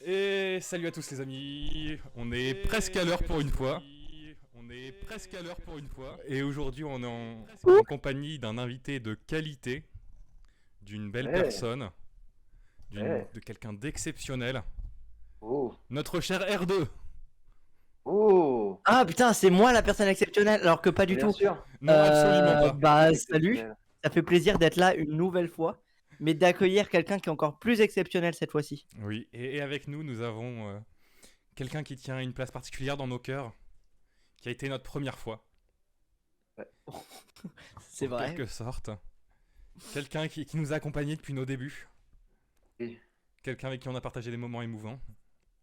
Et salut à tous les amis, on est presque à l'heure pour une fois. Et aujourd'hui on est en compagnie d'un invité de qualité, d'une belle Ouais, personne, ouais. de quelqu'un d'exceptionnel. Oh, Notre cher R2. oh, Ah putain, c'est moi la personne exceptionnelle, alors que pas du bien tout. sûr. Non, absolument pas. Bah C'est salut, exceptionnel. ça fait plaisir d'être là une nouvelle fois, mais d'accueillir quelqu'un qui est encore plus exceptionnel cette fois-ci. Oui, et avec nous, nous avons quelqu'un qui tient une place particulière dans nos cœurs, qui a été notre première fois, Ouais. C'est en vrai. quelque sorte. Quelqu'un qui nous a accompagnés depuis nos débuts. Et Quelqu'un avec qui on a partagé des moments émouvants.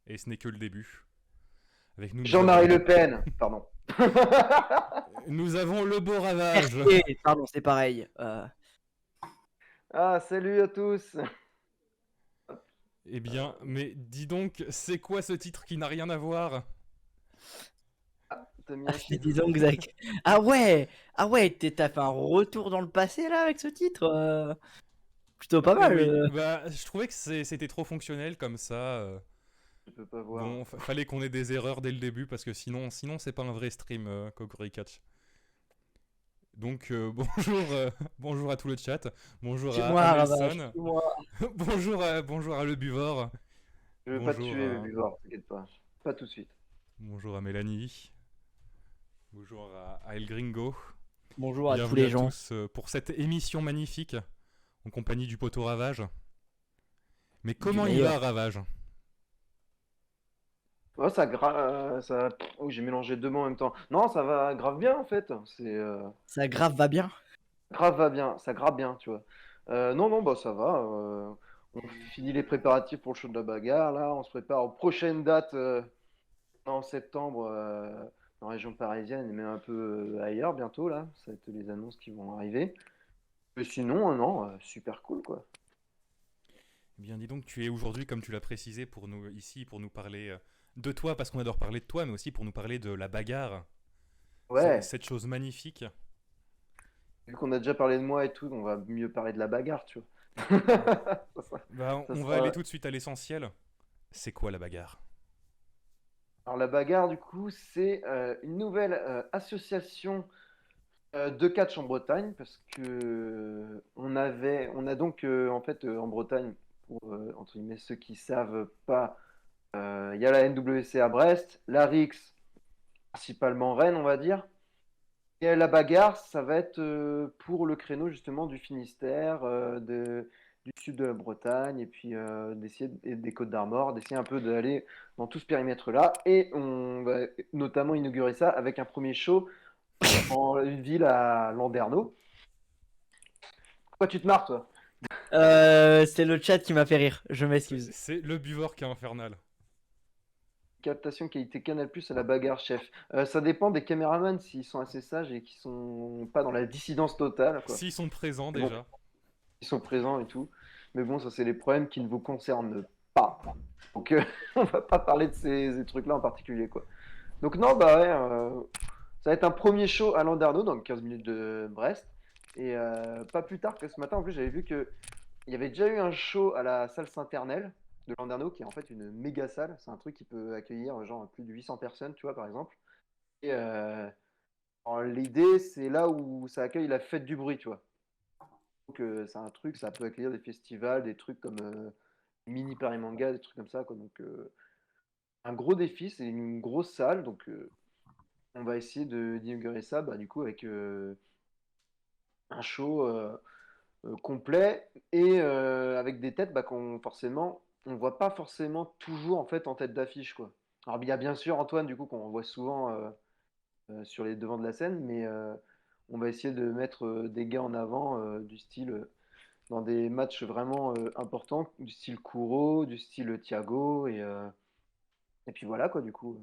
Et ce n'est que le début. Avec nous, Jean-Marie Le Pen, pardon. nous avons le beau ravage. RT, pardon, c'est pareil. Ah, salut à tous. Eh bien, mais dis donc, c'est quoi ce titre qui n'a rien à voir? T'as mis un Dis titre? donc, Zach. Ah ouais, t'as fait un retour dans le passé là avec ce titre. Plutôt pas mal. Oui, bah, je trouvais que c'était trop fonctionnel comme ça. Je peux pas voir. Bon, fallait qu'on ait des erreurs dès le début parce que sinon c'est pas un vrai stream, Kokori Catch. Donc bonjour, bonjour à tout le chat, bonjour à Tue-moi, Ravage, Nelson, tue-moi. bonjour à Le Buvor, Je veux pas te bonjour tuer, à, Buvard, t'inquiète pas. Pas tout de suite. bonjour à Mélanie, bonjour à El Gringo. Bonjour à tous Bienvenue les à gens. tous pour cette émission magnifique en compagnie du poteau Ravage. Mais Du comment il va, meilleur. Ravage? Oh, ça. Oh, j'ai mélangé deux mots en même temps. Non, ça va grave bien en fait. Ça grave va bien. Grave va bien, ça grave bien, tu vois. Non, non, bah ça va. On finit les préparatifs pour le show de la bagarre. Là, on se prépare aux prochaines dates. En septembre en région parisienne et même un peu ailleurs bientôt là. Ça va être les annonces qui vont arriver. Mais sinon, non, super cool quoi. Eh bien, dis donc, tu es aujourd'hui, comme tu l'as précisé, pour nous ici, pour nous parler de toi, parce qu'on adore parler de toi, mais aussi pour nous parler de la bagarre, Ouais, cette chose magnifique. vu qu'on a déjà parlé de moi et tout, on va mieux parler de la bagarre, tu vois. ça sera, Bah, ça on va aller sera- tout de suite à l'essentiel. C'est quoi la bagarre? Alors la bagarre du coup, c'est une nouvelle association de catch en Bretagne parce que on a donc en fait en Bretagne, pour entre guillemets ceux qui savent pas. Il y a la NWC à Brest, la RIX, principalement Rennes, on va dire. Et la bagarre, ça va être pour le créneau justement du Finistère, du sud de la Bretagne, et puis et des Côtes d'Armor, d'essayer un peu d'aller dans tout ce périmètre-là. Et on va notamment inaugurer ça avec un premier show en une ville à Landerneau. Pourquoi tu te marres, toi? C'est le chat qui m'a fait rire, je m'excuse. C'est le buveur qui est infernal. Captation qualité Canal Plus à la bagarre, chef. Ça dépend des caméramans s'ils sont assez sages et qui sont pas dans la dissidence totale, quoi. S'ils sont présents Mais bon, déjà. ils sont présents et tout. Mais bon, ça, c'est les problèmes qui ne vous concernent pas. Donc, on va pas parler de ces trucs-là en particulier, quoi. Donc, non, bah ouais, ça va être un premier show à Landerneau, dans 15 minutes de Brest. Et pas plus tard que ce matin, en plus, j'avais vu que il y avait déjà eu un show à la salle Saint-Ernel de Landerneau, qui est en fait une méga salle. C'est un truc qui peut accueillir genre plus de 800 personnes, tu vois, par exemple. Et l'idée, c'est là où ça accueille la fête du bruit, tu vois. Donc, c'est un truc, ça peut accueillir des festivals, des trucs comme Mini Paris Manga, des trucs comme ça, quoi. Donc, un gros défi, c'est une grosse salle. Donc, on va essayer d'inaugurer ça, bah, du coup, avec un show complet et avec des têtes bah, qu'on forcément, on voit pas forcément toujours en fait en tête d'affiche, quoi. Alors, il y a bien sûr Antoine, du coup, qu'on voit souvent sur les devants de la scène, mais on va essayer de mettre des gars en avant du style. Dans des matchs vraiment importants, du style Kuro, du style Thiago, et puis voilà quoi du coup.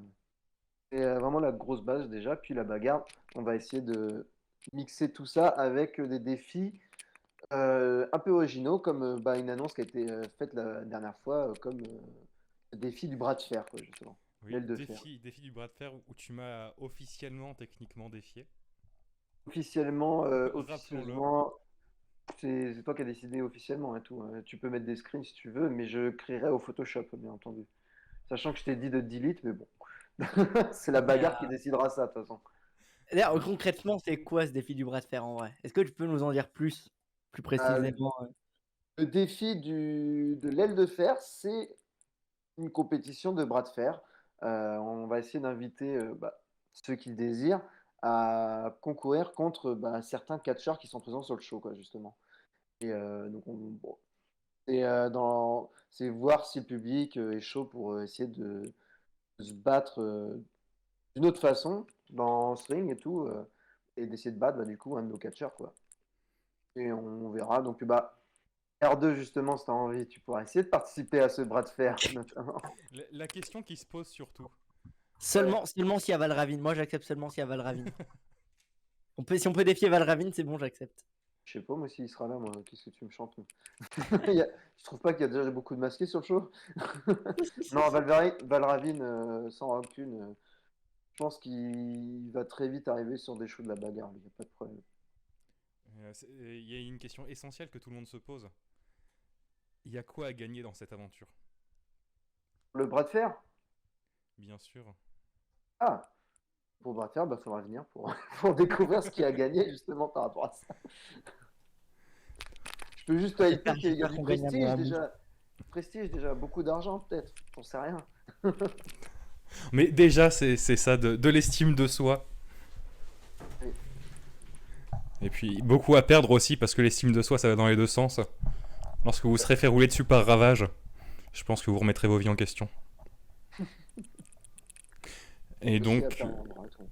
C'est vraiment la grosse base déjà, puis la bagarre, on va essayer de mixer tout ça avec des défis un peu originaux, comme bah, une annonce qui a été faite la dernière fois, comme le défi du bras de fer, quoi, justement. Oui, L'aile de fer. défi du bras de fer où tu m'as officiellement, techniquement défié. Officiellement, Rappelons-le. c'est toi qui as décidé officiellement et tout, hein. Tu peux mettre des screens si tu veux, mais je créerai au Photoshop, bien entendu. Sachant que je t'ai dit de delete, mais bon. C'est la Mais, bagarre qui décidera ça, de toute façon. d'ailleurs, concrètement, c'est quoi ce défi du bras de fer en vrai? Est-ce que tu peux nous en dire plus Euh, précisément? le défi de l'aile de fer, c'est une compétition de bras de fer. On va essayer d'inviter ceux qui le désirent à concourir contre certains catcheurs qui sont présents sur le show, quoi, justement. Et donc, bon, c'est voir si le public est chaud pour essayer de se battre d'une autre façon dans ce ring et tout, et d'essayer de battre du coup un de nos catcheurs, quoi. Et on verra. Donc, R2, justement, si tu as envie, tu pourras essayer de participer à ce bras de fer, notamment. La question qui se pose surtout. Seulement s'il y a Valravine. Moi, j'accepte seulement s'il y a Valravine. Si on peut défier Valravine, c'est bon, j'accepte. Je sais pas, moi, s'il sera là, moi, qu'est-ce que tu me chantes? Je trouve pas qu'il y a déjà beaucoup de masqués sur le show. Non, Valravine, sans rancune, je pense qu'il va très vite arriver sur des shows de la bagarre, il n'y a pas de problème. Il y a une question essentielle que tout le monde se pose. Il y a quoi à gagner dans cette aventure? Le bras de fer? Bien sûr. Ah, pour le bras de fer, faudra venir pour, pour découvrir ce qui a gagné justement par rapport à ça. Je peux juste hyper qu'il y a du qu'on gagne à prestige Mohamed. déjà. Prestige déjà, beaucoup d'argent peut-être, j'en sais rien. Mais déjà, c'est ça, de l'estime de soi. Oui. Et puis, beaucoup à perdre aussi, parce que l'estime de soi, ça va dans les deux sens. Lorsque vous serez fait rouler dessus par Ravage, je pense que vous remettrez vos vies en question. Et Aussi à donc, perdre en droit et tout.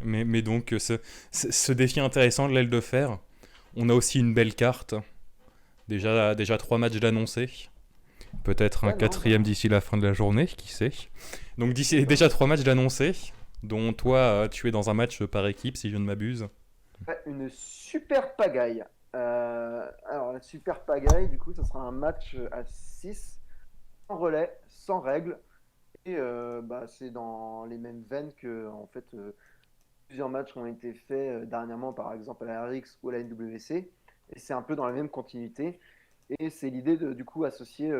mais donc, ce défi intéressant de l'aile de fer, on a aussi une belle carte. Déjà 3 matchs d'annoncés. Peut-être un Ouais, non, quatrième d'ici la fin de la journée, qui sait. Donc d'ici déjà 3 matchs d'annoncés, dont toi, tu es dans un match par équipe, si je ne m'abuse. Ouais, une super pagaille. Alors, la super pagaille, du coup, ça sera un match à 6, sans relais, sans règles. Et c'est dans les mêmes veines que, en fait, plusieurs matchs ont été faits dernièrement, par exemple, à la RX ou à la NWC. Et c'est un peu dans la même continuité. Et c'est l'idée de, du coup, associer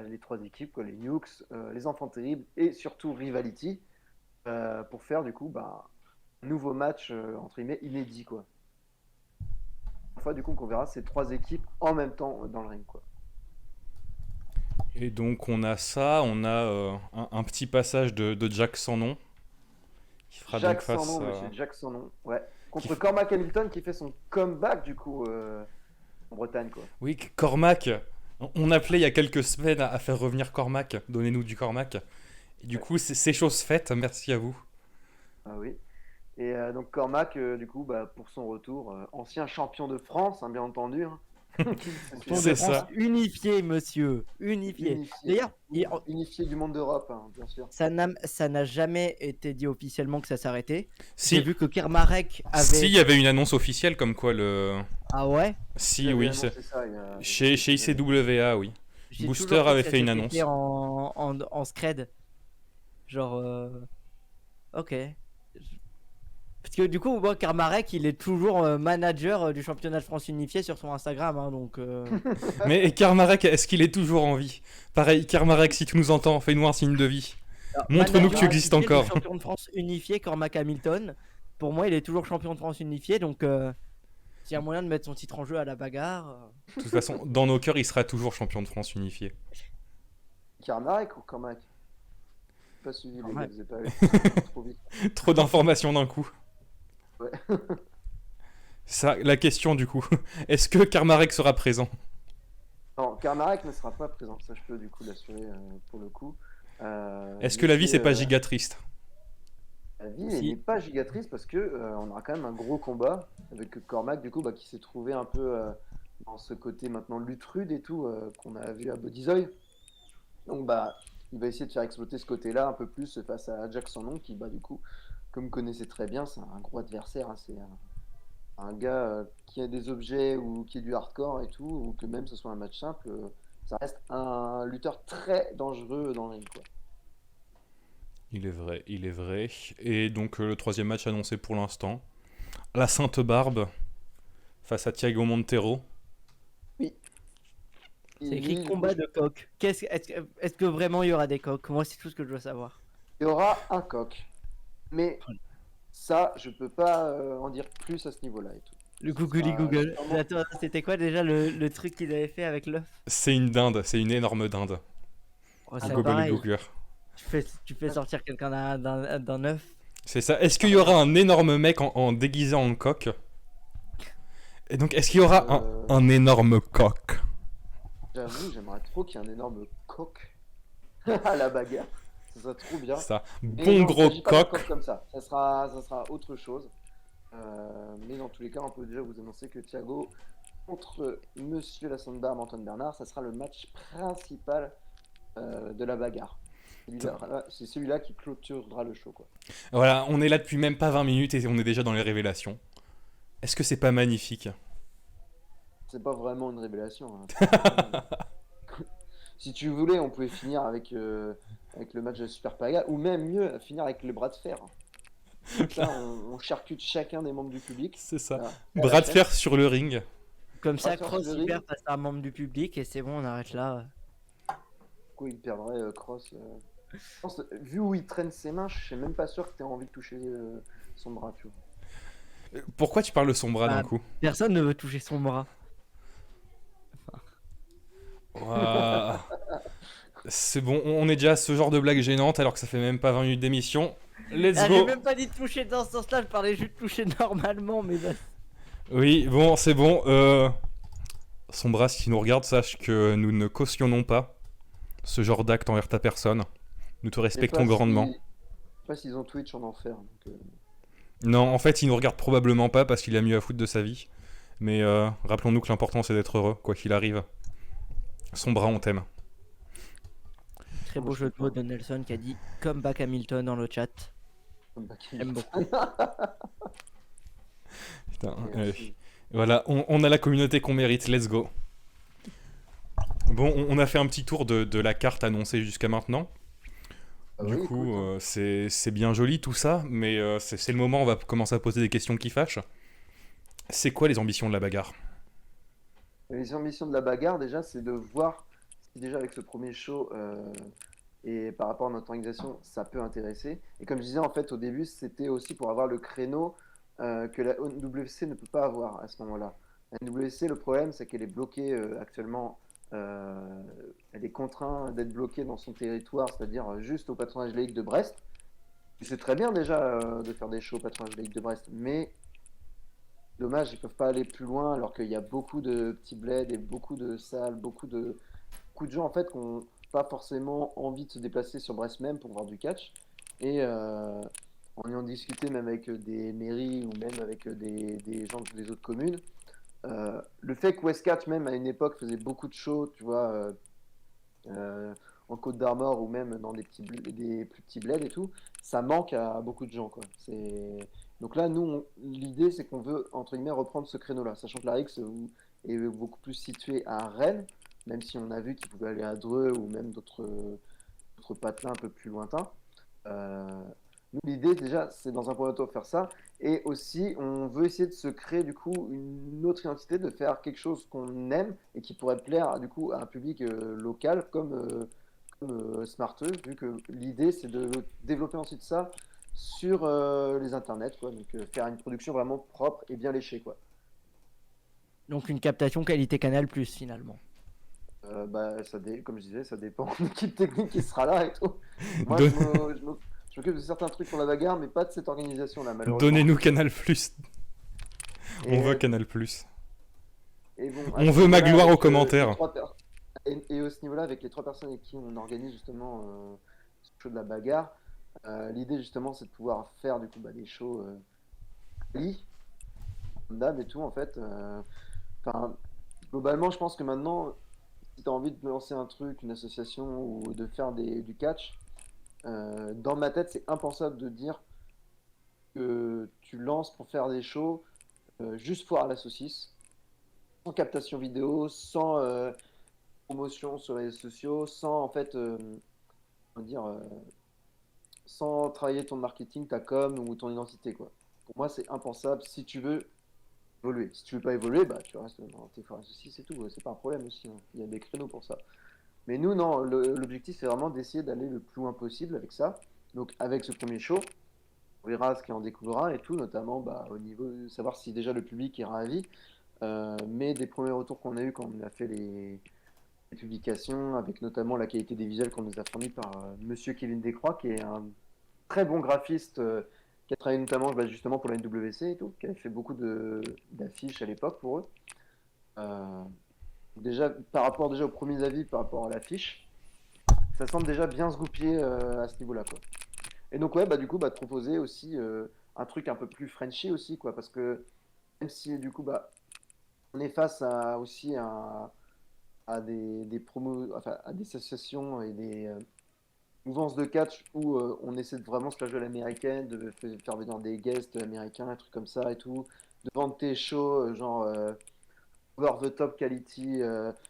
les trois équipes, quoi, les Nukes, les Enfants Terribles et surtout Rivality, pour faire, du coup, un nouveau match, entre guillemets, inédit, quoi. Une fois, du coup, qu'on verra ces trois équipes en même temps dans le ring, quoi. Et donc on a ça, on a un petit passage de Jack sans nom, qui fera donc Jack sans face nom, à... monsieur Jack sans nom, ouais. qui Contre f- Cormac Hamilton qui fait son comeback, du coup, en Bretagne, quoi. Oui, Cormac. On appelait il y a quelques semaines à faire revenir Cormac. Donnez-nous du Cormac. Et du Ouais. coup, c'est chose faite. Merci à vous. Ah oui. Et donc Cormac, du coup, pour son retour, ancien champion de France, hein, bien entendu, hein, qui se Champion C'est de souvient, France ça. unifié, monsieur. Unifié. unifié, D'ailleurs, unifié du monde d'Europe, hein, bien sûr. ça n'a jamais été dit officiellement que ça s'arrêtait. J'ai Si, vu que Kermarek si, avait. il y avait une annonce officielle comme quoi le... Ah ouais? Si, J'avais oui, annoncé ça il y a chez quelques années. ICWA, oui. J'ai Booster toujours cru avait que ça fait une s'était fait annonce. en scred. Genre. Ok. Parce que du coup, moi, Kermarek, il est toujours manager du championnat de France unifié sur son Instagram. Hein, donc. Mais Kermarek, est-ce qu'il est toujours en vie? Pareil, Kermarek, si tu nous entends, fais-nous un signe de vie. Montre-nous que tu Manager existes officiel du encore. champion de France unifié, Cormac Hamilton. Pour moi, il est toujours champion de France unifié. Donc, s'il y a moyen de mettre son titre en jeu à la bagarre. De toute façon, dans nos cœurs, il sera toujours champion de France unifié. Karmarek ou Cormac? Pas suivi, les gars, Cormac. vous avez pas vu. Trop vite. Trop d'informations d'un coup. Ouais. Ça, la question du coup, est-ce que Karmarek sera présent? Non, Karmarek ne sera pas présent, ça je peux du coup l'assurer pour le coup. Est-ce Mais que la vie c'est pas giga triste? la vie Si. n'est pas gigatrice parce que on aura quand même un gros combat avec Cormac du coup qui s'est trouvé un peu dans ce côté maintenant lutte rude et tout qu'on a vu à Bodyzoy. Donc il va essayer de faire exploiter ce côté-là un peu plus face à Jack sans nom qui du coup comme vous connaissez très bien c'est un gros adversaire, hein, c'est un gars qui a des objets ou qui est du hardcore et tout ou que même ce soit un match simple, ça reste un lutteur très dangereux dans le ring, quoi. Il est vrai, il est vrai. Et donc le troisième match annoncé pour l'instant, la Sainte Barbe face à Thiago Montero. Oui. C'est écrit du coup, combat de coq. Est-ce que vraiment il y aura des coqs? Moi, c'est tout ce que je dois savoir. il y aura un coq. Mais ça, je peux pas en dire plus à ce niveau-là et tout. Le Ce googly sera google. sûrement- Attends, c'était quoi déjà le truc qu'ils avaient fait avec l'œuf? C'est une dinde, c'est une énorme dinde. Oh, Un c'est Google pareil. Google. Tu fais sortir quelqu'un d'un œuf. C'est ça. Est-ce qu'il y aura un énorme mec en déguisé en coq? Et donc, est-ce qu'il y aura Euh, un énorme coq? J'avoue, j'aimerais trop qu'il y ait un énorme coq à la bagarre. Ça serait trop bien. Ça. Mais Bon non, il gros s'agit pas d'un coq. comme ça. Ça sera autre chose. Mais dans tous les cas, on peut déjà vous annoncer que Thiago contre Monsieur la Sandbar, Antoine Bernard, ça sera le match principal de la bagarre. C'est celui-là qui clôturera le show, quoi. Voilà, on est là depuis même pas 20 minutes et on est déjà dans les révélations. Est-ce que c'est pas magnifique? C'est pas vraiment une révélation, hein. Si tu voulais, on pouvait finir avec le match de Super Paga, ou même mieux, finir avec le bras de fer. Comme ça, on charcute chacun des membres du public. C'est ça. Voilà. Bras de fer sur le ring. Comme ça, Sur Cross le Hyper ring. passe un membre du public et c'est bon, on arrête là. Quoi, il perdrait Cross. Je pense, vu où il traîne ses mains, je suis même pas sûr que tu aies envie de toucher son bras, tu vois. Pourquoi tu parles de son bras d'un Ah. coup? Personne ne veut toucher son bras. Ouah. C'est bon, on est déjà à ce genre de blague gênante alors que ça fait même pas 20 minutes d'émission. Let's Ah, j'ai go! même pas dit de toucher dans ce sens-là, je parlais juste de toucher normalement, mais bah, Oui, bon, c'est bon. Son bras, si tu nous regardes, sache que nous ne cautionnons pas ce genre d'acte envers ta personne. Nous te Je sais respectons pas grandement. je sais pas s'ils ont Twitch en enfer. Donc, Non, en fait, il nous regarde probablement pas parce qu'il a mieux à foutre de sa vie. Mais rappelons-nous que l'important c'est d'être heureux, quoi qu'il arrive. Son bras, on t'aime. très beau Moi, je jeu de sais mots pas. de Nelson qui a dit Comeback Hamilton dans le chat. Comme Bakary. J'aime beaucoup. Putain, Merci. voilà, on a la communauté qu'on mérite, let's go. Bon, on a fait un petit tour de la carte annoncée jusqu'à maintenant. Ah Du oui, coup, écoute, c'est bien joli tout ça, mais c'est le moment où on va commencer à poser des questions qui fâchent. C'est quoi les ambitions de la bagarre? les ambitions de la bagarre, déjà, c'est de voir si déjà avec ce premier show et par rapport à notre organisation, ça peut intéresser. Et comme je disais, en fait, au début, c'était aussi pour avoir le créneau que la NWC ne peut pas avoir à ce moment-là. La NWC, le problème, c'est qu'elle est bloquée actuellement. Elle est contrainte d'être bloquée dans son territoire, c'est-à-dire juste au patronage laïque de Brest. C'est très bien déjà de faire des shows au patronage laïque de Brest, mais dommage, ils peuvent pas aller plus loin alors qu'il y a beaucoup de petits bleds et beaucoup de salles, beaucoup de gens en fait qui n'ont pas forcément envie de se déplacer sur Brest même pour voir du catch. Et en ayant discuté même avec des mairies ou même avec des gens des autres communes, le fait que Westcatch même à une époque faisait beaucoup de shows, tu vois, euh, en Côte d'Armor ou même dans des plus petits bleds et tout, ça manque à beaucoup de gens, quoi. Donc là, nous, l'idée, c'est qu'on veut, entre guillemets, reprendre ce créneau-là, sachant que la X est beaucoup plus située à Rennes, même si on a vu qu'il pouvait aller à Dreux ou même d'autres patelins un peu plus lointains. Euh, Nous, l'idée, déjà, c'est dans un premier temps de faire ça, et aussi, on veut essayer de se créer, du coup, une autre identité, de faire quelque chose qu'on aime et qui pourrait plaire, du coup, à un public local comme Smarteux, vu que l'idée, c'est de développer ensuite ça sur les internets, quoi. Donc faire une production vraiment propre et bien léchée, quoi. Donc une captation qualité Canal Plus finalement. Bah, comme je disais, ça dépend de l'équipe technique qui sera là et tout. Moi, Don- je m'occupe de certains trucs pour la bagarre, mais pas de cette organisation-là, malheureusement. Donnez-nous Canal+. Et, On veut Canal+. et bon, à On ce veut ma niveau-là, gloire aux avec, commentaires. et à ce niveau-là, avec les 3 personnes avec qui on organise justement ce show de la bagarre, l'idée justement, c'est de pouvoir faire du coup des shows quali, comme d'hab et tout en fait. Enfin, globalement, je pense que maintenant, si tu as envie de lancer un truc, une association ou de faire du catch, dans ma tête, c'est impensable de dire que tu lances pour faire des shows juste foire à la saucisse, sans captation vidéo, sans promotion sur les réseaux sociaux, sans en fait, comment dire, sans travailler ton marketing, ta com ou ton identité, quoi. Pour moi, c'est impensable. Si tu veux évoluer. Si tu veux pas évoluer, bah tu restes dans tes forêts aussi, c'est tout. C'est pas un problème aussi, hein. Il y a des créneaux pour ça. Mais nous, non, l'objectif, c'est vraiment d'essayer d'aller le plus loin possible avec ça. Donc, avec ce premier show, on verra ce qui en découlera et tout, notamment bah, au niveau de savoir si déjà le public est ravi. Mais des premiers retours qu'on a eu quand on a fait les publications, avec notamment la qualité des visuels qu'on nous a fournis par Monsieur Kevin Descroix, qui est un très bon graphiste qui a travaillé notamment bah, justement pour la NWC et tout, qui avait fait beaucoup d'affiches à l'époque pour eux. Euh, Déjà, par rapport déjà aux premiers avis, par rapport à l'affiche, ça semble déjà bien se goupiller à ce niveau-là, quoi. Et donc, ouais, bah, du coup, bah, de proposer aussi un truc un peu plus Frenchy aussi, quoi, parce que même si, du coup, bah, on est face à, aussi à des promos, enfin, à des associations et des mouvances de catch où on essaie de vraiment se la jouer à l'américaine, de faire venir des guests américains, un truc comme ça et tout, de vendre tes shows, genre over the top quality,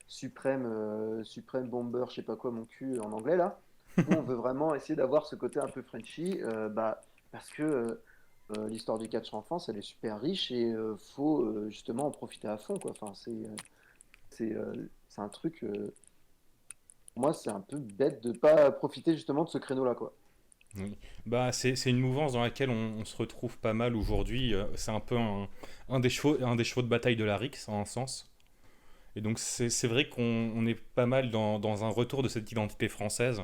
suprême bomber, je sais pas quoi, mon cul en anglais là. Nous, on veut vraiment essayer d'avoir ce côté un peu Frenchy, bah, parce que l'histoire du catch en France, elle est super riche et faut justement en profiter à fond, quoi. Enfin, c'est un truc, pour moi, c'est un peu bête de pas profiter justement de ce créneau-là, quoi. Oui. Bah, c'est une mouvance dans laquelle on se retrouve pas mal aujourd'hui. C'est un peu un des chevaux de bataille de la RIX, en un sens. Et donc, c'est vrai qu'on est pas mal dans un retour de cette identité française.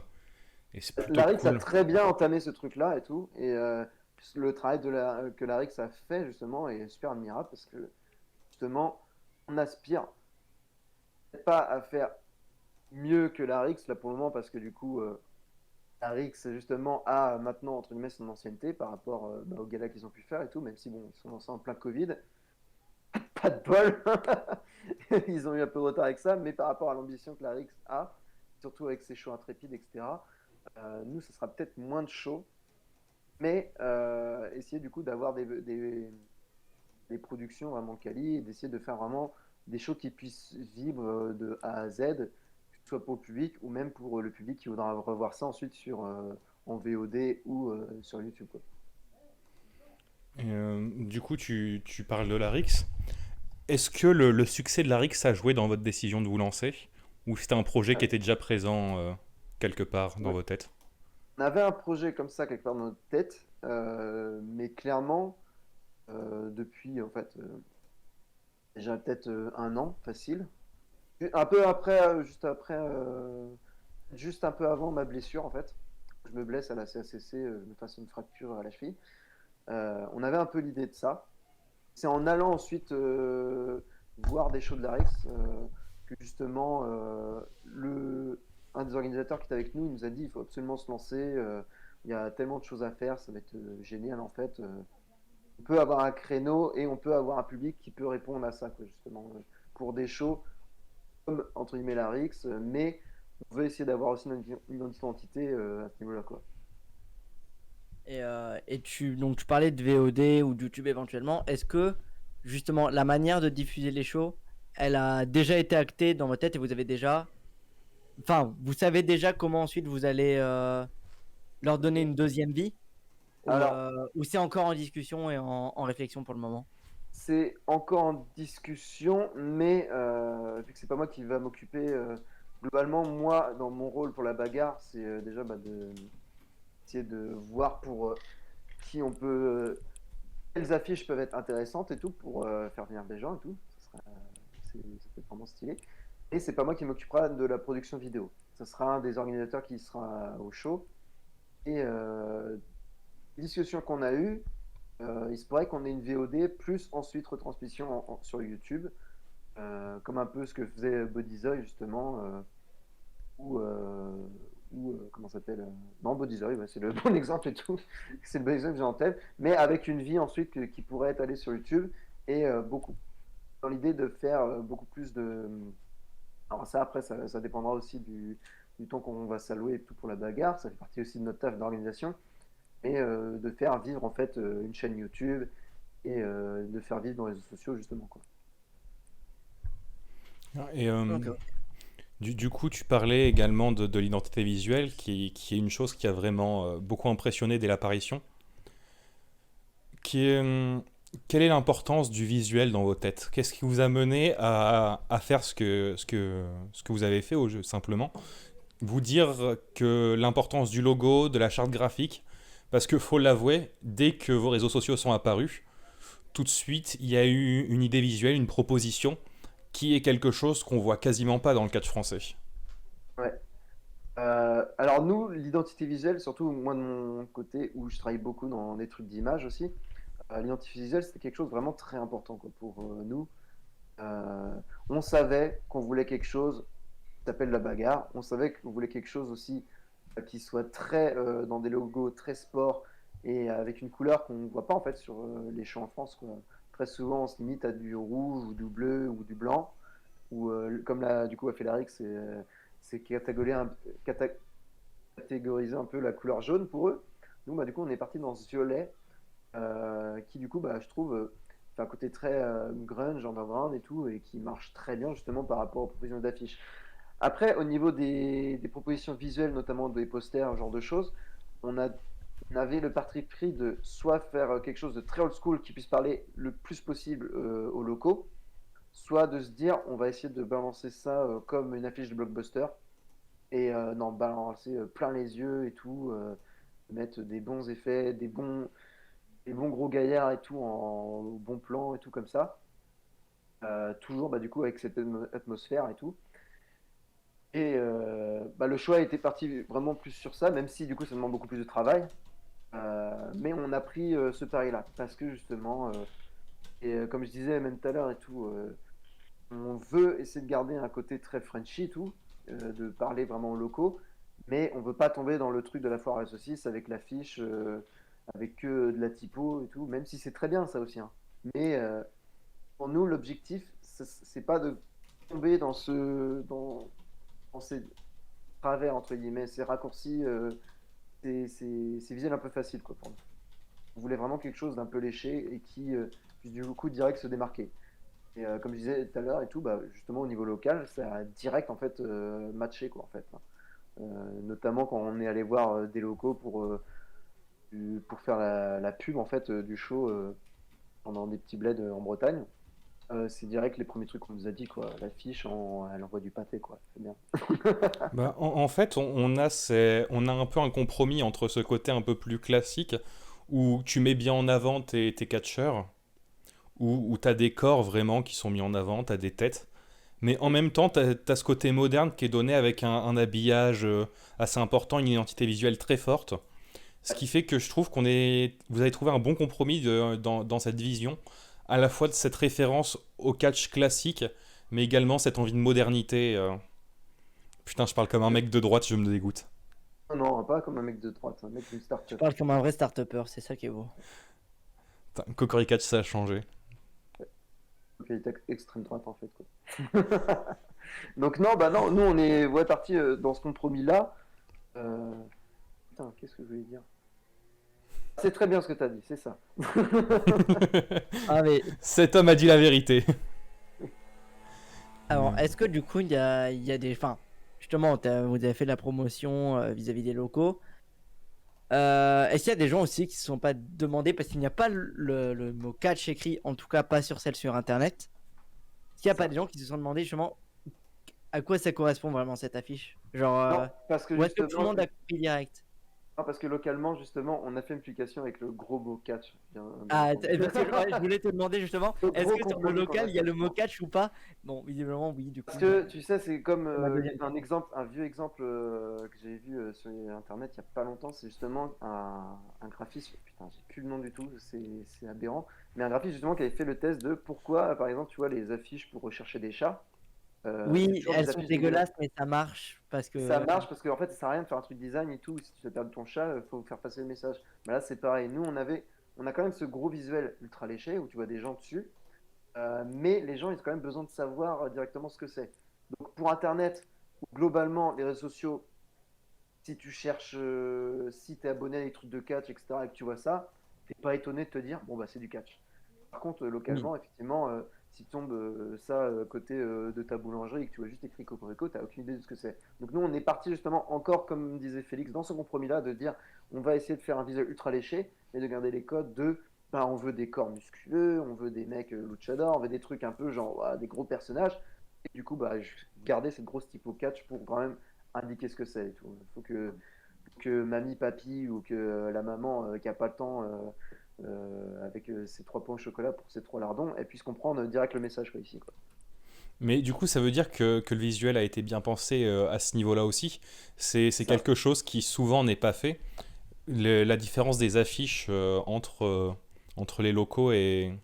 Et c'est plutôt Larix a cool. très bien entamé ce truc-là et tout, et le travail que Larix a fait justement est super admirable parce que justement, on aspire pas à faire mieux que Larix là pour le moment parce que du coup, Larix justement a maintenant entre guillemets son ancienneté par rapport bah, aux galas qu'ils ont pu faire et tout, même si bon, ils sont lancés en plein Covid, pas de bol, ils ont eu un peu de retard avec ça, mais par rapport à l'ambition que Larix a, surtout avec ses shows intrépides, etc. Nous, ça sera peut-être moins de shows, mais essayer du coup d'avoir des productions vraiment quali et d'essayer de faire vraiment des shows qui puissent vivre de A à Z, que ce soit pour le public ou même pour le public qui voudra revoir ça ensuite en VOD ou sur YouTube, quoi. Et, du coup, tu parles de la RIX. Est-ce que le succès de la RIX a joué dans votre décision de vous lancer? Ou c'était un projet qui Euh, était déjà présent quelque part dans ouais. vos têtes? On avait un projet comme ça quelque part dans notre tête, mais clairement, depuis en fait déjà peut-être un an facile, un peu après, juste un peu avant ma blessure en fait. Je me blesse à la CACC, je me fasse une fracture à la cheville. On avait un peu l'idée de ça. C'est en allant ensuite voir des shows de l'Arex que justement un des organisateurs qui était avec nous il nous a dit il faut absolument se lancer. Il y a tellement de choses à faire, ça va être génial en fait. On peut avoir un créneau et on peut avoir un public qui peut répondre à ça, quoi, justement, pour des shows comme entre guillemets l'Arex, mais on veut essayer d'avoir aussi une identité à ce niveau-là, quoi. Et donc tu parlais de VOD ou de YouTube éventuellement. Est-ce que justement la manière de diffuser les shows, elle a déjà été actée dans votre tête et vous avez déjà, enfin, vous savez déjà comment ensuite vous allez leur donner une deuxième vie Alors, ou c'est encore en discussion et en réflexion pour le moment? c'est encore en discussion, mais vu que c'est pas moi qui va m'occuper, globalement, moi, dans mon rôle pour la bagarre, c'est déjà bah, essayer de voir pour qui on peut, quelles affiches peuvent être intéressantes et tout pour faire venir des gens et tout. Ça peut être vraiment stylé. Et c'est pas moi qui m'occupera de la production vidéo. Ça sera un des organisateurs qui sera au show. Et discussion qu'on a eue, il se pourrait qu'on ait une VOD plus ensuite retransmission sur YouTube, comme un peu ce que faisait Bodyzoy justement, ou, comment ça s'appelle non, Bodyzoy, ouais, c'est le bon exemple et tout. C'est le bon exemple que j'ai en tête, mais avec une vie ensuite qui pourrait être allée sur YouTube et beaucoup dans l'idée de faire beaucoup plus de. Alors ça après ça dépendra aussi du temps qu'on va s'allouer et tout pour la bagarre, ça fait partie aussi de notre taf d'organisation, et de faire vivre en fait une chaîne YouTube et de faire vivre dans les réseaux sociaux justement, quoi. Et Ok. du coup, tu parlais également de l'identité visuelle, qui est une chose qui a vraiment beaucoup impressionné dès l'apparition. Qui est, Quelle est l'importance du visuel dans vos têtes? Qu'est-ce qui vous a mené à faire ce que vous avez fait au jeu, simplement? Vous dire que l'importance du logo, de la charte graphique, parce que faut l'avouer, dès que vos réseaux sociaux sont apparus, tout de suite, il y a eu une idée visuelle, une proposition, qui est quelque chose qu'on voit quasiment pas dans le catch français. Ouais. Alors nous, l'identité visuelle, surtout moi de mon côté, où je travaille beaucoup dans des trucs d'image aussi, l'identité visuelle, c'était quelque chose de vraiment très important quoi, pour nous. Euh, on savait qu'on voulait quelque chose qui s'appelle la bagarre. On savait qu'on voulait quelque chose aussi qui soit très dans des logos très sport et avec une couleur qu'on ne voit pas en fait sur les champs en France, quoi. Très souvent, on se limite à du rouge ou du bleu ou du blanc. Ou comme là, du coup, a fait la RIC, c'est catégoriser un peu la couleur jaune pour eux. Nous, bah, du coup, on est parti dans ce violet qui, du coup, bah, je trouve, fait un côté très grunge, underground et tout, et qui marche très bien justement par rapport aux propositions d'affiches. Après, au niveau des propositions visuelles, notamment des posters, ce genre de choses, on a, on avait le parti pris de soit faire quelque chose de très old school qui puisse parler le plus possible aux locaux, soit de se dire on va essayer de balancer ça comme une affiche de blockbuster et non, balancer plein les yeux et tout, mettre des bons effets, des bons gros gaillards et tout en bon plan et tout comme ça. Toujours bah, du coup avec cette atmosphère et tout. Et bah, le choix était parti vraiment plus sur ça, même si du coup ça demande beaucoup plus de travail. Mais on a pris ce pari-là parce que justement, comme je disais même tout à l'heure et tout, on veut essayer de garder un côté très Frenchy et tout, de parler vraiment aux locaux, mais on veut pas tomber dans le truc de la foire à la saucisse avec l'affiche, avec que de la typo et tout, même si c'est très bien ça aussi, hein. Mais pour nous, l'objectif, c'est pas de tomber dans ces travers, entre guillemets, ces raccourcis, ces visuels un peu faciles, quoi, pour nous. On voulait vraiment quelque chose d'un peu léché et qui, puisse du coup, direct se démarquer. Et comme je disais tout à l'heure et tout, bah, justement au niveau local, ça a direct en fait matché quoi en fait, hein. Notamment quand on est allé voir des locaux pour faire la pub en fait du show pendant des petits bleds en Bretagne. C'est direct les premiers trucs qu'on nous a dit quoi. L'affiche, elle envoie du pâté quoi. C'est bien. Bah, en fait, on a un peu un compromis entre ce côté un peu plus classique, où tu mets bien en avant tes catcheurs, où tu as des corps vraiment qui sont mis en avant, tu as des têtes. Mais en même temps, tu as ce côté moderne qui est donné avec un habillage assez important, une identité visuelle très forte. Ce qui fait que je trouve vous avez trouvé un bon compromis dans cette vision, à la fois de cette référence au catch classique, mais également cette envie de modernité. Putain, je parle comme un mec de droite, je me dégoûte. Non, non, pas comme un mec de droite, un mec d'une Tu start-up. parles comme un vrai start-upper, c'est ça qui est beau. Putain, Cocori Catch, ça a changé. Ok, il était extrême droite en fait quoi. Donc non, bah non, nous on est ouais, parti dans ce compromis là. Putain, qu'est-ce que je voulais dire? C'est très bien ce que tu as dit, c'est ça. Ah mais Cet homme a dit la vérité. alors, est-ce que du coup il y a des, enfin, justement, vous avez fait de la promotion vis-à-vis des locaux. Est-ce qu'il y a des gens aussi qui se sont pas demandé parce qu'il n'y a pas le mot catch écrit, en tout cas pas sur celle sur internet. Est-ce qu'il n'y a pas Ça. des gens qui se sont demandé justement à quoi ça correspond vraiment cette affiche? Genre, Non, parce que ou est-ce que tout le justement, monde a compris direct? non, parce que localement, justement, on a fait une application avec le gros mot catch, bien Ah, entendu. parce que ouais, je voulais te demander justement, Le est-ce gros que sur le compromis qu'on local a il y a fait. le mot catch ou pas? Bon, visiblement oui, du coup. Parce que tu sais, c'est comme C'est ma il y deuxième a un question. exemple, un vieux exemple que j'ai vu sur internet il y a pas longtemps, c'est justement un graphiste, putain, j'ai plus le nom du tout, c'est aberrant, mais un graphiste justement qui avait fait le test de pourquoi, par exemple, tu vois, les affiches pour rechercher des chats, c'est Oui, toujours elles des sont affiches dégueulasses. dégueulasses, mais ça marche parce Ça que. marche parce qu'en fait, ça sert à rien de faire un truc design et tout. Si tu veux perdre ton chat, il faut faire passer le message. Mais là, c'est pareil. Nous, on a quand même ce gros visuel ultra léché où tu vois des gens dessus. Mais les gens, ils ont quand même besoin de savoir directement ce que c'est. Donc, pour Internet, globalement, les réseaux sociaux, si tu cherches, si tu es abonné à des trucs de catch, etc., et que tu vois ça, t'es pas étonné de te dire, bon, bah, c'est du catch. Par contre, Oui. localement, effectivement, si tu tombes ça côté de ta boulangerie et que tu vois juste écrit Cocorico, tu n'as aucune idée de ce que c'est. Donc nous, on est parti justement encore, comme disait Félix, dans ce compromis-là, de dire on va essayer de faire un visuel ultra léché et de garder les codes de bah, on veut des corps musculeux, on veut des mecs luchadors, on veut des trucs un peu genre des gros personnages. Et du coup, bah, garder cette grosse typo catch pour quand même indiquer ce que c'est et tout. Il faut que mamie, papy ou que la maman qui a pas le temps avec ses 3 points au chocolat pour ses 3 lardons, elle puisse comprendre direct le message quoi, ici. Quoi. Mais du coup, ça veut dire que le visuel a été bien pensé à ce niveau-là aussi. C'est Ça. quelque chose qui souvent n'est pas fait. La différence des affiches entre les locaux et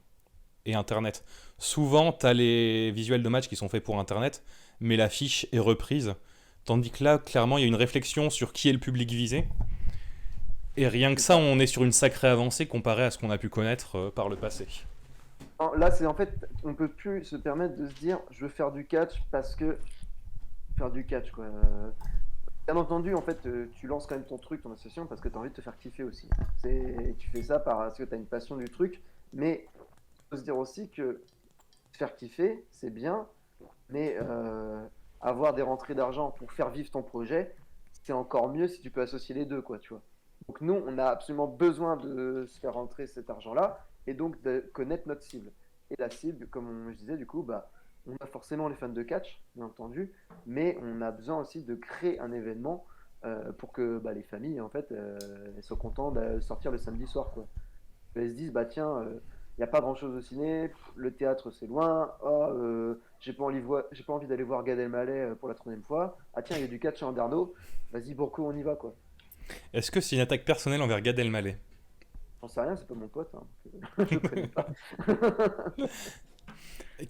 Internet. Souvent, tu as les visuels de match qui sont faits pour Internet, mais l'affiche est reprise. Tandis que là, clairement, il y a une réflexion sur qui est le public visé. Et rien que C'est ça, ça. on est sur une sacrée avancée comparé à ce qu'on a pu connaître par le passé. Non, là, c'est en fait, on peut plus se permettre de se dire, je veux faire du catch parce que faire du catch quoi. Bien entendu, en fait, tu lances quand même ton truc, ton association, parce que tu as envie de te faire kiffer aussi. Tu fais ça parce que tu as une passion du truc, mais il faut se dire aussi que te faire kiffer, c'est bien, mais avoir des rentrées d'argent pour faire vivre ton projet, c'est encore mieux si tu peux associer les deux, quoi, tu vois. Donc nous, on a absolument besoin de se faire rentrer cet argent-là, et donc de connaître notre cible. Et la cible, comme je disais, du coup, bah, on a forcément les fans de catch, bien entendu, mais on a besoin aussi de créer un événement pour que bah, les familles, en fait, elles soient contentes de sortir le samedi soir, quoi. Elles se disent, bah tiens, il n'y a pas grand-chose au ciné, le théâtre c'est loin, oh, j'ai pas envie d'aller voir Gad Elmaleh pour la 3e fois, ah tiens, il y a du catch en Anderno, vas-y, Bourco, on y va, quoi. Est-ce que c'est une attaque personnelle envers Gad Elmaleh? J'en sais rien, c'est pas mon pote, hein, je le connais pas.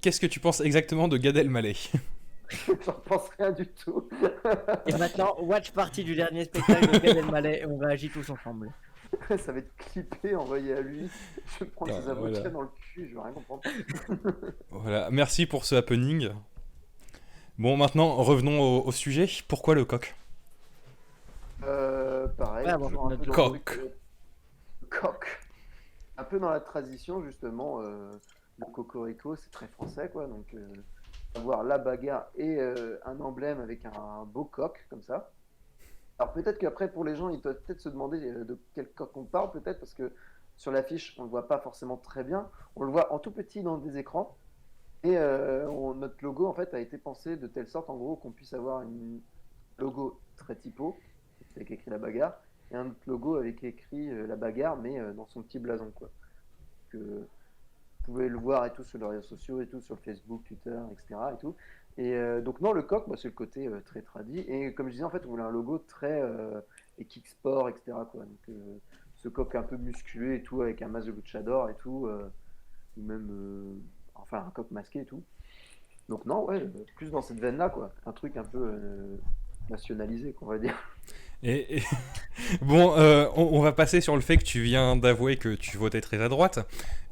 Qu'est-ce que tu penses exactement de Gad Elmaleh? J'en pense rien du tout. Et maintenant, watch party du dernier spectacle de Gad Elmaleh et on réagit tous ensemble. Ça va être clippé, envoyé à lui. Je vais prendre Ah, ses avocats voilà. dans le cul, je vais rien comprendre. Voilà, merci pour ce happening. Bon, maintenant, revenons au sujet. Pourquoi le coq? Pareil, Ouais, bon, toujours un peu notre dans le truc Coq. coq. Un peu dans la tradition, justement, le cocorico, c'est très français, quoi. Donc, avoir la bagarre et un emblème avec un beau coq, comme ça. Alors, peut-être qu'après, pour les gens, ils doivent peut-être se demander de quel coq on parle, peut-être, parce que sur l'affiche, on le voit pas forcément très bien. On le voit en tout petit dans des écrans. Et notre logo, en fait, a été pensé de telle sorte, en gros, qu'on puisse avoir un logo très typo, avec écrit la bagarre, et un autre logo avec écrit la bagarre, mais dans son petit blason, quoi. Que vous pouvez le voir et tout sur les réseaux sociaux et tout, sur le Facebook, Twitter, etc. Et tout. Et donc, non, le coq, bah, c'est le côté très tradi. Et comme je disais, en fait, on voulait un logo très kick sport, etc. Quoi. Donc, ce coq un peu musculé et tout, avec un masque de luchador et tout, ou même, enfin, un coq masqué et tout. Donc, non, ouais, plus dans cette veine-là, quoi. Un truc un peu nationalisé, qu'on va dire. Et bon, on va passer sur le fait que tu viens d'avouer que tu votais très à droite.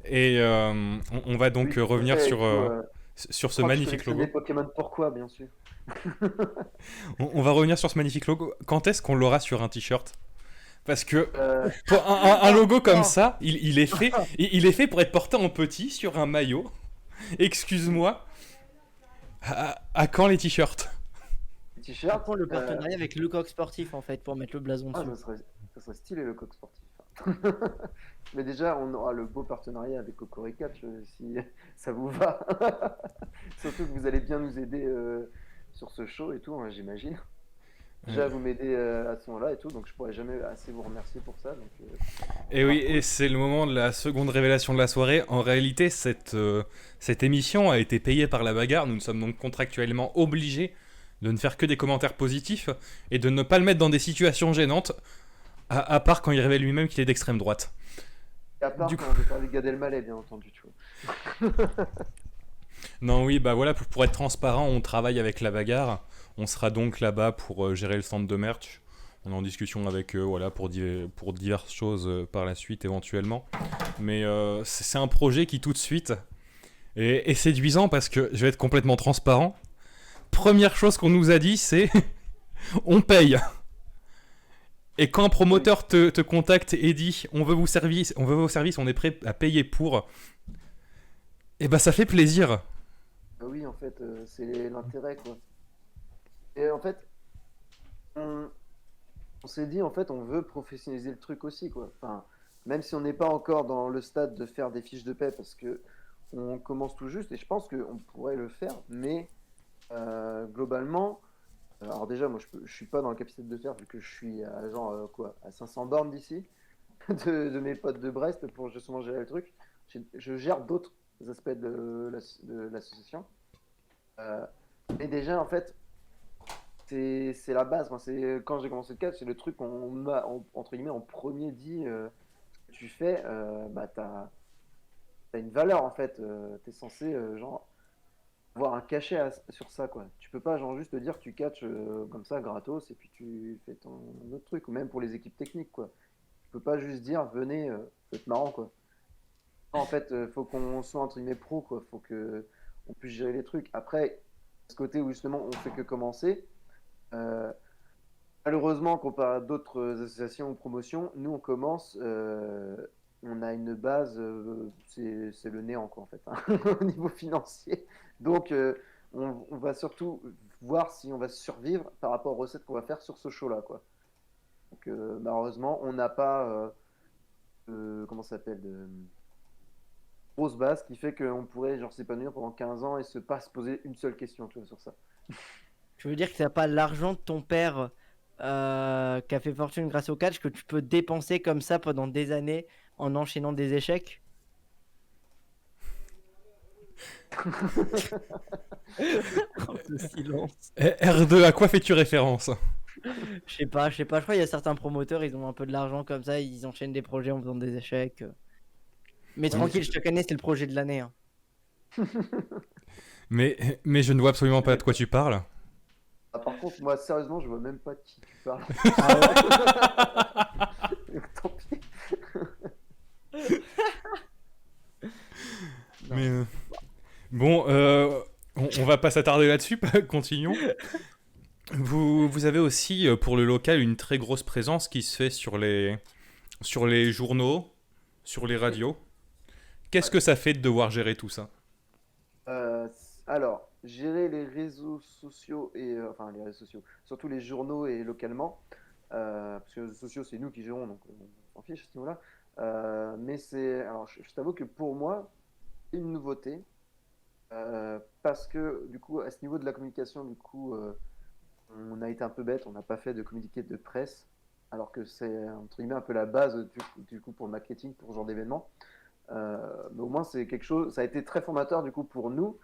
Et on va donc Oui, tout à revenir fait. Et sur, tout, sur je ce crois que je magnifique collectionne des logo. Pokémon, pourquoi, bien sûr. On va revenir sur ce magnifique logo. Quand est-ce qu'on l'aura sur un t-shirt? Parce que Euh, pour un logo comme Oh, ça, il est fait pour être porté en petit sur un maillot. Excuse-moi. À quand les t-shirts? par T-shirt. contre, le partenariat avec le coq sportif en fait pour mettre le blason Ah, dessus. ça serait stylé le coq sportif. Mais déjà, on aura le beau partenariat avec Cocorico si ça vous va. Surtout que vous allez bien nous aider sur ce show et tout, hein, j'imagine. Déjà, vous m'aidez à ce moment-là et tout, donc je pourrais jamais assez vous remercier pour ça. Donc, Et grave oui, et cool. c'est le moment de la seconde révélation de la soirée. En réalité, cette émission a été payée par la bagarre. Nous sommes donc contractuellement obligés de ne faire que des commentaires positifs et de ne pas le mettre dans des situations gênantes, à part quand il révèle lui-même qu'il est d'extrême droite. Et à part Du quand coup, on veut parler de Gad Elmaleh, bien entendu, tu vois. non, oui, bah voilà, pour être transparent, on travaille avec la bagarre. On sera donc là-bas pour gérer le centre de merch. On est en discussion avec eux, voilà, pour diverses choses par la suite éventuellement. Mais c'est un projet qui tout de suite est séduisant parce que je vais être complètement transparent. Première chose qu'on nous a dit, c'est on paye. Et quand un Oui. promoteur te contacte et dit on veut vos services, on est prêt à payer pour, et bah ça fait plaisir. Ah oui, en fait, c'est l'intérêt, quoi. Et en fait, on, on s'est dit, en fait, on veut professionnaliser le truc aussi, quoi. Enfin, même si on n'est pas encore dans le stade de faire des fiches de paie, parce que on commence tout juste, et je pense qu'on pourrait le faire, mais globalement, alors déjà, moi, je suis pas dans la capacité de le faire, vu que je suis à genre, à 500 bornes d'ici, de mes potes de Brest, pour justement gérer le truc. Je gère d'autres aspects de l'association. Euh, mais déjà, en fait, c'est la base. Moi, quand j'ai commencé le cadre, c'est le truc qu'on m'a, entre guillemets, en premier dit, ce que tu fais, bah, t'as une valeur, en fait. T'es censé, genre, avoir un cachet sur ça, quoi. Tu peux pas, genre, juste te dire, tu catches comme ça, gratos, et puis tu fais ton autre truc. Ou même pour les équipes techniques, quoi. Tu peux pas juste dire, venez, c'est marrant, quoi. Non, en fait, faut qu'on soit, entre guillemets, pro, quoi. Faut que on puisse gérer les trucs. Après, ce côté où, justement, on fait que commencer, euh, malheureusement, comparé à d'autres associations ou promotions, nous on commence, on a une base, c'est le néant quoi en fait, hein, au niveau financier. Donc on va surtout voir si on va survivre par rapport aux recettes qu'on va faire sur ce show-là quoi. Donc malheureusement, on n'a pas, comment ça s'appelle, de grosse base qui fait qu'on pourrait genre s'épanouir pendant 15 ans et pas se poser une seule question tu vois, sur ça. Tu veux dire que t'as pas l'argent de ton père qui a fait fortune grâce au catch que tu peux dépenser comme ça pendant des années en enchaînant des échecs? Oh, le silence. R2, à quoi fais-tu référence? Je sais pas, je crois qu'il y a certains promoteurs, ils ont un peu de l'argent comme ça, ils enchaînent des projets en faisant des échecs. Mais tranquille, chaque année c'est le projet de l'année, hein. Mais je ne vois absolument pas de quoi tu parles. Ah, par contre, moi, sérieusement, je vois même pas de qui tu parles. Tant pis. Non. Mais bon, on va pas s'attarder là-dessus, continuons. Vous avez aussi pour le local une très grosse présence qui se fait sur les journaux, sur les radios. Qu'est-ce que ça fait de devoir gérer tout ça? Alors, gérer les réseaux sociaux enfin les réseaux sociaux, surtout les journaux et localement, parce que les réseaux sociaux c'est nous qui gérons, donc on s'en fiche à ce niveau-là. Mais alors je t'avoue que pour moi, c'est une nouveauté, parce que du coup, à ce niveau de la communication, du coup, on a été un peu bête, on n'a pas fait de communiqué de presse, alors que c'est entre guillemets un peu la base du coup pour le marketing, pour ce genre d'événement. Mais au moins c'est quelque chose, ça a été très formateur du coup pour nous,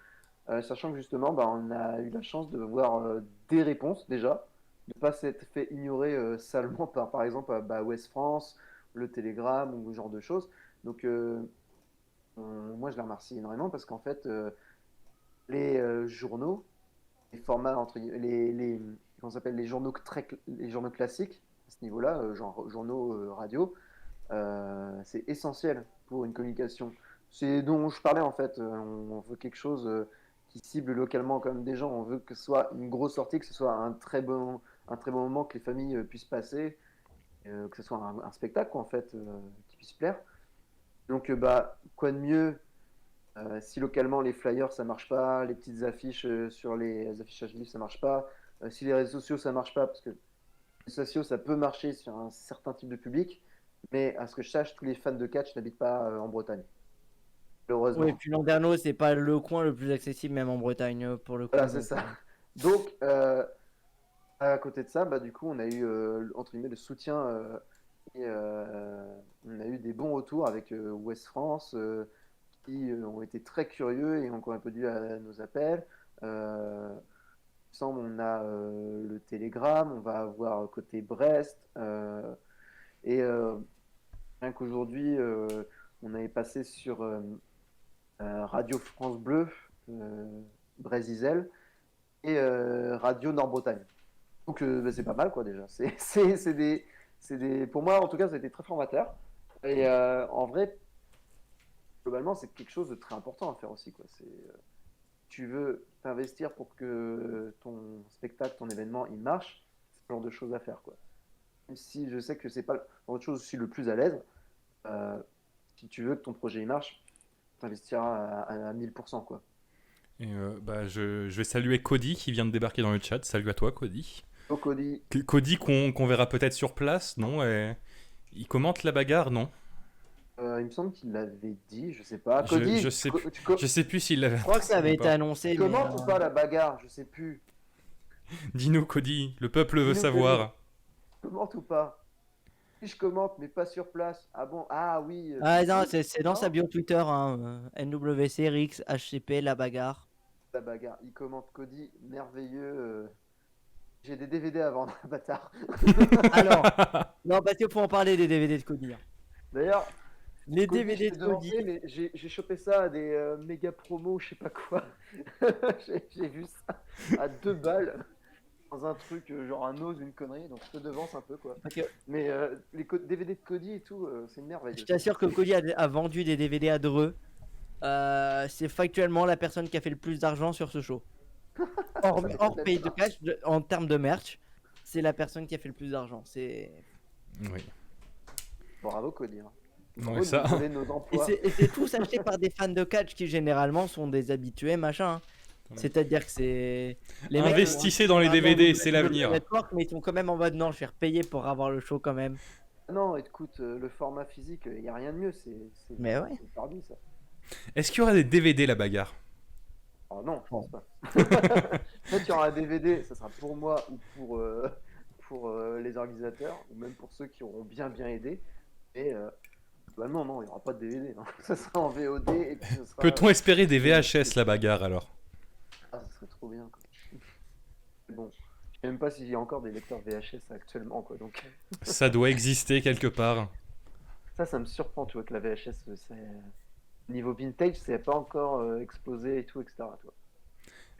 sachant que justement bah, on a eu la chance de voir des réponses déjà, de ne pas s'être fait ignorer salement par exemple bah, Ouest France, le Télégramme ou ce genre de choses. Donc moi je les remercie énormément parce qu'en fait les journaux, les formats entre comment ça s'appelle, les journaux classiques à ce niveau-là, genre journaux radio, c'est essentiel pour une communication. C'est dont je parlais en fait. On veut quelque chose qui cible localement quand même des gens. On veut que ce soit une grosse sortie, que ce soit un très bon moment que les familles puissent passer, que ce soit un spectacle quoi, en fait qui puisse plaire. Donc bah quoi de mieux si localement les flyers ça marche pas, les petites affiches sur les affichages livres ça marche pas, si les réseaux sociaux ça marche pas parce que les réseaux sociaux ça peut marcher sur un certain type de public, mais à ce que je sache, tous les fans de catch n'habitent pas en Bretagne, Oui, et malheureusement. puis Landerneau, c'est pas le coin le plus accessible, même en Bretagne, pour le coup. Voilà, c'est Donc, ça. Donc, à côté de ça, bah, du coup, on a eu, entre guillemets, le soutien et on a eu des bons retours avec Ouest France qui ont été très curieux et ont répondu à nos appels. Il me semble, on a le Télégramme, on va avoir côté Brest et rien qu'aujourd'hui, on avait passé sur Radio France Bleu, Brésil et Radio Nord-Bretagne. Donc bah, c'est pas mal quoi déjà. Pour moi en tout cas, ça a été très formateur. Et en vrai, globalement, c'est quelque chose de très important à faire aussi quoi. Tu veux t'investir pour que ton spectacle, ton événement, il marche, c'est ce genre de choses à faire quoi. Même si je sais que c'est pas autre chose aussi le plus à l'aise. euh, Si tu veux que ton projet il marche, t'investiras à 1000% quoi. Et bah, je vais saluer Cody qui vient de débarquer dans le chat. Salut à toi, Cody. Donc Cody, Cody qu'on verra peut-être sur place, non? Et il commente la bagarre, non? Il me semble qu'il l'avait dit, je sais pas. Je, Cody, je sais, tu je sais plus s'il l'avait Je crois que ça avait ou été pas. annoncé, mais commentes ou pas la bagarre? Je sais plus. Dis-nous, Cody, le peuple veut Dis-nous, savoir. Tu commentes ou pas? Si je commente, mais pas sur place. Ah bon? Ah oui. ah si, non, si. c'est dans sa Non, bio Twitter, hein, NWC, Rix, HCP, la bagarre. la bagarre. Il commente Cody, merveilleux. J'ai des DVD à vendre, bâtard. Alors, non, parce qu'il faut en parler des DVD de Cody, hein. D'ailleurs, Les Cody, DVD je de t'ai Cody. devancé, mais j'ai chopé ça à des méga promos, je sais pas quoi. J'ai vu ça à 2 balles dans un truc, genre un Oz, une connerie, donc je te devance un peu, quoi. Parce que Mais les DVD de Cody et tout, c'est merveilleux. je t'assure que Cody a vendu des DVD à Dreux. C'est factuellement la personne qui a fait le plus d'argent sur ce show. Hors paye de cash, en termes de merch, c'est la personne qui a fait le plus d'argent. C'est... Oui. Bravo Cody. Hein. Ouais, Bravo de ça. nous donner nos Et emplois. c'est tous acheté par des fans de catch qui généralement sont des habitués, machin, hein. C'est-à-dire que c'est... Les mecs, Investissez dans les ah, DVD, non, c'est le l'avenir. network, mais ils sont quand même en mode non, je vais repayer pour avoir le show quand même. Non, écoute, le format physique, il n'y a rien de mieux, Mais ouais. c'est pardi, ça. Est-ce qu'il y aura des DVD la bagarre? Oh non, je pense pas. Peut-être qu'il y aura un DVD, ça sera pour moi ou pour les organisateurs, ou même pour ceux qui auront bien aidé. Et globalement, non, il n'y aura pas de DVD. Non. Ça sera en VOD et puis ce sera... Peut-on espérer des VHS la bagarre alors? Ah, ça serait trop bien, quoi. Mais bon, je sais même pas s'il y a encore des lecteurs VHS actuellement, quoi. Donc Ça doit exister quelque part. ça me surprend, tu vois, que la VHS, niveau vintage, c'est pas encore explosé et tout, etc. Tu vois.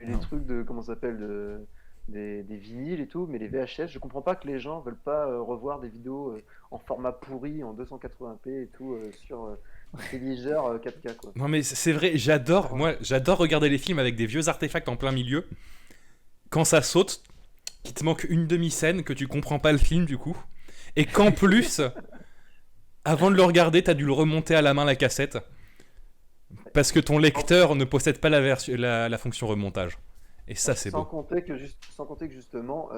Et les Non. trucs de, comment ça s'appelle, des vinyles et tout, mais les VHS, je comprends pas que les gens veulent pas revoir des vidéos en format pourri, en 280p et tout, sur téléviseur 4K, quoi. Non mais c'est vrai, j'adore regarder les films avec des vieux artefacts en plein milieu. Quand ça saute, qu'il te manque une demi-scène, que tu comprends pas le film du coup. Et qu'en plus, avant de le regarder, t'as dû le remonter à la main la cassette. Parce que ton lecteur ne possède pas la fonction remontage. Et ça c'est Sans beau. compter que, sans compter que justement,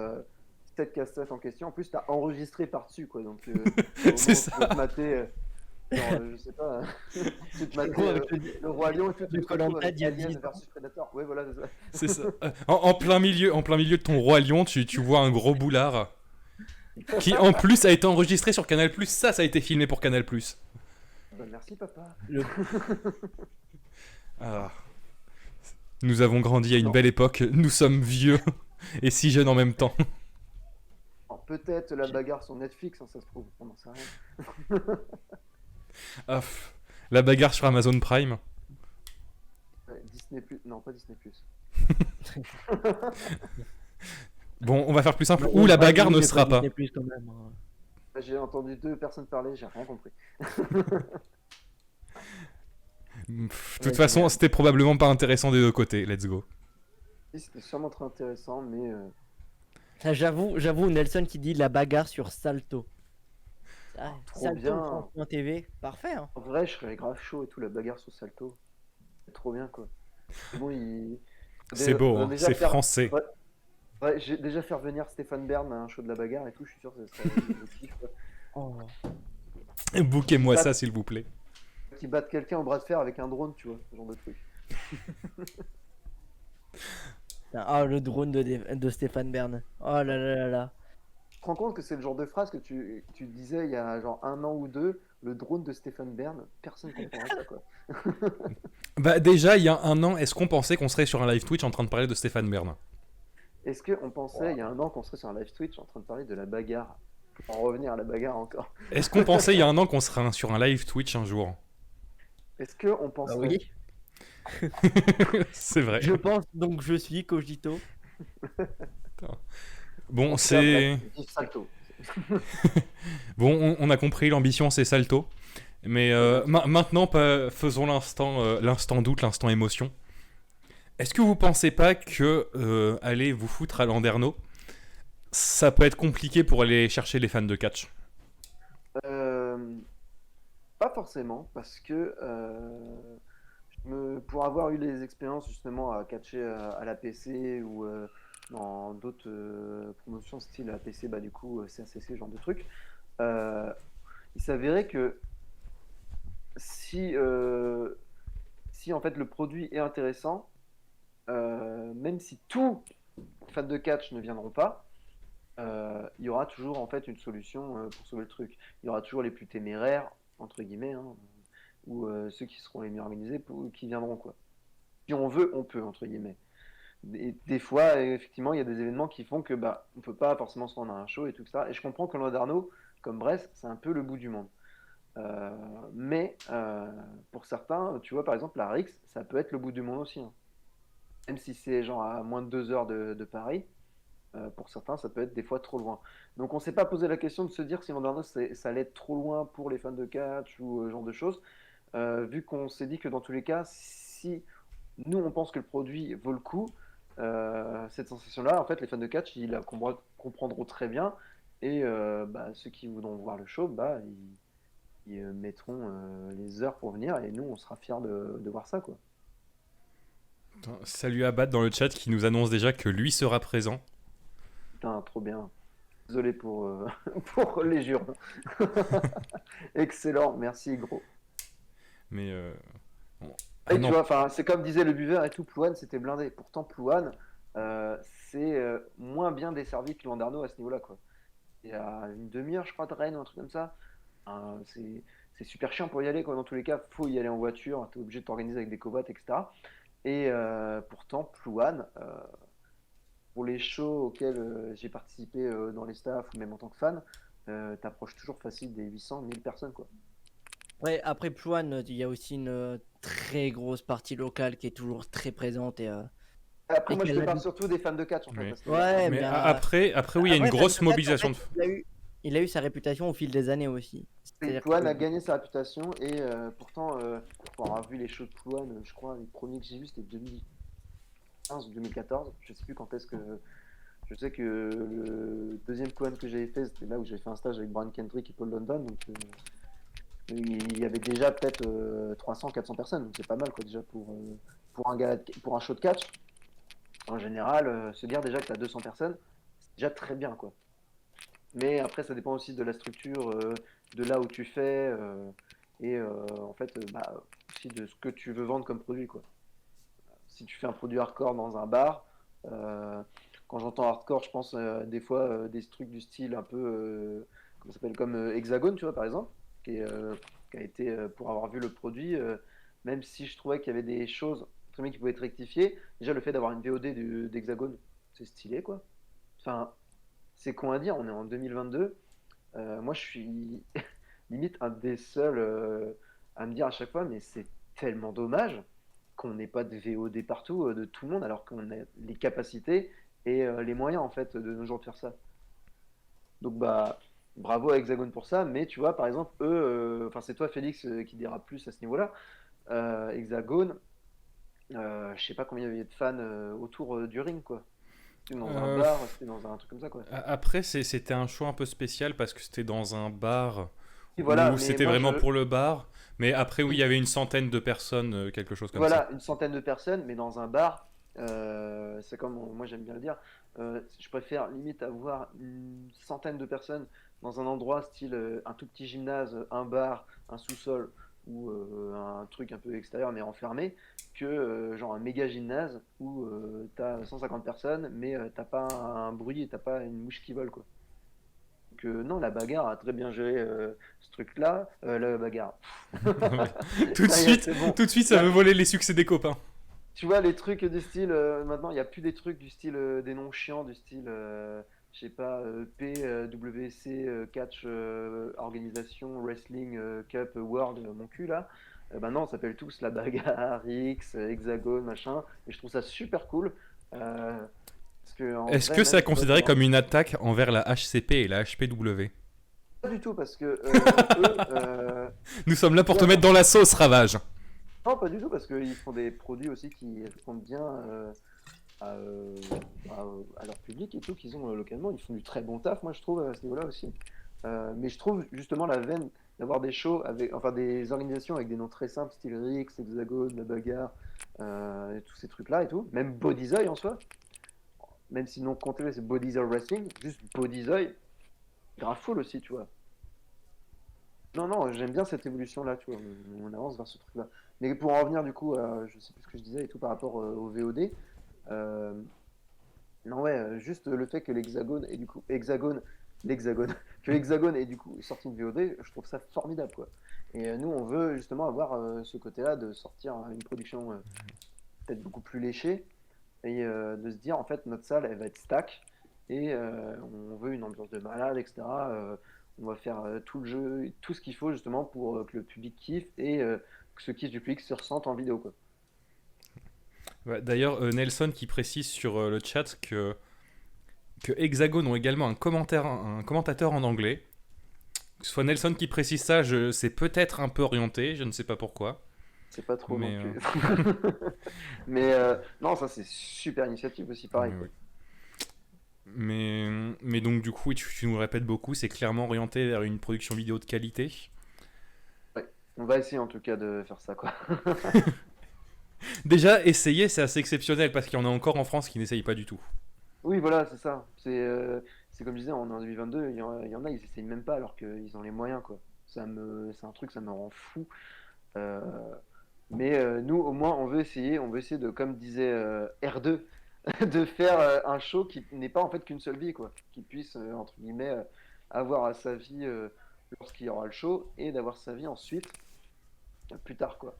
cette cassette en question, en plus, t'as enregistré par-dessus, quoi. Donc, au moment C'est où ça. tu peux te mater, genre, je sais pas, tu te mater gros, avec le Roi Lion et tout, le tu te Koh-Lanta retrouves avec d'il y a Alien 10 ans. versus Predator. Ouais, voilà, c'est ça. C'est ça. En plein milieu de ton roi lion, tu vois un gros boulard. Qui en plus a été enregistré sur Canal+. Ça a été filmé pour Canal+. Bah, merci, papa. Ah. Nous avons grandi à une Non. belle époque, nous sommes vieux et si jeunes en même temps. Alors, peut-être la bagarre sur Netflix, hein, ça se trouve, on n'en sait rien. Ah, la bagarre sur Amazon Prime. Ouais, Disney Plus, non, pas Disney Plus. Bon, on va faire plus simple. Ou la bagarre ne sera pas. Plus quand même, hein. J'ai entendu 2 personnes parler, j'ai rien compris. De toute façon, c'était probablement pas intéressant des deux côtés. Let's go. Oui, c'était sûrement très intéressant, mais Ça, j'avoue, Nelson qui dit la bagarre sur Salto. Ah, trop bien. Salto.tv, parfait, hein. en vrai, je serais grave chaud et tout, la bagarre sur Salto. C'est trop bien, quoi. C'est bon, C'est beau, hein, c'est français. Ouais, ouais, j'ai déjà fait venir Stéphane Bern à un show de la bagarre et tout, je suis sûr que ça serait le kiff, quoi. Oh. Bouquez-moi ça, s'il vous plaît. Qui battent quelqu'un au bras de fer avec un drone, tu vois, ce genre de truc. Ah, le drone de Stéphane Bern. Oh là là là là. Tu te rends compte que c'est le genre de phrase que tu disais il y a genre 1 an ou 2, le drone de Stéphane Bern, personne ne comprendrait ça, quoi. Bah déjà, il y a un an, est-ce qu'on pensait qu'on serait sur un live Twitch en train de parler de Stéphane Bern? Est-ce qu'on pensait il y a 1 an qu'on serait sur un live Twitch en train de parler de la bagarre? Pour en revenir à la bagarre encore. Est-ce qu'on pensait il y a un an qu'on serait sur un live Twitch un jour? Est-ce qu'on pensait... Ah oui. C'est vrai. Je pense donc je suis Cogito. Bon, c'est... Vive Salto. Bon, on a compris, l'ambition c'est Salto. Mais maintenant, faisons l'instant doute, l'instant émotion. Est-ce que vous pensez pas que aller vous foutre à Landerneau, ça peut être compliqué pour aller chercher les fans de catch? Pas forcément, parce que pour avoir eu les expériences justement à catcher à la PC ou dans d'autres promotions style APC, bah du coup CACC, ce genre de truc, il s'avérait que si, si en fait le produit est intéressant, même si tous les fans de catch ne viendront pas, il y aura toujours en fait une solution pour sauver le truc. Il y aura toujours les plus téméraires, entre guillemets, hein, ou ceux qui seront les mieux organisés qui viendront quoi. Si on veut, on peut, entre guillemets. Des fois, effectivement, il y a des événements qui font que bah, on peut pas forcément se rendre à un show et tout ça. Et je comprends que Landerneau, comme Brest, c'est un peu le bout du monde. Euh, mais pour certains, tu vois, par exemple, la Rix, ça peut être le bout du monde aussi, hein. Même si c'est genre à moins de 2 heures de Paris, pour certains, ça peut être des fois trop loin. Donc on s'est pas posé la question de se dire si Landerneau, ça allait être trop loin pour les fans de catch ou ce genre de choses. Vu qu'on s'est dit que dans tous les cas, si nous on pense que le produit vaut le coup, cette sensation-là, en fait, les fans de catch, ils la comprendront très bien. Et bah, ceux qui voudront voir le show, bah, ils mettront les heures pour venir et nous, on sera fiers de voir ça, quoi. Attends, salut Abad dans le chat qui nous annonce déjà que lui sera présent. Putain, trop bien. Désolé pour, pour les jurons. Excellent, merci, gros. Mais bon. Et Ah tu non, vois, enfin, c'est comme disait le buveur et tout, Plouane, c'était blindé. Pourtant, Plouane, c'est moins bien desservi que Landerneau à ce niveau-là, quoi. Il y a une demi-heure, je crois, de Rennes, ou un truc comme ça. C'est super chiant pour y aller, quoi. Dans tous les cas, faut y aller en voiture, t'es obligé de t'organiser avec des covoites, etc. Et pourtant, Plouane, pour les shows auxquels j'ai participé dans les staffs ou même en tant que fan, t'approches toujours facile des 800 000 personnes, quoi. Ouais, après Plouane, il y a aussi une très grosse partie locale qui est toujours très présente Après, et moi, je te qu'elle parle habite. surtout des fans de catch, en fait, mais, à ce niveau-là. Ouais, mais mais après, oui, il y a une après, grosse Fan de Catch, en mobilisation fait, de. il a eu sa réputation au fil des années aussi. Et C'est-à-dire que Plouane a gagné sa réputation et pourtant, pour avoir vu les shows de Plouane, je crois, les premiers que j'ai vus, c'était 2015 ou 2014. Je sais plus quand est-ce que. Je sais que le deuxième Plouane que j'avais fait, c'était là où j'avais fait un stage avec Brian Kendrick et Paul London. Donc, il y avait déjà peut-être 300-400 personnes. Donc, c'est pas mal, quoi, déjà, pour pour un show de catch. En général, se dire déjà que tu as 200 personnes, c'est déjà très bien, quoi. Mais après, ça dépend aussi de la structure, de là où tu fais, et en fait, bah, aussi de ce que tu veux vendre comme produit, quoi. Si tu fais un produit hardcore dans un bar, euh, quand j'entends hardcore, je pense des fois des trucs du style un peu, comment ça s'appelle, comme Hexagone, tu vois, par exemple, qui a été, pour avoir vu le produit, même si je trouvais qu'il y avait des choses très bien qui pouvaient être rectifiées, déjà le fait d'avoir une VOD d'Hexagone, c'est stylé, quoi. Enfin, c'est con à dire, on est en 2022. Moi, je suis limite un des seuls à me dire à chaque fois, mais c'est tellement dommage qu'on n'ait pas de VOD partout de tout le monde, alors qu'on a les capacités et les moyens en fait de nos jours de faire ça. Donc bah bravo à Hexagone pour ça, mais tu vois par exemple eux, enfin c'est toi Félix qui dira plus à ce niveau-là. Hexagone, je sais pas combien il y avait de fans autour du ring quoi. C'était dans un Euh, bar, c'était dans un truc comme ça quoi. Après, c'était un choix un peu spécial parce que c'était dans un bar Et voilà, où mais c'était moi vraiment je, pour le bar. Mais après, oui, il y avait une centaine de personnes, quelque chose comme ça. voilà, une centaine de personnes, mais dans un bar, c'est comme moi j'aime bien le dire, je préfère limite avoir une centaine de personnes dans un endroit style un tout petit gymnase, un bar, un sous-sol ou un truc un peu extérieur mais enfermé, que genre un méga gymnase où t'as 150 personnes mais t'as pas un bruit et t'as pas une mouche qui vole quoi. Donc non, la bagarre a très bien géré ce truc-là. La bagarre. tout de Ça y est, suite, c'est bon. tout de suite, ça La veut voler les succès des copains. Tu vois, les trucs du style, maintenant, il n'y a plus des trucs du style, des noms chiants, du style, je sais pas, PWC, Catch, Organisation, Wrestling, Cup, World, mon cul là. Maintenant, on s'appelle tous la bagarre, X, Hexagone, machin. Et je trouve ça super cool. Parce que en Est-ce vrai, que même, ça est tu vois, considéré comme une attaque envers la HCP et la HPW? pas du tout, parce que eux, Nous sommes là tu pour te vois, mettre dans la sauce, Ravage. non, pas du tout, parce qu'ils font des produits aussi qui répondent bien à, à leur public et tout qu'ils ont localement. Ils font du très bon taf, moi je trouve, à ce niveau-là aussi. Mais je trouve justement la veine d'avoir des shows avec, enfin des organisations avec des noms très simples, style Rix, Hexagone, La Bagarre, et tous ces trucs-là et tout. Même Bodyzoy en soi, même si le nom complet c'est Bodyzoy Wrestling, juste Bodyzoy, grave full aussi, tu vois. Non, non, j'aime bien cette évolution-là, tu vois, on avance vers ce truc-là. Mais pour en revenir du coup, je sais plus ce que je disais et tout par rapport au VOD, euh, non ouais, juste le fait que l'Hexagone et du coup, l'Hexagone, que l'Hexagone ait du coup sorti une VOD, je trouve ça formidable quoi. Et nous, on veut justement avoir ce côté-là de sortir une production peut-être beaucoup plus léchée et de se dire en fait notre salle elle va être stack et on veut une ambiance de malade, etc. On va faire tout le jeu, tout ce qu'il faut justement pour que le public kiffe et que ce kiff du public se ressente en vidéo quoi. Ouais, d'ailleurs, Nelson qui précise sur le chat que Hexagone ont également un commentateur en anglais. Que ce soit Nelson qui précise ça, c'est peut-être un peu orienté, je ne sais pas pourquoi. C'est pas trop non Mais, plus. Mais non, ça c'est super initiative aussi pareil mais quoi. oui. Mais donc, du coup, oui, tu nous le répètes beaucoup, c'est clairement orienté vers une production vidéo de qualité. Ouais. On va essayer en tout cas de faire ça quoi. Déjà, essayer, c'est assez exceptionnel parce qu'il y en a encore en France qui n'essayent pas du tout. Oui, voilà, c'est ça. C'est comme je disais, on est en 2022, il y en a, ils essayent même pas alors qu'ils ont les moyens, quoi. C'est un truc, ça me rend fou. Euh, mais nous, au moins, on veut essayer de, comme disait R2, de faire un show qui n'est pas en fait qu'une seule vie, quoi. Qui puisse, entre guillemets, avoir sa vie lorsqu'il y aura le show et d'avoir sa vie ensuite, plus tard, quoi.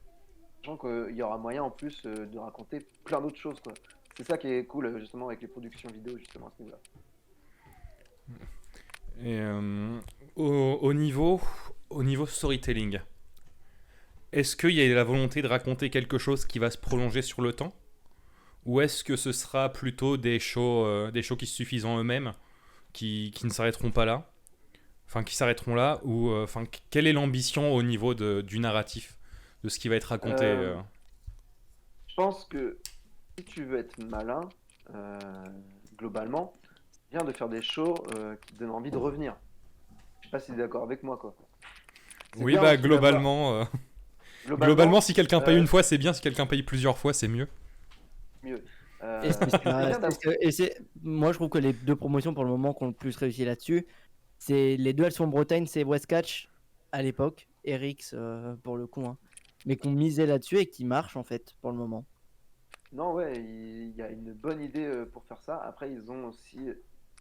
Sachant qu'il y aura moyen en plus de raconter plein d'autres choses, quoi. C'est ça qui est cool, justement, avec les productions vidéo, justement, à ce niveau-là. Et au niveau storytelling, est-ce qu'il y a la volonté de raconter quelque chose qui va se prolonger sur le temps? Ou est-ce que ce sera plutôt des shows qui se suffisent en eux-mêmes, qui ne s'arrêteront pas là? Enfin, qui s'arrêteront là? Ou enfin, quelle est l'ambition au niveau du narratif, de ce qui va être raconté Euh, je pense que si tu veux être malin, euh, globalement, c'est bien de faire des shows qui te donnent envie de revenir. Je sais pas si tu es d'accord avec moi, quoi. C'est Oui, bien bah aussi d'avoir, globalement, globalement, si quelqu'un paye euh, une fois, c'est bien. Si quelqu'un paye plusieurs fois, c'est mieux. mieux. Et C'est bien d'avoir. moi, je trouve que les deux promotions pour le moment qui ont le plus réussi là-dessus, c'est les deux, elles sont en Bretagne, c'est Westcatch à l'époque, Erix pour le coup, hein, mais qu'on misait là-dessus et qui marche en fait pour le moment. Non, ouais, il y a une bonne idée pour faire ça. Après, ils ont aussi,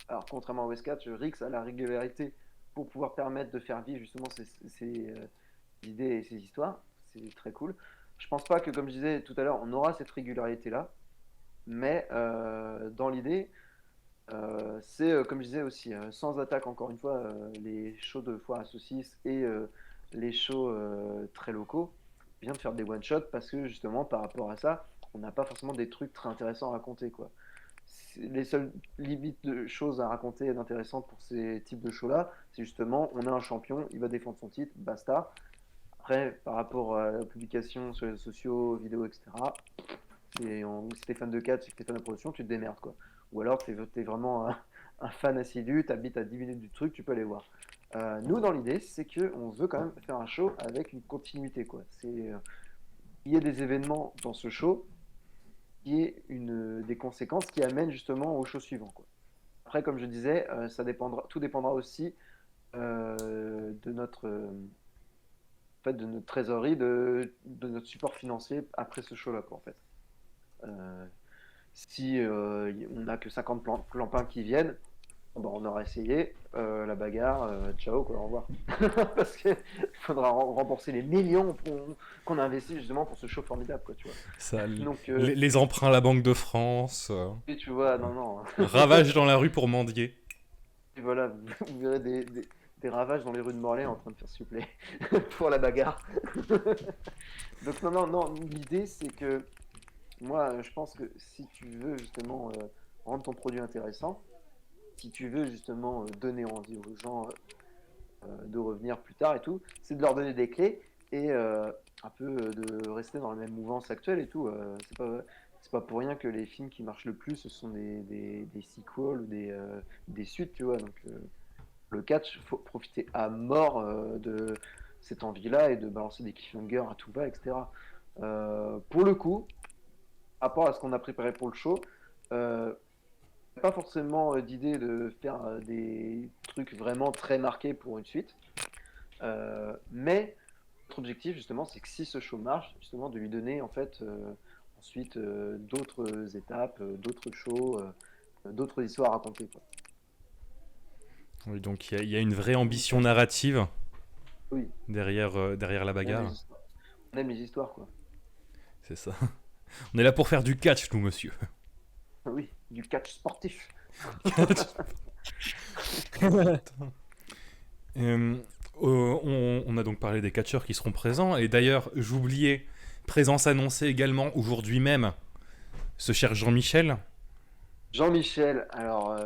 alors contrairement à Westcatch, Rix a la régularité pour pouvoir permettre de faire vivre justement ces idées et ces histoires. C'est très cool. Je pense pas que, comme je disais tout à l'heure, on aura cette régularité-là, mais dans l'idée, c'est comme je disais aussi, sans attaque encore une fois, les shows de foire à saucisses et les shows très locaux, bien de faire des one-shots parce que justement par rapport à ça, on n'a pas forcément des trucs très intéressants à raconter quoi. Les seules limites de choses à raconter d'intéressantes pour ces types de shows-là, c'est justement on a un champion, il va défendre son titre, basta. Après, par rapport à la publication sur les réseaux sociaux, vidéos, etc., si t'es fan de catch, si t'es fan de production, tu te démerdes quoi. Ou alors t'es vraiment un fan assidu, t'habites à 10 minutes du truc, tu peux aller voir. Nous, dans l'idée, c'est qu'on veut quand même faire un show avec une continuité quoi. Il y a des événements dans ce show qui est des conséquences qui amènent justement au show suivant quoi. Après, comme je disais, tout dépendra aussi de de notre trésorerie, de notre support financier après ce show-là, quoi, en fait. Euh, si on n'a que 50 clampins qui viennent, bon, on aura essayé la bagarre, ciao, quoi, au revoir. Parce qu'il faudra rembourser les millions qu'on a investis justement pour ce show formidable, quoi, tu vois. Ça, Donc, les emprunts à la Banque de France, et tu vois, non, non, ravage dans la rue pour mendier. et voilà, vous verrez des ravages dans les rues de Morlaix en train de faire s'il vous plaît pour la bagarre. Donc, non, non, non, l'idée c'est que moi, je pense que si tu veux justement rendre ton produit intéressant, si tu veux justement donner envie aux gens de revenir plus tard et tout, c'est de leur donner des clés et un peu de rester dans la même mouvance actuelle et tout. C'est pas pour rien que les films qui marchent le plus, ce sont des sequels ou des suites, tu vois. Donc le catch, faut profiter à mort de cette envie-là et de balancer des cliffhangers à tout va, etc. Pour le coup, par rapport à ce qu'on a préparé pour le show, euh, pas forcément d'idée de faire des trucs vraiment très marqués pour une suite. Mais notre objectif, justement, c'est que si ce show marche, justement, de lui donner, en fait, ensuite d'autres étapes, d'autres shows, d'autres histoires à raconter, quoi. Oui, donc il y a une vraie ambition narrative Oui, derrière la on aime bagarre. les histoires. On aime les histoires, quoi. C'est ça. On est là pour faire du catch, nous, monsieur. Oui, du catch sportif. Euh, on a donc parlé des catcheurs qui seront présents. Et d'ailleurs, j'oubliais, présence annoncée également aujourd'hui même, ce cher Jean-Michel. Jean-Michel, alors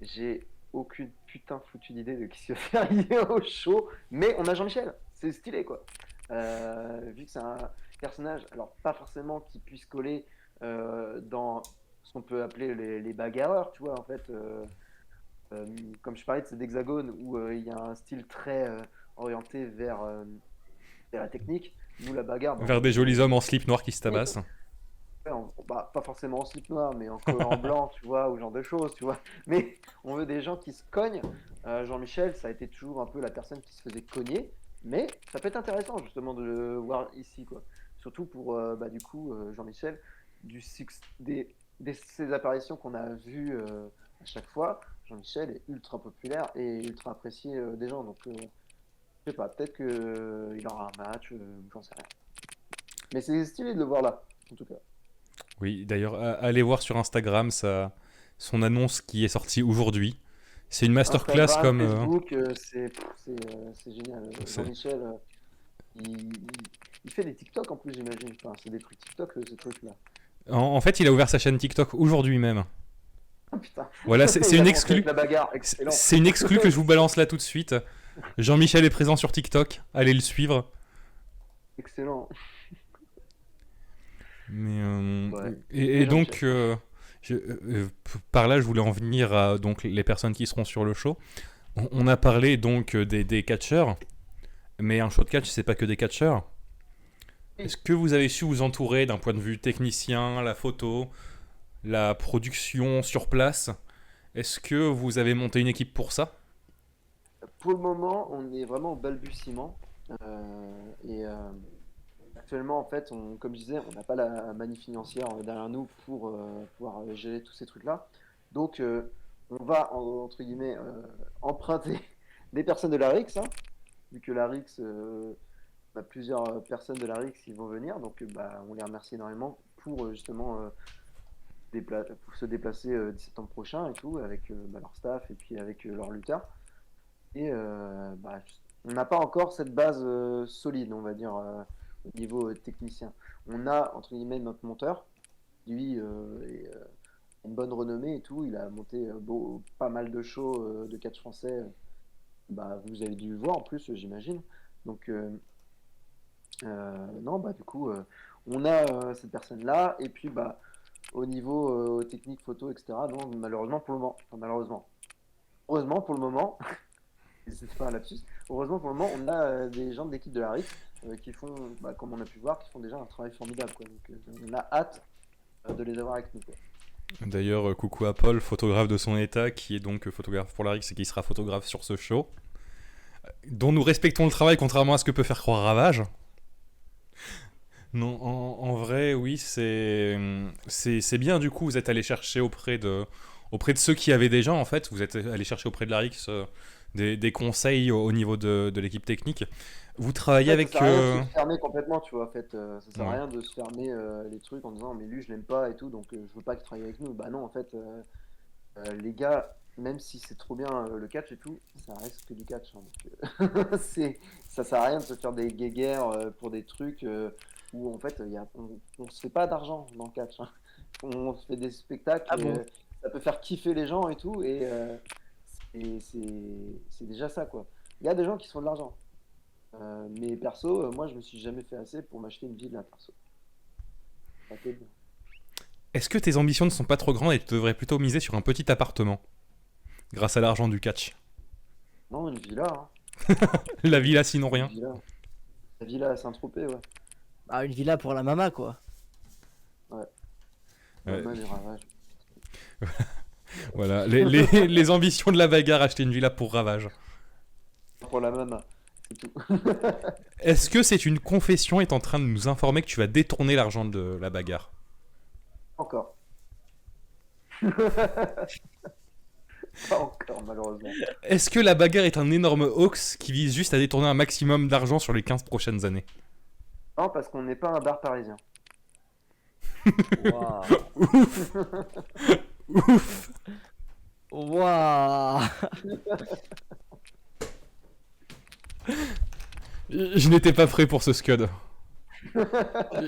j'ai aucune putain foutue d'idée de qui se faire au show, mais on a Jean-Michel, c'est stylé quoi. Vu que c'est un personnage, alors pas forcément qui puisse coller dans ce qu'on peut appeler les bagarreurs, tu vois, en fait, comme je parlais de cet hexagone où il y a un style très orienté vers la technique, nous la bagarre, bah, Vers des jolis hommes en slip noir qui se on, tabassent. bah, pas forcément en slip noir, mais en collant blanc, tu vois, ou ce genre de choses, tu vois. Mais on veut des gens qui se cognent. Jean-Michel, ça a été toujours un peu la personne qui se faisait cogner, mais ça peut être intéressant justement de le voir ici, quoi. Surtout pour, bah, du coup, Jean-Michel, ses apparitions qu'on a vues à chaque fois, Jean-Michel est ultra populaire et ultra apprécié des gens. Donc, je sais pas, peut-être qu'il aura un match, j'en sais rien. Mais c'est stylé de le voir là, en tout cas. Oui, d'ailleurs, allez voir sur Instagram son annonce qui est sortie aujourd'hui. C'est une masterclass Instagram, comme. Facebook, c'est génial. C'est- Jean-Michel, il fait des TikTok en plus, j'imagine. Enfin, c'est des trucs TikTok, ce truc-là. en fait, il a ouvert sa chaîne TikTok aujourd'hui même. Ah putain, Voilà, c'est il une a commencé avec exclue. la bagarre, C'est excellent. c'est une exclue que je vous balance là tout de suite. Jean-Michel est présent sur TikTok. Allez le suivre. Excellent. Mais, Ouais. et Et donc, Jean-Michel. par là, je voulais en venir à donc, les personnes qui seront sur le show. On a parlé donc des catcheurs, mais un show de catch, c'est pas que des catcheurs. Oui. Est-ce que vous avez su vous entourer d'un point de vue technicien, la photo, la production sur place? Est-ce que vous avez monté une équipe pour ça? Pour le moment, on est vraiment au balbutiement. Et actuellement, en fait, comme je disais, on n'a pas la manne financière derrière nous pour pouvoir gérer tous ces trucs-là. Donc, on va, entre guillemets, emprunter des personnes de la RIX, hein, vu que la RIX, on a plusieurs personnes de la RIX qui vont venir. Donc, bah, on les remercie énormément pour justement pour se déplacer 10 septembre prochain et tout, avec bah, leur staff et puis avec leurs lutteurs. Et bah, on n'a pas encore cette base solide, on va dire, au niveau technicien. On a, entre guillemets, notre monteur. Lui, une bonne renommée et tout. Il a monté pas mal de shows de catch français. Bah, vous avez dû le voir en plus, j'imagine. Donc, non, bah, du coup, on a cette personne-là. Et puis, bah, au niveau technique, photo, etc., non, malheureusement pour le moment. Enfin, malheureusement. Heureusement pour le moment, c'est pas un lapsus. Heureusement pour le moment, on a des gens de l'équipe de la RIF qui font, bah, comme on a pu voir, qui font déjà un travail formidable, quoi. Donc, on a hâte de les avoir avec nous, quoi. D'ailleurs, coucou à Paul, photographe de son état, qui est donc photographe pour la RIX et qui sera photographe sur ce show, dont nous respectons le travail contrairement à ce que peut faire croire Ravage. Non, en vrai, oui, c'est bien du coup, vous êtes allé chercher auprès de ceux qui avaient déjà, en fait, vous êtes allé chercher auprès de la RIX des conseils au niveau de l'équipe technique. Vous En travaillez fait, ça avec... sert à rien de se fermer complètement, tu vois. En fait, ça sert à Ouais. rien de se fermer les trucs en disant, mais lui, je l'aime pas et tout, donc je veux pas qu'il travaille avec nous. Bah non, en fait, les gars, même si c'est trop bien le catch et tout, ça reste que du catch, hein. Donc, ça sert à rien de se faire des guéguerres pour des trucs où en fait, on se fait pas d'argent dans le catch, hein. On se fait des spectacles, Ah bon? ça peut faire kiffer les gens et tout, et c'est déjà ça, quoi. Il y a des gens qui se font de l'argent. Mais perso, moi, je me suis jamais fait assez pour m'acheter une villa, perso. Pas terrible. Est-ce que tes ambitions ne sont pas trop grandes et tu devrais plutôt miser sur un petit appartement, grâce à l'argent du catch? Non, une villa, hein. La villa sinon Une rien. villa. La villa à Saint-Tropez, ouais. Bah, une villa pour la mama, quoi. Ouais. Ouais, Maman, les ravages. voilà, les ambitions de la bagarre, acheter une villa pour Ravage. Pour la mama. C'est tout. Est-ce que c'est une confession est en train de nous informer que tu vas détourner l'argent de la bagarre? Encore. Pas encore, malheureusement. Est-ce que la bagarre est un énorme hoax qui vise juste à détourner un maximum d'argent sur les 15 prochaines années? Non, parce qu'on n'est pas un bar parisien. Waouh. Ouf. Ouf. Waouh. Je n'étais pas prêt pour ce scud.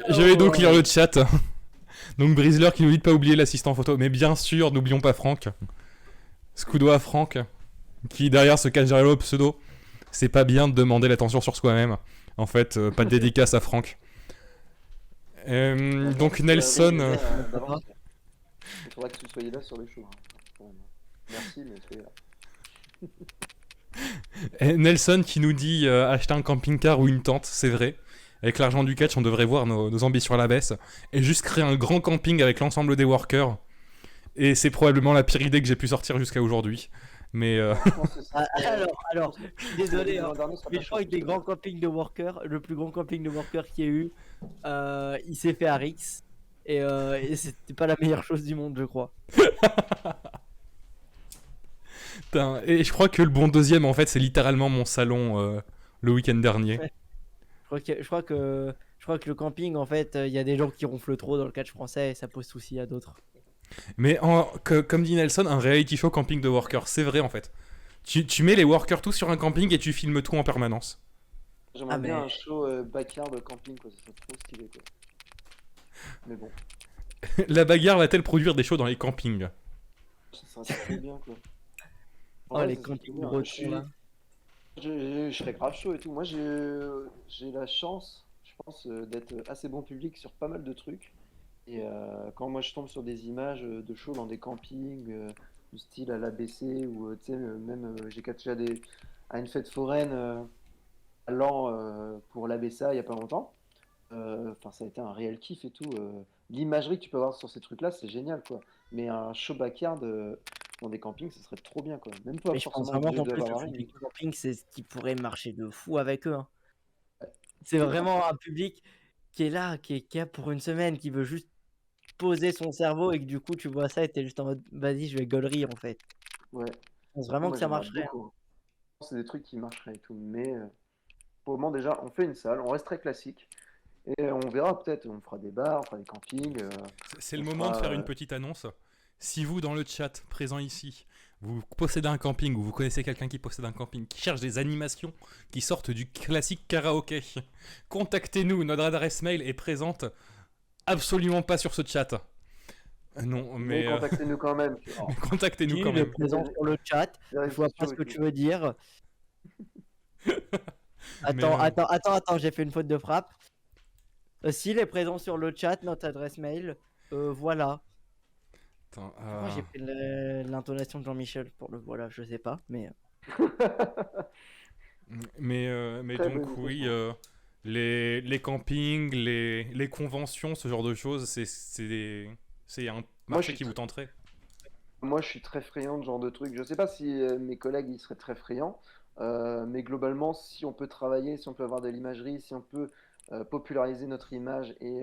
J'avais donc lire le chat. Donc Brizzler qui nous dit de pas oublier l'assistant photo. Mais bien sûr, n'oublions pas Franck. Scudo à Franck, qui derrière se cache derrière le pseudo. C'est pas bien de demander l'attention sur soi-même. En fait, pas de dédicace à Franck. Donc Nelson... D'avance. Il faudra que vous soyez là sur les shows. Bon, merci, mais soyez là. Nelson qui nous dit acheter un camping-car ou une tente, c'est vrai. Avec l'argent du catch, on devrait voir nos ambitions à la baisse. Et juste créer un grand camping avec l'ensemble des workers. Et c'est probablement la pire idée que j'ai pu sortir jusqu'à aujourd'hui. Mais Je pense que ça serait- Alors, je suis désolé, hein, L'an dernier, ça sera mais pas je crois chaud. que les grands campings de workers, le plus grand camping de workers qu'il y ait eu, il s'est fait à Rix. Et c'était pas la meilleure chose du monde, je crois. putain, et je crois que le bon deuxième, en fait, c'est littéralement mon salon le week-end dernier. Ouais. Je crois que le camping, en fait, il y a des gens qui ronflent trop dans le catch français et ça pose souci à d'autres. Mais comme dit Nelson, un reality show camping de workers, c'est vrai en fait. Tu mets les workers tous sur un camping et tu filmes tout en permanence. J'aimerais Ah, bien mais- un show backyard camping, quoi. Ça serait trop stylé, quoi. Mais bon, La bagarre va-t-elle produire des shows dans les campings? ça serait trop bien, quoi. Oh, Ouais, les ça serait campings trop bien. bretons, là. Je serais grave chaud et tout. Moi, j'ai la chance, je pense, d'être assez bon public sur pas mal de trucs. Et quand moi je tombe sur des images de shows dans des campings, du style à l'ABC, ou tu sais, même j'ai catché à une fête foraine à Laon pour l'ABCA il y a pas longtemps. Enfin, ça a été un réel kiff et tout. L'imagerie que tu peux avoir sur ces trucs-là, c'est génial, quoi. Mais un show backyard dans des campings, ce serait trop bien, quoi. Même pas Mais je pense forcément vraiment obligé qu'en plus, d'avoir le un public ring. du camping, c'est ce qui pourrait marcher de fou avec eux, hein. C'est vraiment un public qui est là, qui est là pour une semaine, qui veut juste poser son cerveau et que du coup, tu vois ça et t'es juste en mode, vas-y, je vais gaulerie, en fait. Ouais. Je pense vraiment Moi, que ça j'aimerais marcherait, hein. beaucoup. C'est des trucs qui marcheraient et tout. Mais pour le moment, déjà, on fait une salle, on reste très classique. Et on verra peut-être, on fera des bars, on fera des campings. C'est On le moment de fera, faire une petite annonce. Si vous, dans le chat, présent ici, vous possédez un camping ou vous connaissez quelqu'un qui possède un camping, qui cherche des animations qui sortent du classique karaoké, contactez-nous, notre adresse mail est présente absolument pas sur ce chat. Non, mais mais contactez-nous quand même. contactez-nous Qui quand est même. présent sur le chat. Les Je réseaux vois pas sociaux ce que et tu tout. veux dire. Mais, Attends, j'ai fait une faute de frappe. S'il est présent sur le chat, notre adresse mail, voilà. attends, Moi, j'ai fait l'intonation de Jean-Michel pour le voilà, je sais pas, mais mais Très donc bonne oui, imitation. les campings, les conventions, ce genre de choses, c'est un Moi, marché qui vous tenterait. Moi, je suis très friand de ce genre de truc. Je sais pas si mes collègues ils seraient très friands, mais globalement, si on peut travailler, si on peut avoir de l'imagerie, si on peut populariser notre image et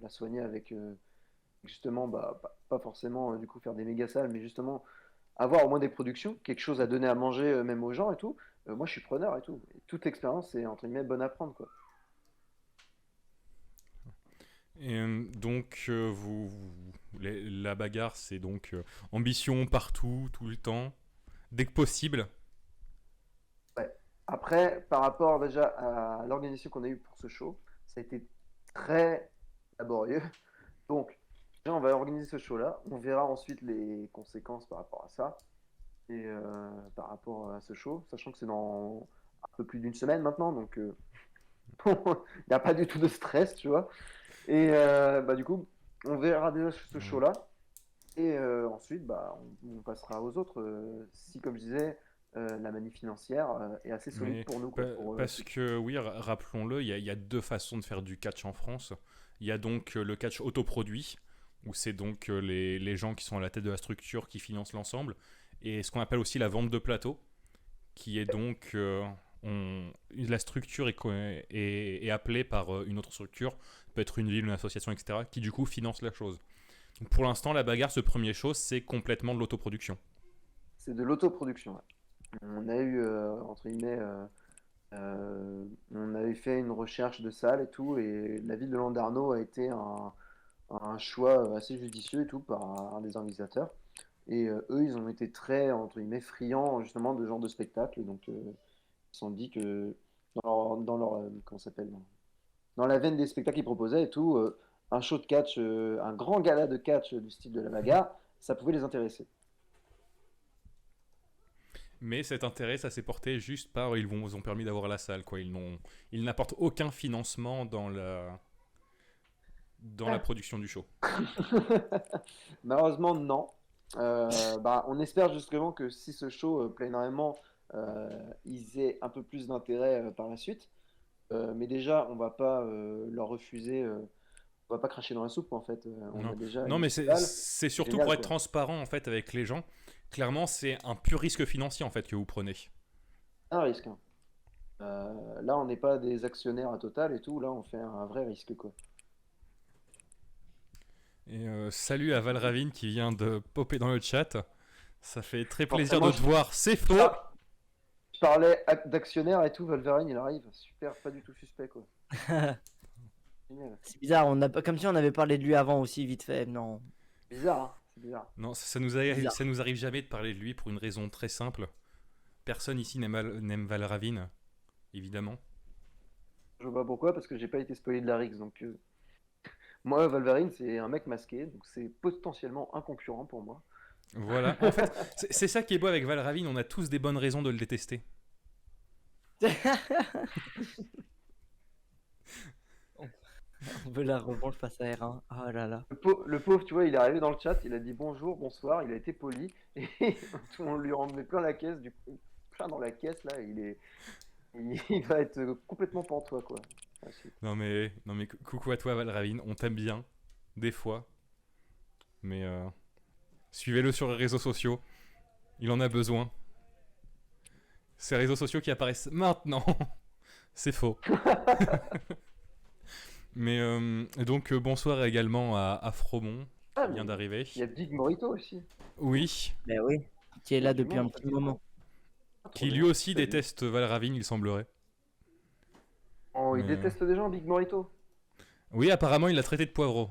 la soigner avec justement, bah, pas forcément du coup faire des méga salles, mais justement avoir au moins des productions, quelque chose à donner à manger même aux gens et tout. Moi, je suis preneur et tout. Et toute expérience est entre guillemets bonne à prendre, quoi. Et, donc, la bagarre, c'est donc ambition partout, tout le temps, dès que possible. Ouais. Après, par rapport déjà à l'organisation qu'on a eue pour ce show, ça a été très laborieux. Donc, déjà, on va organiser ce show-là. On verra ensuite les conséquences par rapport à ça et par rapport à ce show, sachant que c'est dans un peu plus d'une semaine maintenant, donc il n'y a pas du tout de stress, tu vois. Et bah, du coup, on verra déjà ce show-là. Et ensuite, bah, on passera aux autres. Si, comme je disais, la manif financière est assez solide Mais pour nous, quoi, pour, parce que, oui, rappelons-le, il y a deux façons de faire du catch en France. Il y a donc le catch autoproduit, où c'est donc les gens qui sont à la tête de la structure qui financent l'ensemble, et ce qu'on appelle aussi la vente de plateau, qui est donc la structure est appelée par une autre structure, peut être une ville, une association, etc., qui du coup finance la chose. Donc, pour l'instant, la bagarre, ce premier chose, c'est complètement de l'autoproduction. C'est de l'autoproduction. Ouais. On a eu, entre guillemets, on avait fait une recherche de salle et tout, et la ville de Landerneau a été un choix assez judicieux et tout par un des organisateurs. Et eux, ils ont été très, entre guillemets, friands justement de ce genre de spectacle. Et donc, ils se sont dit que comment ça s'appelle, dans la veine des spectacles qu'ils proposaient et tout, un show de catch, un grand gala de catch du style de la bagarre, ça pouvait les intéresser. Mais cet intérêt, ça s'est porté juste par ils ont permis d'avoir la salle, quoi. Ils n'apportent aucun financement dans la production du show. Malheureusement, non. On espère justement que si ce show plaît énormément, ils aient un peu plus d'intérêt par la suite. Mais déjà, on va pas leur refuser, on va pas cracher dans la soupe en fait. On Non, a déjà non, une mais salle, c'est c'est surtout génial pour être quoi. transparent en fait avec les gens. Clairement, c'est un pur risque financier en fait que vous prenez. Un risque, hein. Là, on n'est pas des actionnaires à Total et tout. Là, on fait un vrai risque quoi. Et salut à Valravine qui vient de popper dans le chat. Ça fait très plaisir Forcément, de te voir. C'est faux. je parlais d'actionnaires et tout. Wolverine, il arrive. Super, pas du tout suspect quoi. Génial. C'est bizarre, comme si on avait parlé de lui avant aussi, vite fait. Non, Bizarre, hein, c'est bizarre. Non, bizarre. ça nous arrive jamais de parler de lui pour une raison très simple. Personne ici n'aime Valravine, évidemment. Je vois pas pourquoi, parce que j'ai pas été spoilé de la Rix. Donc, moi, Wolverine, c'est un mec masqué, donc c'est potentiellement un concurrent pour moi. Voilà. En fait, c'est ça qui est beau avec Valravine. On a tous des bonnes raisons de le détester. On veut la revanche face à R1. Oh là là. Le pauvre, tu vois, il est arrivé dans le chat, il a dit bonjour, bonsoir, il a été poli, et tout le monde lui en met plein la caisse, du coup, plein dans la caisse, là, il va être complètement pantois, quoi. Ah, Non mais coucou à toi Valravine. On t'aime bien, des fois. Mais suivez-le sur les réseaux sociaux. Il en a besoin. Ces réseaux sociaux qui apparaissent maintenant. C'est faux. Mais donc bonsoir également à Fromont Ah, qui vient mais d'arriver. il y a Big Morito aussi. Oui, Ben oui, qui est Il y a là du depuis un monde, petit moment. Ah, trop qui lui bien. aussi Salut. déteste Valravine, il semblerait. Oh, il Mais déteste des gens, Big Morito. oui, apparemment il l'a traité de poivreau.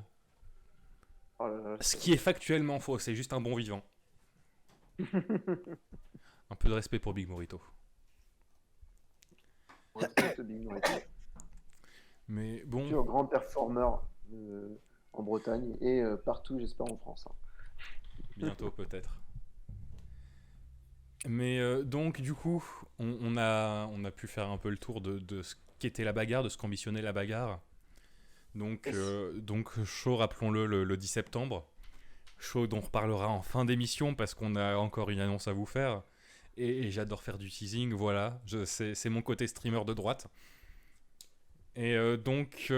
Oh là là, Ce qui est factuellement faux, c'est juste un bon vivant. Un peu de respect pour Big Morito. on respecte Big Morito. Mais bon, Futur grand performeur en Bretagne et partout, j'espère, en France, hein. bientôt peut-être. Mais donc du coup, on a pu faire un peu le tour de ce qu'était la bagarre, de ce qu'ambitionnait la bagarre. Donc, Yes. show, rappelons-le, le 10 septembre. Show dont on reparlera en fin d'émission parce qu'on a encore une annonce à vous faire. Et j'adore faire du teasing, voilà. C'est mon côté streamer de droite. Et donc,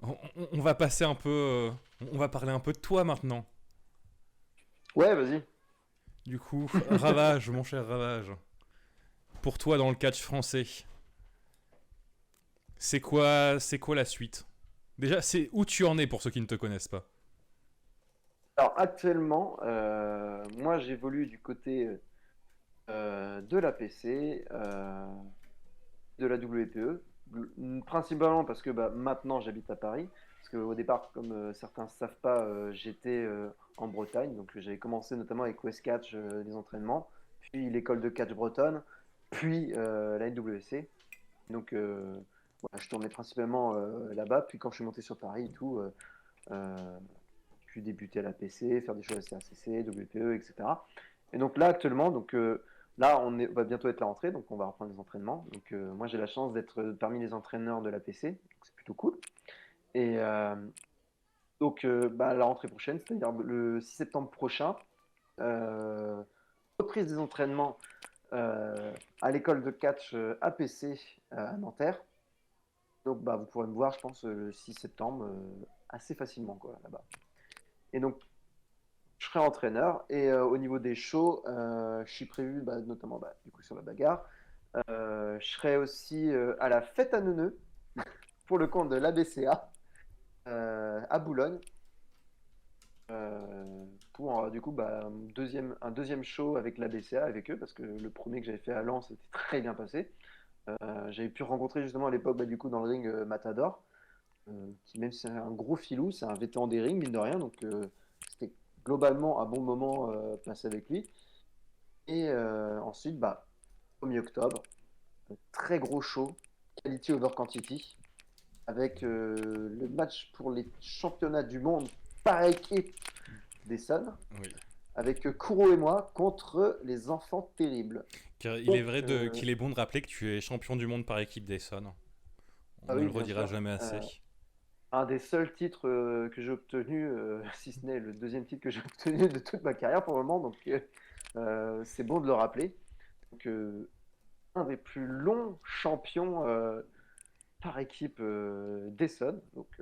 on va passer un peu... on va parler un peu de toi maintenant. Ouais, vas-y. Du coup, Ravage, mon cher Ravage. Pour toi dans le catch français, c'est quoi la suite? Déjà, c'est où tu en es pour ceux qui ne te connaissent pas. Alors actuellement, moi j'évolue du côté de la PC, de la WPE, principalement parce que maintenant j'habite à Paris, parce qu'au départ, comme certains ne savent pas, j'étais en Bretagne, donc j'avais commencé notamment avec West Catch, les entraînements, puis l'école de catch bretonne, puis la NWC. Donc voilà, je tournais principalement là-bas, puis quand je suis monté sur Paris et tout, euh, puis débuter à la PC, faire des choses à CRCC, WPE, etc. Et donc là, actuellement, là, on va bientôt être la rentrée, donc on va reprendre les entraînements. Donc moi, j'ai la chance d'être parmi les entraîneurs de la PC, donc c'est plutôt cool. Et la rentrée prochaine, c'est-à-dire le 6 septembre prochain, euh, reprise des entraînements à l'école de catch APC à Nanterre. Donc vous pourrez me voir, je pense, le 6 septembre assez facilement, quoi, là-bas. Et donc, je serai entraîneur et au niveau des shows, je suis prévu notamment du coup sur la bagarre, Je serai aussi à la fête à Neuneu pour le compte de l'ABCA à Boulogne. Pour du coup un deuxième show avec l'ABCA avec eux parce que le premier que j'avais fait à Lens c'était très bien passé. J'avais pu rencontrer justement à l'époque du coup dans le ring Matador, qui même si c'est un gros filou, c'est un vétéran des rings mine de rien, donc c'était globalement un bon moment passé avec lui. Et ensuite 1er octobre, très gros show, quality over quantity, avec le match pour les championnats du monde par équipe des Suns, Oui. avec Kuro et moi contre les enfants terribles. Car il est Donc, vrai qu'il est bon de rappeler que tu es champion du monde par équipe des Suns. On ah ne oui, le bien redira sûr. jamais assez. Un des seuls titres que j'ai obtenu, si ce n'est le deuxième titre que j'ai obtenu de toute ma carrière pour le moment, donc c'est bon de le rappeler. Donc, un des plus longs champions par équipe d'Essonne, donc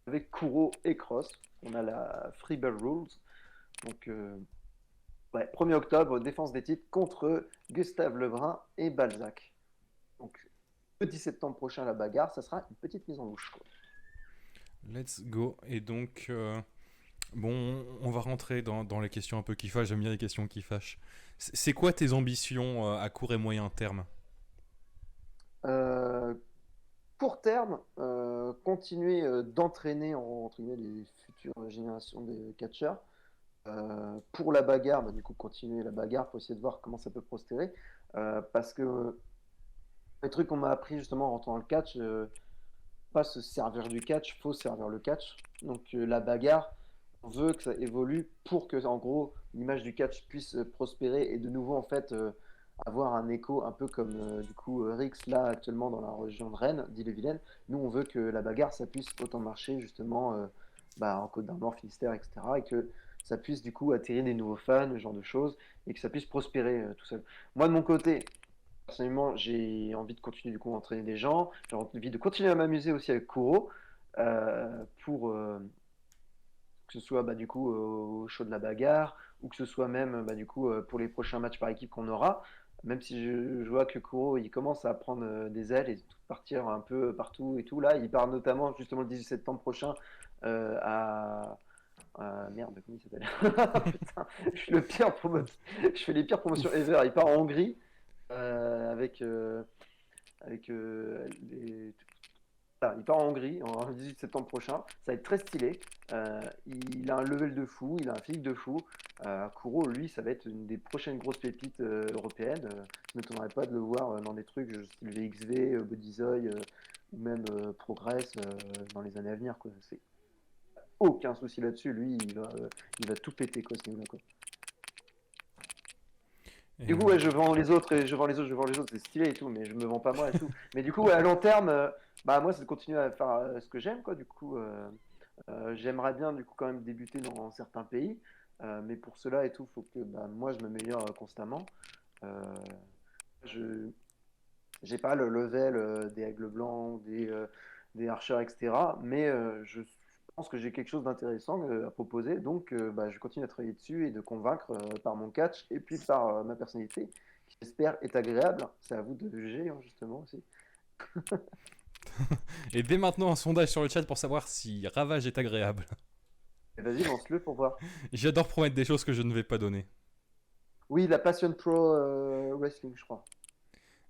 avec Kuro et Cross. On a la Freebird Rules. Donc, 1er octobre, défense des titres contre Gustave Lebrun et Balzac. Donc, le 10 septembre prochain, la bagarre, ça sera une petite mise en bouche, quoi. Let's go. Et donc, bon, on va rentrer dans les questions un peu qui fâchent. J'aime bien les questions qui fâchent. C'est quoi tes ambitions à court et moyen terme? Euh, Court terme, continuer d'entraîner entre guillemets, les futures générations de catcheurs. Pour la bagarre, du coup, continuer la bagarre pour essayer de voir comment ça peut prospérer. Parce que les trucs qu'on m'a appris justement en rentrant dans le catch, pas se servir du catch, faut servir le catch. Donc la bagarre, on veut que ça évolue pour que, en gros, l'image du catch puisse prospérer et de nouveau, en fait, avoir un écho un peu comme du coup Rix là actuellement dans la région de Rennes, d'Ille-et-Vilaine. Nous, on veut que la bagarre, ça puisse autant marcher justement en Côte d'Armor, Finistère, etc. Et que ça puisse du coup attirer des nouveaux fans, ce genre de choses, et que ça puisse prospérer tout seul. Moi, de mon côté, personnellement, j'ai envie de continuer du coup à entraîner des gens. J'ai envie de continuer à m'amuser aussi avec Kuro pour que ce soit du coup au show de la bagarre ou que ce soit même du coup pour les prochains matchs par équipe qu'on aura. Même si je vois que Kuro il commence à prendre des ailes et partir un peu partout et tout. Là, il part notamment justement le 18 septembre prochain merde, comment il s'appelle? Putain, je suis le pire je fais les pires promotions ever. Il part en Hongrie avec il part en Hongrie en 18 septembre prochain. Ça va être très stylé. Il a un level de fou, il a un physique de fou. Kuro, lui, ça va être une des prochaines grosses pépites européennes. Je ne m'étonnerais pas de le voir dans des trucs style VXV, Bodyzoy ou même Progress dans les années à venir, quoi. C'est aucun souci là-dessus. Lui, il va tout péter, quoi, ce niveau-là, quoi. Du coup, ouais, je vends les autres et je vends les autres, je vends les autres, c'est stylé et tout, mais je me vends pas moi et tout. Mais du coup, ouais, à long terme, moi, c'est de continuer à faire ce que j'aime, quoi. Du coup, j'aimerais bien, du coup, quand même débuter dans certains pays, mais pour cela et tout, faut que moi, je m'améliore constamment. Euh, je j'ai pas le level des aigles blancs, des archers, etc. Mais je pense que j'ai quelque chose d'intéressant à proposer. Donc, je continue à travailler dessus et de convaincre par mon catch et puis par ma personnalité, qui j'espère est agréable. C'est à vous de juger, hein, justement aussi. Et dès maintenant, un sondage sur le chat pour savoir si Ravage est agréable. Et vas-y, lance-le pour voir. J'adore promettre des choses que je ne vais pas donner. Oui, la Passion Pro Wrestling, je crois.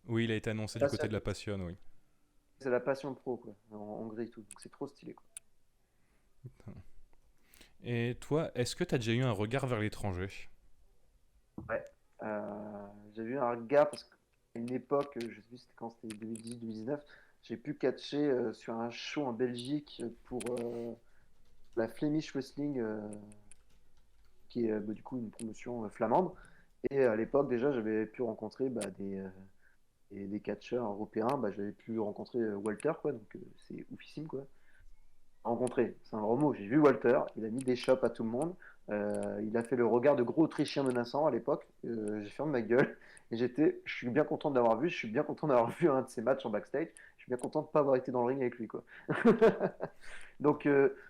Oui, il a été annoncé du côté de la Passion, oui. C'est la Passion Pro, quoi, en Hongrie et tout. Donc c'est trop stylé, quoi. Et toi, est-ce que tu as déjà eu un regard vers l'étranger? Ouais. J'ai eu un regard parce qu'à une époque, je sais plus c'était quand, c'était 2018-2019, j'ai pu catcher sur un show en Belgique pour la Flemish Wrestling, qui est du coup une promotion flamande. Et à l'époque déjà, j'avais pu rencontrer des catcheurs européens. J'avais pu rencontrer Walter, quoi, donc c'est oufissime, quoi. Rencontré, c'est un gros mot. J'ai vu Walter, il a mis des chops à tout le monde. Il a fait le regard de gros Autrichien menaçant à l'époque. J'ai fermé ma gueule et je suis bien content d'avoir vu. Je suis bien content d'avoir vu un de ses matchs en backstage. Je suis bien content de ne pas avoir été dans le ring avec lui, quoi. Donc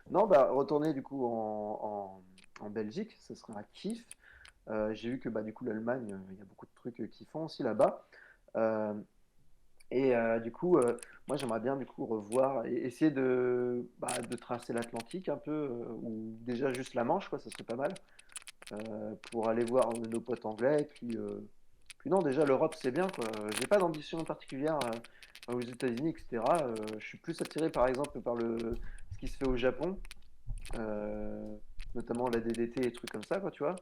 non, retourner du coup en Belgique, ce sera un kiff. J'ai vu que du coup l'Allemagne, il y a beaucoup de trucs qui font aussi là-bas. Euh, du coup, moi j'aimerais bien du coup revoir et essayer de tracer l'Atlantique un peu, ou déjà juste la Manche, quoi, ça serait pas mal, pour aller voir nos potes anglais. Puis non, déjà l'Europe c'est bien, quoi. J'ai pas d'ambition particulière aux États-Unis, etc. Je suis plus attiré par exemple par ce qui se fait au Japon, euh, notamment la DDT et trucs comme ça, quoi, tu vois.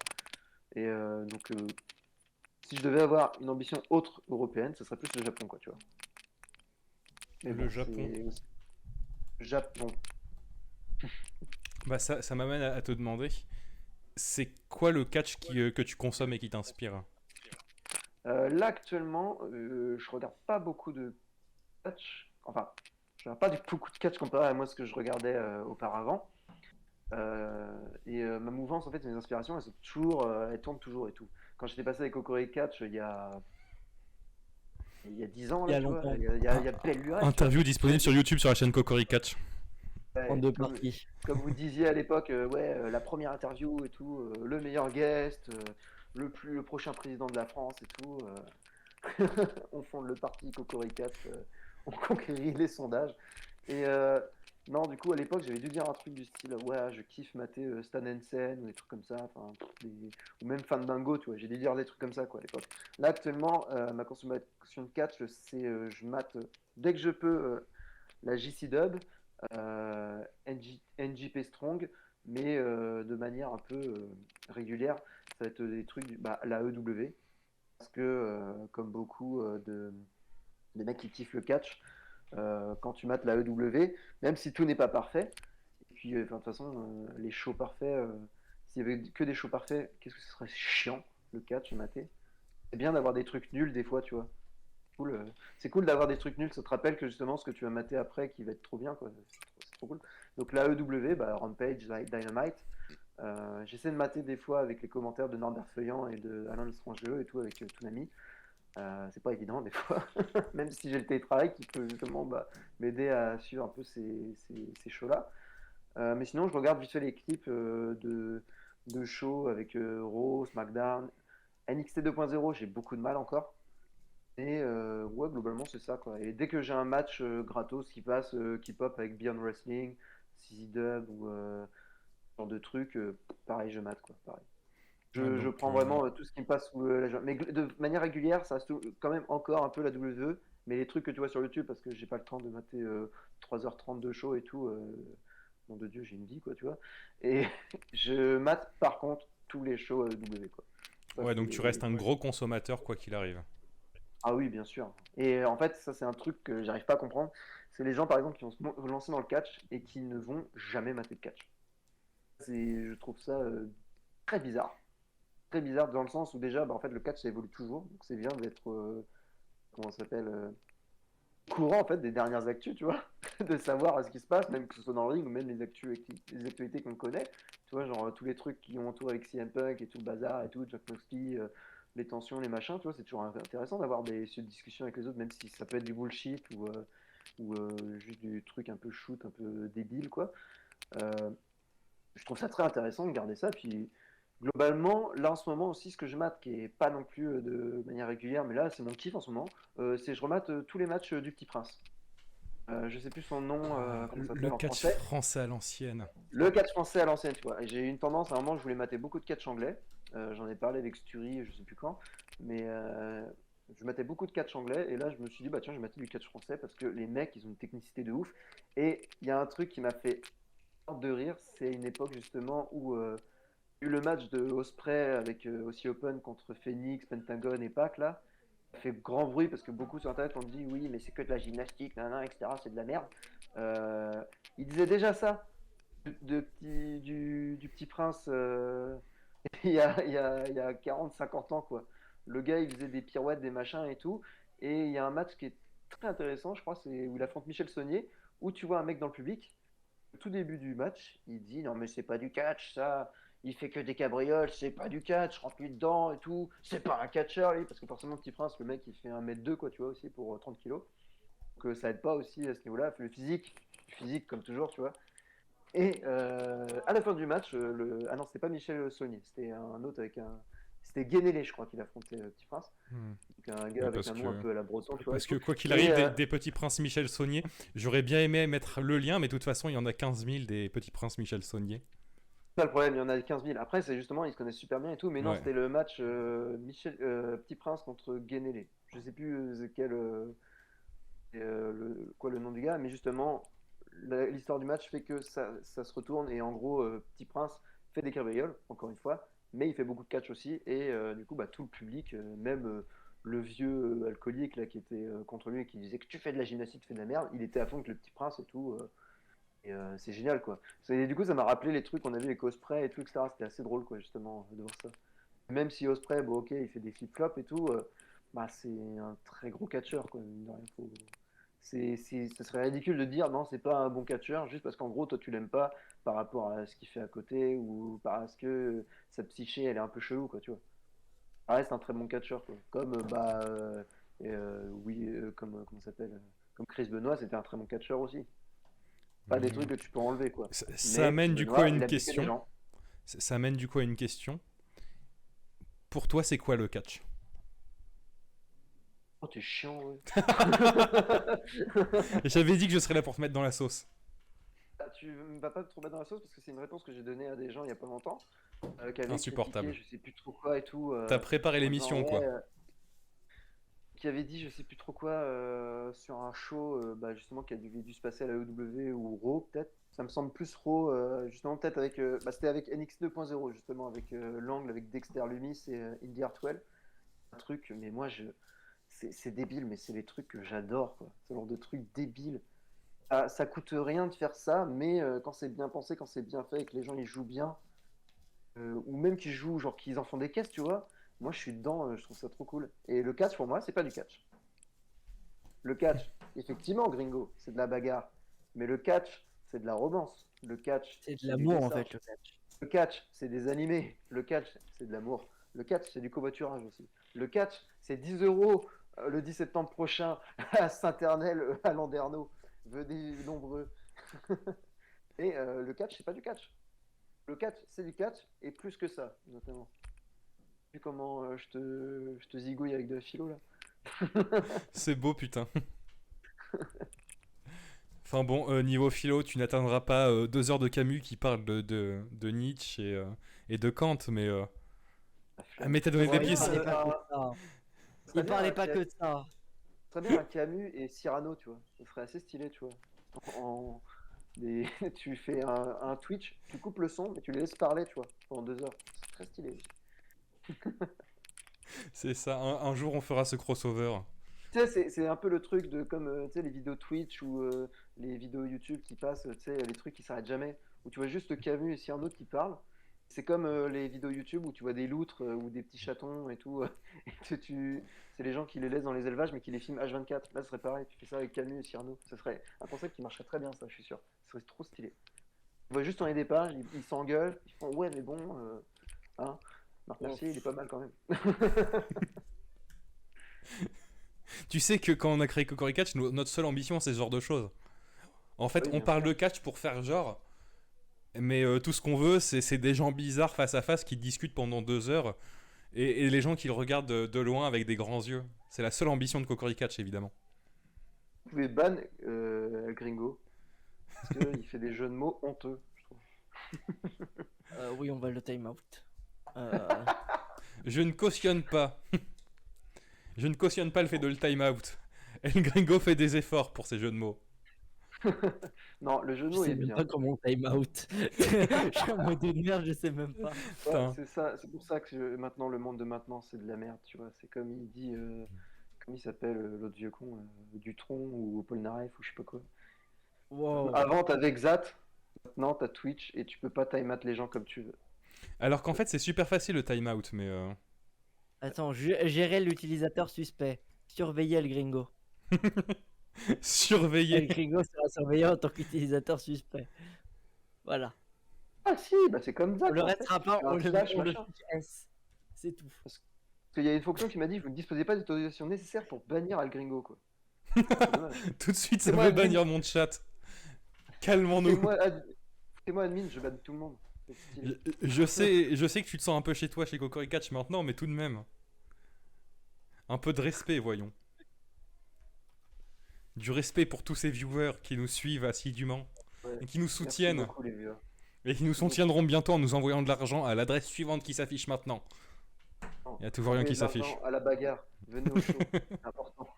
Si je devais avoir une ambition autre européenne, ce serait plus le Japon, quoi, tu vois. Mais Le bon, Japon. c'est Japon. Bah ça m'amène à te demander, c'est quoi le catch que tu consommes et qui t'inspire? Là, actuellement, je regarde pas beaucoup de catch. Enfin, je regarde pas beaucoup de catch comparé à moi ce que je regardais auparavant. Ma mouvance, en fait, mes inspirations, elles tournent toujours et tout. Quand j'étais passé avec Kokori Catch il y a 10 ans, Il y là, a tu vois, longtemps, il y a belle lurette, tu vois. Interview disponible sur YouTube sur la chaîne Cocori Catch. en Ouais, deux parties. comme vous disiez à l'époque, la première interview et tout, le meilleur guest, le prochain président de la France et tout. On fonde le parti Cocoricat, on conquérit les sondages. Et non, du coup, à l'époque, j'avais dû dire un truc du style, ouais, je kiffe mater Stan Hansen ou des trucs comme ça, enfin, ou même Fandango, tu vois, j'ai dû dire des trucs comme ça, quoi, à l'époque. Là, actuellement, ma consommation de catch, je mate dès que je peux la JC Dub, NJP Strong, mais de manière un peu régulière. Ça va être des trucs, la EW, parce que comme beaucoup des mecs qui kiffent le catch, quand tu mates la EW, même si tout n'est pas parfait, et puis de toute façon, les shows parfaits, s'il y avait que des shows parfaits, qu'est-ce que ce serait chiant le catch maté. C'est bien d'avoir des trucs nuls des fois, tu vois. Cool, c'est cool d'avoir des trucs nuls, ça te rappelle que justement ce que tu vas mater après qui va être trop bien, quoi. C'est trop cool. Donc la EW, Rampage, Dynamite. J'essaie de mater des fois avec les commentaires de Norbert Feuillant et de Alain Lestrangeux et tout avec Toonami. C'est pas évident des fois, même si j'ai le télétravail qui peut justement m'aider à suivre un peu ces shows-là. Mais sinon, je regarde vite fait les clips de shows avec Raw, SmackDown, NXT 2.0, j'ai beaucoup de mal encore. Et ouais, globalement, c'est ça, quoi. Et dès que j'ai un match gratos qui passe, qui pop avec Beyond Wrestling, CZ Dub ou ce genre de trucs, pareil, je mate, quoi. Pareil. Ouais, Je donc prends vraiment tout ce qui me passe sous la jambe. Mais de manière régulière, ça reste quand même encore un peu la WWE. Mais les trucs que tu vois sur YouTube, parce que j'ai pas le temps de mater 3h30 de show et tout, nom de Dieu, j'ai une vie, quoi, tu vois. Et je mate par contre tous les shows WWE, quoi. Ça, ouais, donc tu c'est. restes un gros consommateur quoi qu'il arrive. Ah oui, bien sûr. Et en fait, ça, c'est un truc que j'arrive pas à comprendre. C'est les gens, par exemple, qui vont se lancer dans le catch et qui ne vont jamais mater de catch. Je trouve ça très bizarre. Très bizarre dans le sens où déjà, en fait, le catch, ça évolue toujours. Donc c'est bien d'être, comment ça s'appelle, courant, en fait, des dernières actus, tu vois. De savoir ce qui se passe, même que ce soit dans le ring ou même les actualités qu'on connaît. Tu vois, genre tous les trucs qui ont autour avec CM Punk et tout le bazar et tout, Jack Moxley, les tensions, les machins, tu vois, c'est toujours intéressant d'avoir ces discussions avec les autres, même si ça peut être du bullshit ou juste du truc un peu shoot, un peu débile, quoi. Euh, je trouve ça très intéressant de garder ça. Puis globalement, là en ce moment aussi, ce que je mate, qui est pas non plus de manière régulière, mais là c'est mon kiff en ce moment, c'est je remate tous les matchs du Petit Prince. Je sais plus son nom, Ah, comment ça le s'appelle en catch français. français à l'ancienne. Le catch français à l'ancienne, tu vois. Et j'ai eu une tendance, à un moment, je voulais mater beaucoup de catch anglais. J'en ai parlé avec Sturi, je sais plus quand. Mais je matais beaucoup de catch anglais. Et là, je me suis dit, bah tiens, je vais mater du catch français parce que les mecs, ils ont une technicité de ouf. Et il y a un truc qui m'a fait de rire. C'est une époque, justement, où il y a eu le match de Osprey avec aussi Open contre Phoenix, Pentagon et Pac, là. Ça fait grand bruit parce que beaucoup sur Internet ont dit, oui, mais c'est que de la gymnastique, nan, etc. C'est de la merde. Euh, il disait déjà ça du Petit Prince il y a 40-50 ans, quoi. Le gars, il faisait des pirouettes, des machins et tout. Et il y a un match qui est très intéressant, je crois, c'est où il affronte Michel Saunier, où tu vois un mec dans le public, au tout début du match, il dit non, mais c'est pas du catch, ça. Il fait que des cabrioles, c'est pas du catch, rentre-lui dedans et tout. C'est pas un catcheur, lui, parce que forcément, Petit Prince, le mec, il fait 1m2, quoi, tu vois, aussi, pour 30 kilos. Donc ça aide pas aussi à ce niveau-là. Le physique, comme toujours, tu vois. Et à la fin du match, ah non, c'était pas Michel Saunier, c'était un autre avec un. C'était C'était Guénélé, je crois, qu'il affrontait Petit Prince. Hmm. Donc un gars Ouais, avec parce un nom que- un peu à la Breton, tu vois. Parce et que tout. quoi qu'il Et, arrive, des petits princes Michel Saunier, j'aurais bien aimé mettre le lien, mais de toute façon, il y en a 15 000 des petits princes Michel Saunier. c'est ça le problème, il y en a 15 000. Après, c'est justement, ils se connaissent super bien et tout, mais non, Ouais. c'était le match Petit Prince contre Guénélé. Je sais plus c'est quel, quoi le nom du gars, mais justement, l'histoire du match fait que ça se retourne et en gros, Petit Prince fait des cabrioles, encore une fois, mais il fait beaucoup de catch aussi et du coup, bah, tout le public, même le vieux alcoolique là qui était contre lui et qui disait que tu fais de la gymnastique, tu fais de la merde, il était à fond avec le Petit Prince et tout. Et c'est génial quoi. Du coup, ça m'a rappelé les trucs qu'on a vu les cosplays et tout, etc. C'était assez drôle quoi, justement, de voir ça. Même si Osprey, bon, ok, il fait des flip-flops et tout, bah, c'est un très gros catcheur quoi. Mine de rien, ce serait ridicule de dire non, c'est pas un bon catcheur juste parce qu'en gros, toi, tu l'aimes pas par rapport à ce qu'il fait à côté ou parce que sa psyché, elle est un peu chelou quoi, tu vois. Ça reste un très bon catcheur quoi. Comme, oui, comment ça s'appelle comme Chris Benoit, c'était un très bon catcheur aussi. Pas des Hmm. trucs que tu peux enlever quoi. Ça Mais amène du coup à Benoît, il une a piqué des question. gens. Ça amène du coup à une question. Pour toi, c'est quoi le catch? Oh, t'es chiant, ouais. Et j'avais dit que je serais là pour te mettre dans la sauce. Ah, tu vas pas trop mettre dans la sauce parce que c'est une réponse que j'ai donnée à des gens il y a pas longtemps qui avaient Insupportable. critiqué je sais plus trop quoi et tout T'as préparé en disant l'émission, ouais, quoi. qui avait dit je sais plus trop quoi sur un show bah, justement qui a dû se passer à la EW ou Raw peut-être. Ça me semble plus Raw justement peut-être avec bah, c'était avec NX 2.0 justement avec l'angle avec Dexter Lumis et Indy Hartwell. Un truc mais moi c'est débile mais c'est les trucs que j'adore quoi. Ce genre de trucs débiles. Ça coûte rien de faire ça, mais quand c'est bien pensé, quand c'est bien fait et que les gens ils jouent bien, ou même qu'ils jouent, genre qu'ils en font des caisses, tu vois, moi je suis dedans, je trouve ça trop cool. Et le catch pour moi, c'est pas du catch. Le catch, effectivement, gringo, c'est de la bagarre. Mais le catch, c'est de la romance. Le catch, C'est de du l'amour en dessin. fait, le catch. Le catch, c'est des animés. Le catch, c'est de l'amour. Le catch, c'est du covoiturage aussi. Le catch, c'est 10 euros le 10 septembre prochain à Saint-Ernel, à Landerneau. Venez nombreux. Et le catch, c'est pas du catch. Le catch, c'est du catch, et plus que ça, notamment. Tu sais comment je te zigouille avec de la philo, là? C'est beau, putain. Enfin bon, niveau philo, tu n'atteindras pas 2 heures de Camus qui parle de Nietzsche et de Kant, mais... La Ah, flemme. mais t'as donné Ouais, des Il pistes. parlait pas que de ça. serait Il bien parlait un pas Ca- que de ça. très bien un Camus et Cyrano, tu vois. Ça serait assez stylé, tu vois. En, tu fais un Twitch, tu coupes le son, mais tu les laisses parler, tu vois, pendant 2 heures. C'est très stylé aussi. C'est ça, un jour on fera ce crossover. Tu sais, c'est un peu le truc de comme tu sais, les vidéos Twitch ou les vidéos YouTube qui passent, tu sais, les trucs qui s'arrêtent jamais, où tu vois juste Camus et Cyrano qui parlent. C'est comme les vidéos YouTube où tu vois des loutres ou des petits chatons et tout. Et c'est les gens qui les laissent dans les élevages mais qui les filment H24. Là, ce serait pareil. Tu fais ça avec Camus et Cyrano. Ce serait un concept qui marcherait très bien, ça, je suis sûr. Ce serait trop stylé. Tu vois juste tourner des pages, ils s'engueulent, ils font ouais, mais bon, hein, Marc Mercier, il est pas mal quand même. Tu sais que quand on a créé Cocori Catch, notre seule ambition c'est ce genre de choses. En fait, Oui, on bien parle sûr. de catch pour faire genre, mais tout ce qu'on veut, c'est des gens bizarres face à face qui discutent pendant 2 heures et les gens qui le regardent de loin avec des grands yeux. C'est la seule ambition de Cocori Catch, évidemment. Vous pouvez ban Gringo parce qu'il fait des jeux de mots honteux, je trouve. Oui, on va le time out. Euh, Je ne cautionne pas. Je ne cautionne pas le fait de le time out. El Gringo fait des efforts pour ces jeux de mots. Non, le jeu de je mots sais est même bien. pas comment on time out. Je suis en mode de merde, je sais même pas. Ouais, Putain. c'est ça, c'est pour ça que maintenant le monde de maintenant c'est de la merde, tu vois. C'est comme il dit, comme il s'appelle l'autre vieux con, Dutron ou Polnareff ou je sais pas quoi. Wow. Avant t'avais Xat, maintenant t'as Twitch et tu peux pas time out les gens comme tu veux. Alors qu'en fait, c'est super facile le time out, mais Attends, gérer l'utilisateur suspect. Surveiller le gringo. El surveiller. gringo sera surveillé en tant qu'utilisateur suspect. Voilà. Ah si, bah c'est comme Xat On le en fait. restera Tu pas, fais on un le, slash, on le machin. fiche S. C'est tout. Parce qu'il y a une fonction qui m'a dit vous ne disposez pas d'autorisation nécessaire pour bannir Al Gringo quoi. C'est dommage. Tout de suite, ça Fais-moi veut admin. bannir mon chat. Calmons-nous. Fais-moi admin, je banne tout le monde. C'est stylé. Je sais que tu te sens un peu chez toi, chez Cocoricatch maintenant, mais tout de même. Un peu de respect, voyons. Du respect pour tous ces viewers qui nous suivent assidûment Ouais. et qui nous Merci soutiennent beaucoup, les vieux. et qui nous soutiendront bientôt en nous envoyant de l'argent à l'adresse suivante qui s'affiche maintenant. Il y a toujours rien Envoyez qui de l'argent s'affiche. à la bagarre. Venez au show. C'est important.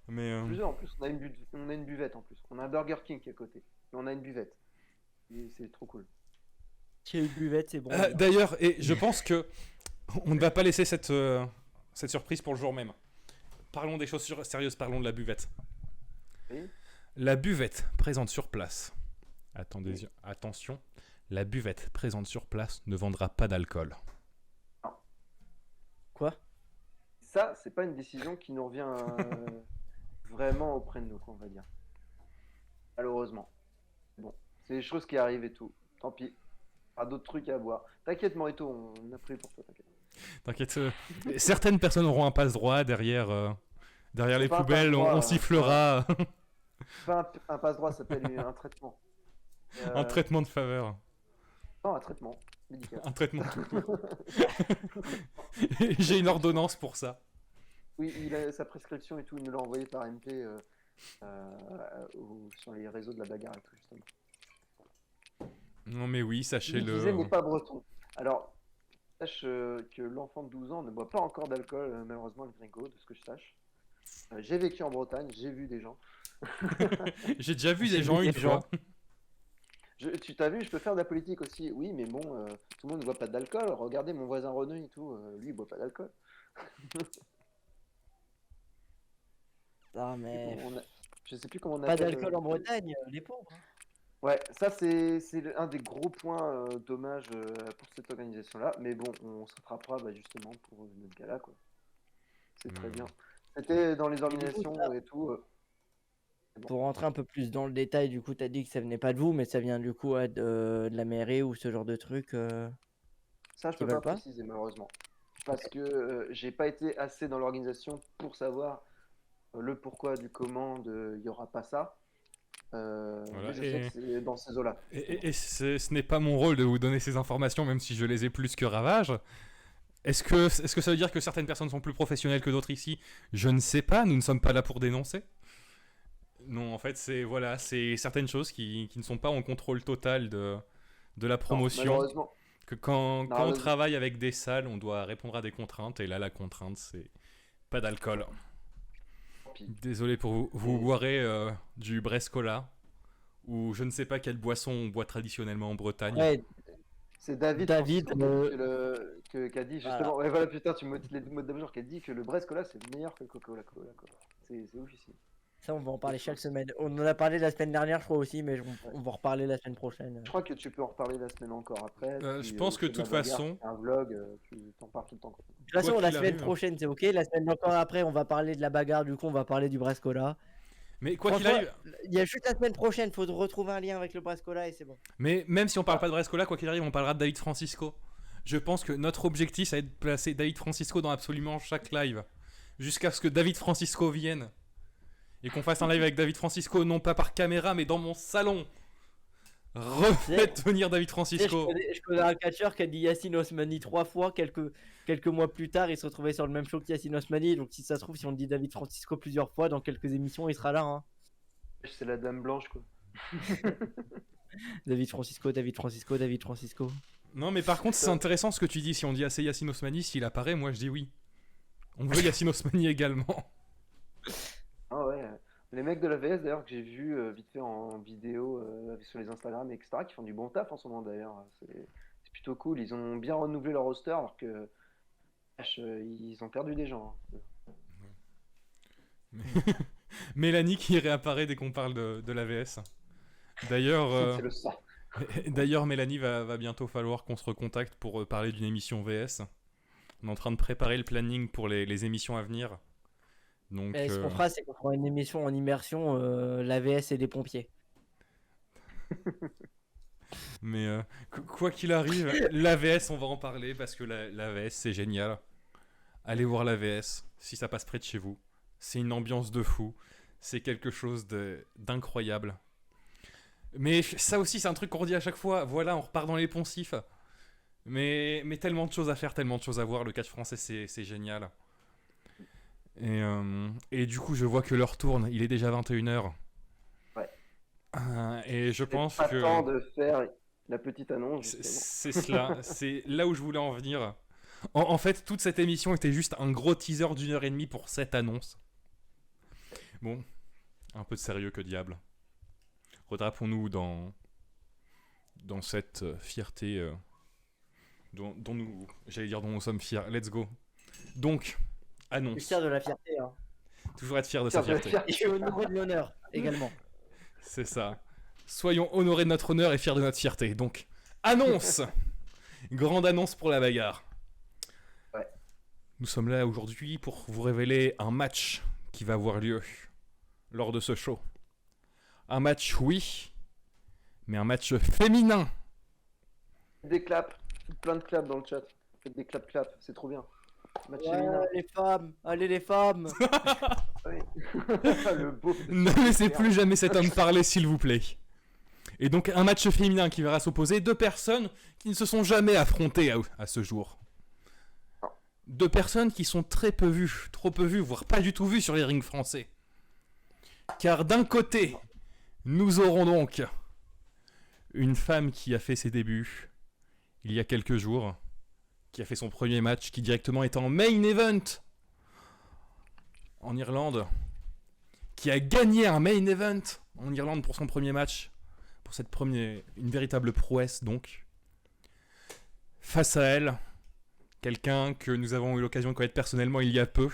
Mais Plusieurs en plus. On a une buvette en plus. On a un Burger King qui est à côté. Et on a une buvette. Et c'est trop cool. J'ai une buvette, c'est bon. d'ailleurs, et je pense que on ne va pas laisser cette surprise pour le jour même. Parlons des choses sérieuses, parlons de la buvette. Oui. La buvette présente sur place. Attendez, Oui. attention. La buvette présente sur place ne vendra pas d'alcool. Quoi? Ça, c'est pas une décision qui nous revient vraiment auprès de nous, quoi, on va dire. Malheureusement. Bon, c'est des choses qui arrivent et tout. Tant pis. Pas d'autres trucs à boire. T'inquiète, Morito, on a pris pour toi, t'inquiète. T'inquiète. Certaines personnes auront un passe-droit derrière les pas un poubelles. passe-droit, On sifflera Pas un passe-droit, ça s'appelle un traitement. un traitement de faveur. Non, un traitement médical. Un traitement tout court. J'ai une ordonnance pour ça. Oui, il a sa prescription et tout, il nous l'a envoyé par MP sur les réseaux de la bagarre et tout, justement. Non mais oui, Il sachez-le. disait n'est pas breton. Alors, sache que l'enfant de 12 ans ne boit pas encore d'alcool, malheureusement, le gringo, de ce que je sache. J'ai vécu en Bretagne, j'ai vu des gens. J'ai déjà vu J'ai des gens vu une des fois. Tu t'as vu, je peux faire de la politique aussi. Oui, mais bon, tout le monde ne boit pas d'alcool. Regardez mon voisin René et tout, lui, il boit pas d'alcool. Ah, Et mais bon, je sais plus comment on pas appelle. d'alcool en Bretagne, les pauvres. Ouais, ça c'est un des gros points dommages pour cette organisation-là. Mais bon, on se rattrapera bah, justement pour notre gala, quoi. C'est très bien. C'était dans les Et du coup, organisations et tout. Pour rentrer un peu plus dans le détail, du coup, t'as dit que ça venait pas de vous, mais ça vient du coup de la mairie ou ce genre de truc. Ça, je Qui peux pas veulent pas préciser malheureusement. Parce que j'ai pas été assez dans l'organisation pour savoir le pourquoi du comment de il y aura pas ça. Voilà, Mais je sais que c'est dans ces eaux-là. Et ce n'est pas mon rôle de vous donner ces informations, même si je les ai plus que Ravage. Est-ce que ça veut dire que certaines personnes sont plus professionnelles que d'autres ici? Je ne sais pas, nous ne sommes pas là pour dénoncer. Non, en fait, c'est certaines choses qui ne sont pas en contrôle total de la Non, promotion. malheureusement. Que quand on Malheureusement. travaille avec des salles, on doit répondre à des contraintes, et là, la contrainte, c'est pas d'alcool. Tant pis. Désolé pour vous. Vous boirez du Brescola, ou je ne sais pas quelle boisson on boit traditionnellement en Bretagne. Ouais, C'est David, David, qui a dit justement. Ouais, voilà, putain, tu me dis les mots de David, qui a dit que le Brescola c'est meilleur que le Coca-Cola. C'est ouf ici. ça, on va en parler chaque semaine. On en a parlé la semaine dernière, je crois aussi, mais on va en reparler la semaine prochaine. Je crois que tu peux en reparler la semaine encore après. Je pense que de toute façon- Un vlog, tu t'en parles tout le temps, quoi. De toute façon, Quoi la qu'il semaine arrive. prochaine, c'est ok. La semaine encore après, on va parler de la bagarre. Du coup, on va parler du Brescola. Mais quoi qu'il Franchement, arrive, il y a juste la semaine prochaine, faut retrouver un lien avec le Brescola et c'est bon. mais même si on parle pas de Brescola, quoi qu'il arrive, on parlera de David Francisco. Je pense que notre objectif, ça va être de placer David Francisco dans absolument chaque live. Jusqu'à ce que David Francisco vienne. Et qu'on fasse un live avec David Francisco, non pas par caméra, mais dans mon salon. Refaites venir David Tu sais, Francisco. je connais un catcheur qui a dit Yacine Osmani 3 fois. Quelques mois plus tard, il se retrouvait sur le même show que Yacine Osmani. Donc, si ça se trouve, si on dit David Francisco plusieurs fois, dans quelques émissions, il sera là. Hein. C'est la Dame Blanche, quoi. David Francisco, David Francisco, David Francisco. Non, mais par contre, c'est intéressant ce que tu dis. Si on dit assez Yacine Osmani, s'il apparaît, moi je dis oui. On veut Yacine Osmani également. Ah ouais. Les mecs de la VS d'ailleurs que j'ai vu vite fait en vidéo sur les Instagram etc. qui font du bon taf en ce moment d'ailleurs. C'est plutôt cool. Ils ont bien renouvelé leur roster alors que ils ont perdu des gens. Hein. Mélanie qui réapparaît dès qu'on parle de l'AVS. D'ailleurs, C'est le sang. d'ailleurs, Mélanie va bientôt falloir qu'on se recontacte pour parler d'une émission VS. On est en train de préparer le planning pour les émissions à venir. Donc, Et ce qu'on fera, c'est qu'on fera une émission en immersion, l'AVS et les pompiers. mais quoi qu'il arrive, l'AVS, on va en parler parce que l'AVS, c'est génial. Allez voir l'AVS si ça passe près de chez vous. C'est une ambiance de fou. C'est quelque chose d'incroyable. Mais ça aussi, c'est un truc qu'on redit à chaque fois. Voilà, on repart dans les poncifs. Mais tellement de choses à faire, tellement de choses à voir. Le catch français, c'est génial. Et du coup, je vois que l'heure tourne. Il est déjà 21h. Ouais. Et je C'est pense pas que temps de faire la petite annonce, justement. c'est cela. C'est là où je voulais en venir. En fait, toute cette émission était juste un gros teaser d'1h30 pour cette annonce. Bon, un peu de sérieux que diable. Redrapons-nous dans cette fierté dont nous sommes fiers. Let's go. Donc, Je suis annonce. fier de la fierté. Hein. Toujours être fier de sa fierté. Et je suis honoré de l'honneur également. C'est ça. Soyons honorés de notre honneur et fiers de notre fierté. Donc, annonce. Grande annonce pour la bagarre. Ouais. Nous sommes là aujourd'hui pour vous révéler un match qui va avoir lieu lors de ce show. Un match, oui, mais un match féminin. Des claps, plein de claps dans le chat. Faites des claps, c'est trop bien. Match féminin. Ouais, les femmes, allez les femmes. Ouais. Le beau. Ne laissez plus jamais cet homme parler, s'il vous plaît. Et donc, un match féminin qui verra s'opposer deux personnes qui ne se sont jamais affrontées à ce jour. Deux personnes qui sont très peu vues, trop peu vues, voire pas du tout vues sur les rings français. Car d'un côté, nous aurons donc une femme qui a fait ses débuts il y a quelques jours, qui a fait son premier match, qui directement est en main event en Irlande, qui a gagné un main event en Irlande pour son premier match, pour une véritable prouesse donc. Face à elle, quelqu'un que nous avons eu l'occasion de connaître personnellement il y a peu,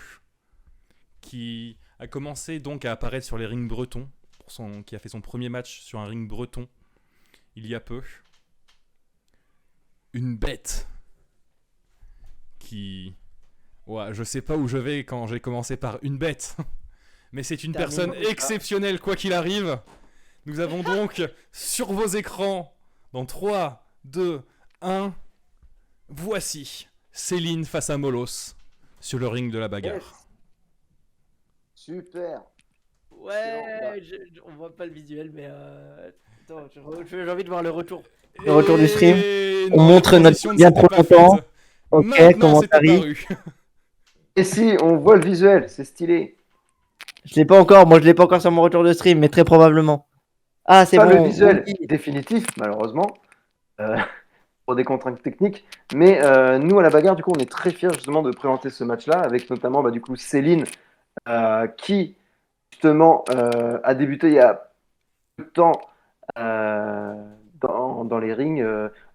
qui a commencé donc à apparaître sur les rings bretons, qui a fait son premier match sur un ring breton il y a peu. Une bête qui... Ouais, je sais pas où je vais quand j'ai commencé par une bête, mais c'est une personne exceptionnelle quoi qu'il arrive. Nous avons donc sur vos écrans, dans 3, 2, 1, voici Céline face à Molos sur le ring de la bagarre. Yes. Super. Ouais, on voit pas le visuel, mais attends, j'ai envie de voir le retour. Le retour du stream. On montre notre bien trop longtemps. Ok, maintenant c'est apparu. Et si, on voit le visuel, c'est stylé. Je l'ai pas encore, moi je l'ai pas encore sur mon retour de stream, mais très probablement. Ah, c'est Pas bon. le visuel Oui. définitif, malheureusement, pour des contraintes techniques. Mais nous, à la bagarre, du coup, on est très fiers justement de présenter ce match-là, avec notamment du coup Céline, qui justement a débuté il y a peu de temps dans les rings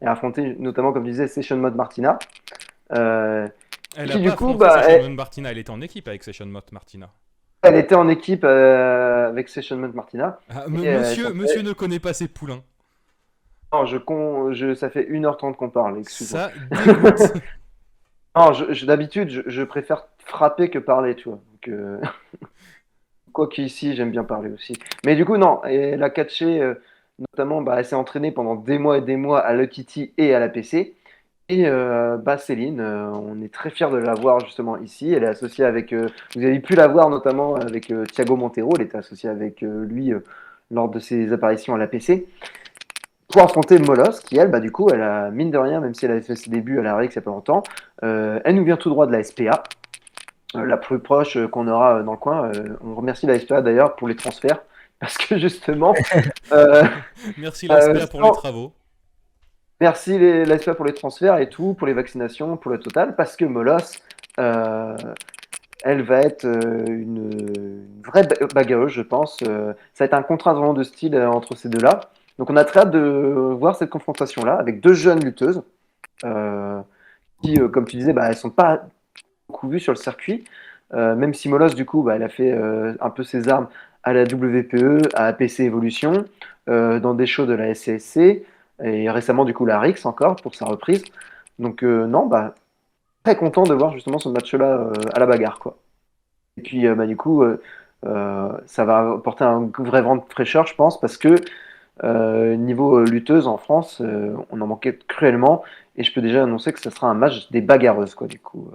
et a affronté notamment, comme je disais, Session Mode Martina. Elle qui a du pas coup, affronté Session Mode Martina, elle était en équipe avec Session Mode Martina. Elle était en équipe avec Session Mode Martina. Ah, Et, monsieur ne connaît pas ses poulains. Non, ça fait 1h30 qu'on parle, excuse-moi. Ça dégoûte. Non, d'habitude, je préfère frapper que parler, tu vois. Donc, quoique ici, j'aime bien parler aussi. Mais du coup, non, elle a catché, notamment, elle s'est entraînée pendant des mois et des mois à Lucky T et à la PC. Et Céline, on est très fiers de la voir justement ici. Elle est associée avec, vous avez pu la voir notamment avec Thiago Montero. Elle était associée avec lui lors de ses apparitions à la PC. Pour affronter Molos, qui elle, du coup, elle a mine de rien, même si elle avait fait ses débuts à la RX il y a pas longtemps, elle nous vient tout droit de la SPA, la plus proche qu'on aura dans le coin. On remercie la SPA d'ailleurs pour les transferts, parce que justement. Merci la SPA pour les travaux. Merci la SPA pour les transferts et tout, pour les vaccinations, pour le total, parce que Molos, elle va être une vraie bagarreuse, je pense. Ça va être un contraste vraiment de style entre ces deux-là. Donc on a très hâte de voir cette confrontation-là avec deux jeunes lutteuses qui, comme tu disais, elles sont pas beaucoup vues sur le circuit. Même si Molos, du coup, elle a fait un peu ses armes à la WPE, à APC Evolution, dans des shows de la SCSC, et récemment, du coup, la RX encore pour sa reprise. Donc non, très content de voir justement ce match-là à la bagarre, quoi. Et puis, du coup, ça va apporter un vrai vent de fraîcheur, je pense, parce que niveau lutteuse en France, on en manquait cruellement. Et je peux déjà annoncer que ce sera un match des bagarreuses, quoi, du coup,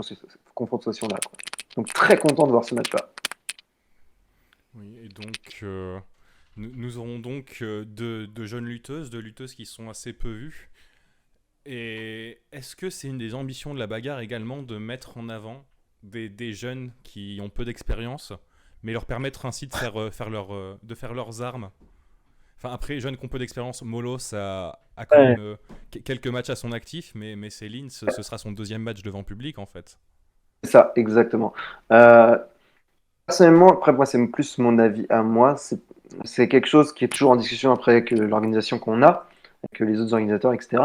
cette confrontation-là, quoi. Donc, très content de voir ce match-là. Oui, et donc, Nous aurons donc de jeunes lutteuses, de lutteuses qui sont assez peu vues. Et est-ce que c'est une des ambitions de la bagarre également de mettre en avant des jeunes qui ont peu d'expérience, mais leur permettre ainsi de faire leurs armes. Enfin, après, jeunes qui ont peu d'expérience, Molos a quand même quelques matchs à son actif, mais Céline, ce sera son 2e match devant public en fait. C'est ça, exactement. Euh, Personnellement, après moi, c'est plus mon avis à moi. C'est quelque chose qui est toujours en discussion après avec l'organisation qu'on a, avec les autres organisateurs, etc.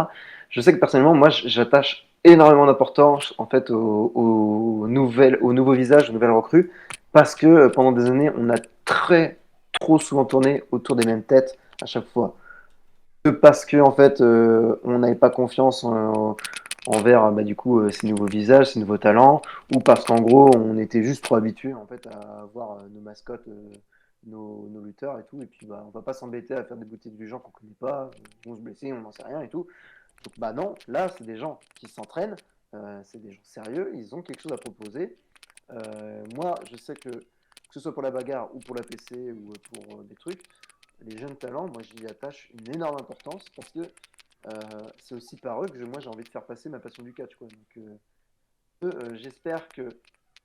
Je sais que personnellement, moi, j'attache énormément d'importance en fait aux nouveaux visages, aux nouvelles recrues, parce que pendant des années, on a trop souvent tourné autour des mêmes têtes à chaque fois. Parce que en fait, on n'avait pas confiance envers bah, du coup ces nouveaux visages, ces nouveaux talents, ou parce qu'en gros on était juste trop habitués en fait à voir nos mascottes, nos lutteurs et tout, et puis bah on va pas s'embêter à faire des boutiques du genre qu'on connaît pas, ils vont se blesser, on n'en sait rien et tout. Donc bah non, là c'est des gens qui s'entraînent, c'est des gens sérieux, ils ont quelque chose à proposer. Moi je sais que ce soit pour la bagarre ou pour la PC ou pour des trucs, les jeunes talents, moi j'y attache une énorme importance parce que c'est aussi par eux que moi j'ai envie de faire passer ma passion du catch, quoi. Donc j'espère que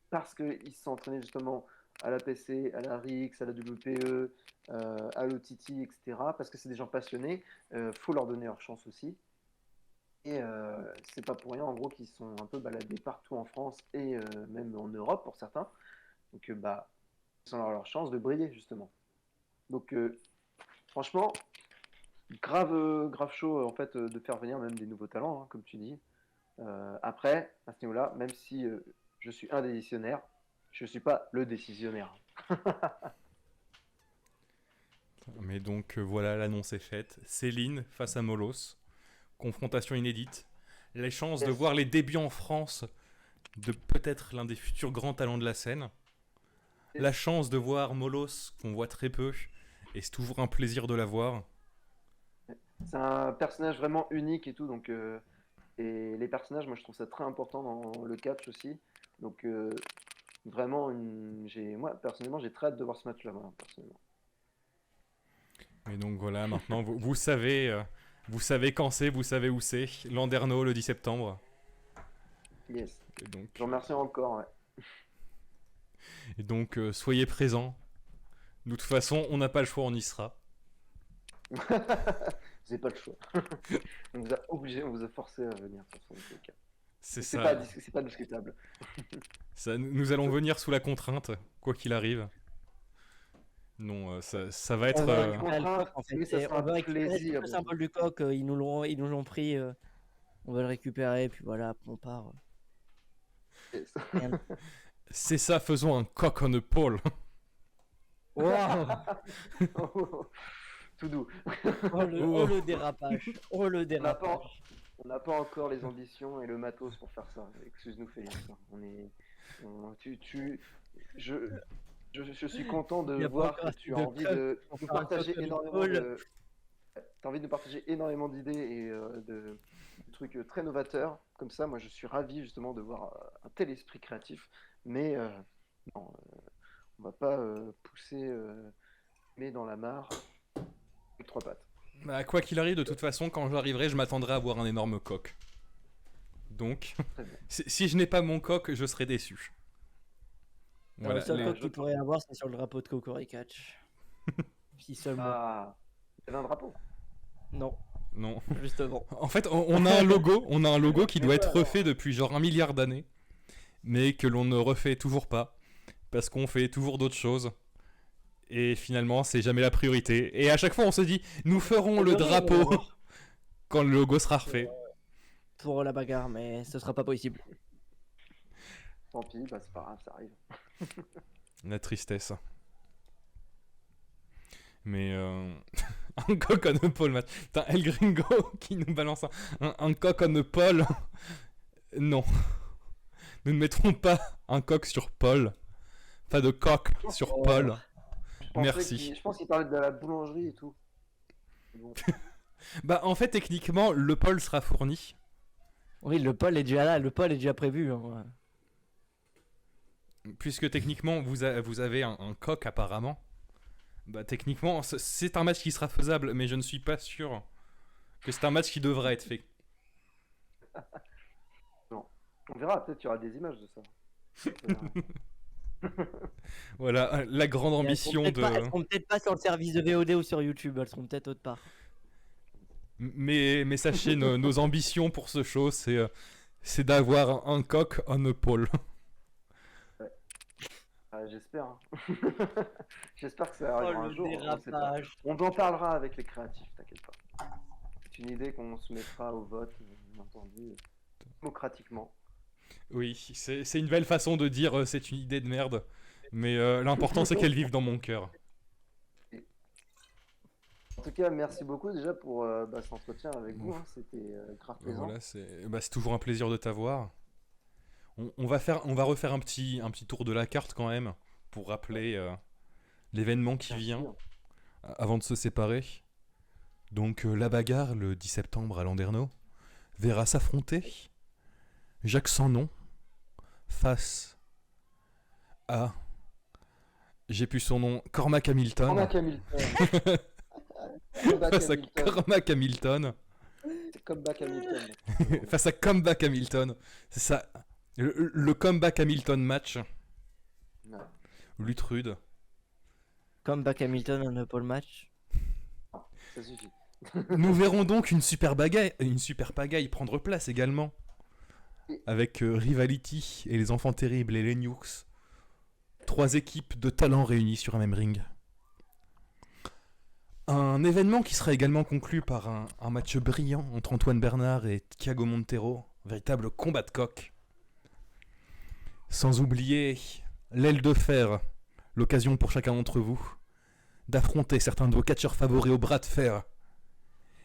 parce qu'ils se sont entraînés justement à la PC, à la RIX, à la WPE, à l'OTT, etc., parce que c'est des gens passionnés, faut leur donner leur chance aussi. Et c'est pas pour rien en gros qu'ils sont un peu baladés partout en France et même en Europe pour certains. Donc bah, ils ont leur chance de briller justement. Donc franchement, grave chaud en fait de faire venir même des nouveaux talents, hein, comme tu dis. Après, à ce niveau-là, même si je suis un des décisionnaires, je suis pas le décisionnaire. Mais donc voilà, l'annonce est faite. Céline face à Molos. Confrontation inédite. Les chances de voir les débuts en France de peut-être l'un des futurs grands talents de la scène. La chance de voir Molos, qu'on voit très peu, et c'est toujours un plaisir de la voir. C'est un personnage vraiment unique et tout, donc et les personnages, moi je trouve ça très important dans le catch aussi. Donc vraiment, moi personnellement, j'ai très hâte de voir ce match-là, moi, personnellement. Et donc voilà, maintenant vous savez quand c'est, vous savez où c'est. Landerneau le 10 septembre. Yes. Et donc, Je vous remercie encore. Ouais. soyez présents. De toute façon, on n'a pas le choix, on y sera. Vous n'avez pas le choix. On vous a obligé, on vous a forcé à venir. De toute façon, dans tous les cas. C'est C'est ça. c'est pas discutable. Nous allons venir sous la contrainte, quoi qu'il arrive. Non, ça va être. On va récupérer le coq, en Oui, fait. ça sera On va un récupérer plaisir. le symbole du coq, ils nous l'ont pris. On va le récupérer, puis voilà, après on part. Yes. Rien de- C'est ça, faisons un coq on a pole. Waouh. Tout doux. Oh le dérapage. Oh le On n'a dérapage. pas encore les ambitions et le matos pour faire ça. Excuse-nous, Félix. Je, je suis content Il de y a pas voir encore que assez tu as de envie coq de pour nous faire un partager coq énormément pole. de. T'as envie de nous partager énormément d'idées et de trucs très novateurs. Comme ça, moi, je suis ravi justement de voir un tel esprit créatif. Mais non, on va pas pousser mais dans la mare avec 3 pattes. Bah, quoi qu'il arrive, de toute façon, quand j'arriverai, je m'attendrai à voir un énorme coq. Donc, Très bien. si je n'ai pas mon coq, je serai déçu. Le seul les- coq je- qu'il pourrait avoir, c'est sur le drapeau de Cocori Catch. Si seulement. Ah, il y avait un drapeau. Non, Non. justement. En fait, on a un logo qui doit être refait depuis genre 1 milliard d'années, mais que l'on ne refait toujours pas, parce qu'on fait toujours d'autres choses. Et finalement, c'est jamais la priorité. Et à chaque fois, on se dit, nous ferons le drapeau quand le logo sera refait. Pour la bagarre, mais ce sera pas possible. Tant pis, bah, c'est pas grave, ça arrive. La tristesse. Mais un coq on a pole match. Putain, El Gringo qui nous balance un coq on a pole. Non. Nous ne mettrons pas un coq sur Paul. Pas de coq sur Paul. Merci. Je pense qu'il parlait de la boulangerie et tout. Bon. Bah en fait techniquement le Paul sera fourni. Oui, le pôle est déjà là, le pôle est déjà prévu. Hein. Puisque techniquement vous avez un coq apparemment. Bah, techniquement, c'est un match qui sera faisable, mais je ne suis pas sûr que c'est un match qui devrait être fait. Non. On verra, peut-être qu'il y aura des images de ça. Voilà, la grande Et elles seront ambition peut-être de. pas, elles seront peut-être pas sur le service de VOD ou sur YouTube, elles seront peut-être autre part. Mais sachez, nos ambitions pour ce show, c'est d'avoir un coq on a pole. J'espère. Hein. J'espère que ça arrivera un jour. On sait pas. dérapage. On en parlera avec les créatifs, t'inquiète pas. C'est une idée qu'on se mettra au vote, bien entendu, démocratiquement. Oui, c'est une belle façon de dire c'est une idée de merde. Mais l'important, c'est qu'elle vive dans mon cœur. En tout cas, merci beaucoup déjà pour cet entretien avec vous. Hein. C'était grave plaisant. Voilà, c'est toujours un plaisir de t'avoir. On va refaire un petit tour de la carte quand même pour rappeler l'événement qui vient avant de se séparer. Donc la bagarre le 10 septembre à Landerneau verra s'affronter Jacques Sans-Nom face à, j'ai plus son nom, Cormac Hamilton. Cormac Hamilton. Face à Cormac Hamilton. C'est Comeback Hamilton. Face à Comeback Hamilton. C'est ça. Le Comeback Hamilton match. Ouais. Lutte rude. Comeback Hamilton on a pole match. Ça suffit. Nous verrons donc une super pagaille prendre place également. Avec Rivality et les Enfants Terribles et les Nukes. 3 équipes de talents réunies sur un même ring. Un événement qui sera également conclu par un match brillant entre Antoine Bernard et Thiago Montero. Véritable combat de coq. Sans oublier l'aile de fer. L'occasion pour chacun d'entre vous d'affronter certains de vos catcheurs favoris au bras de fer.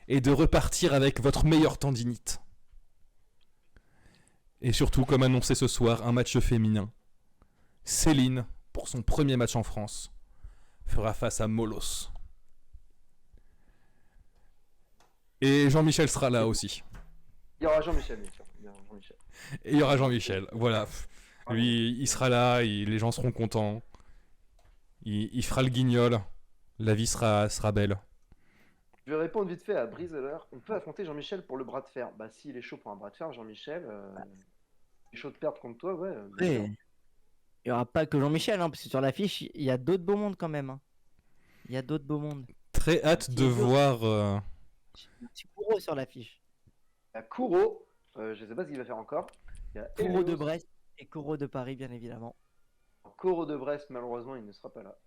Et de repartir avec votre meilleur tendinite. Et surtout, comme annoncé ce soir, un match féminin. Céline, pour son premier match en France, fera face à Molos. Et Jean-Michel sera là aussi. Il y aura Jean-Michel, bien sûr. Il y aura Jean-Michel. Et il y aura Jean-Michel, voilà. Lui, il sera là, les gens seront contents. Il fera le guignol. La vie sera belle. Je vais répondre vite fait à Briseler. On peut affronter Jean-Michel pour le bras de fer. Bah, s'il est chaud pour un bras de fer, Jean-Michel, il est chaud de perdre contre toi, ouais. bien Ouais. sûr. Il y aura pas que Jean-Michel, hein, parce que sur l'affiche, il y a d'autres beaux mondes quand même. Hein. Il y a d'autres beaux mondes. Très hâte de voir. Un petit Kouro sur l'affiche. Il y a Kouro, je sais pas ce qu'il va faire encore. Il y a Kouro de Helios. Brest et Kouro de Paris, bien évidemment. Kouro de Brest, malheureusement, il ne sera pas là.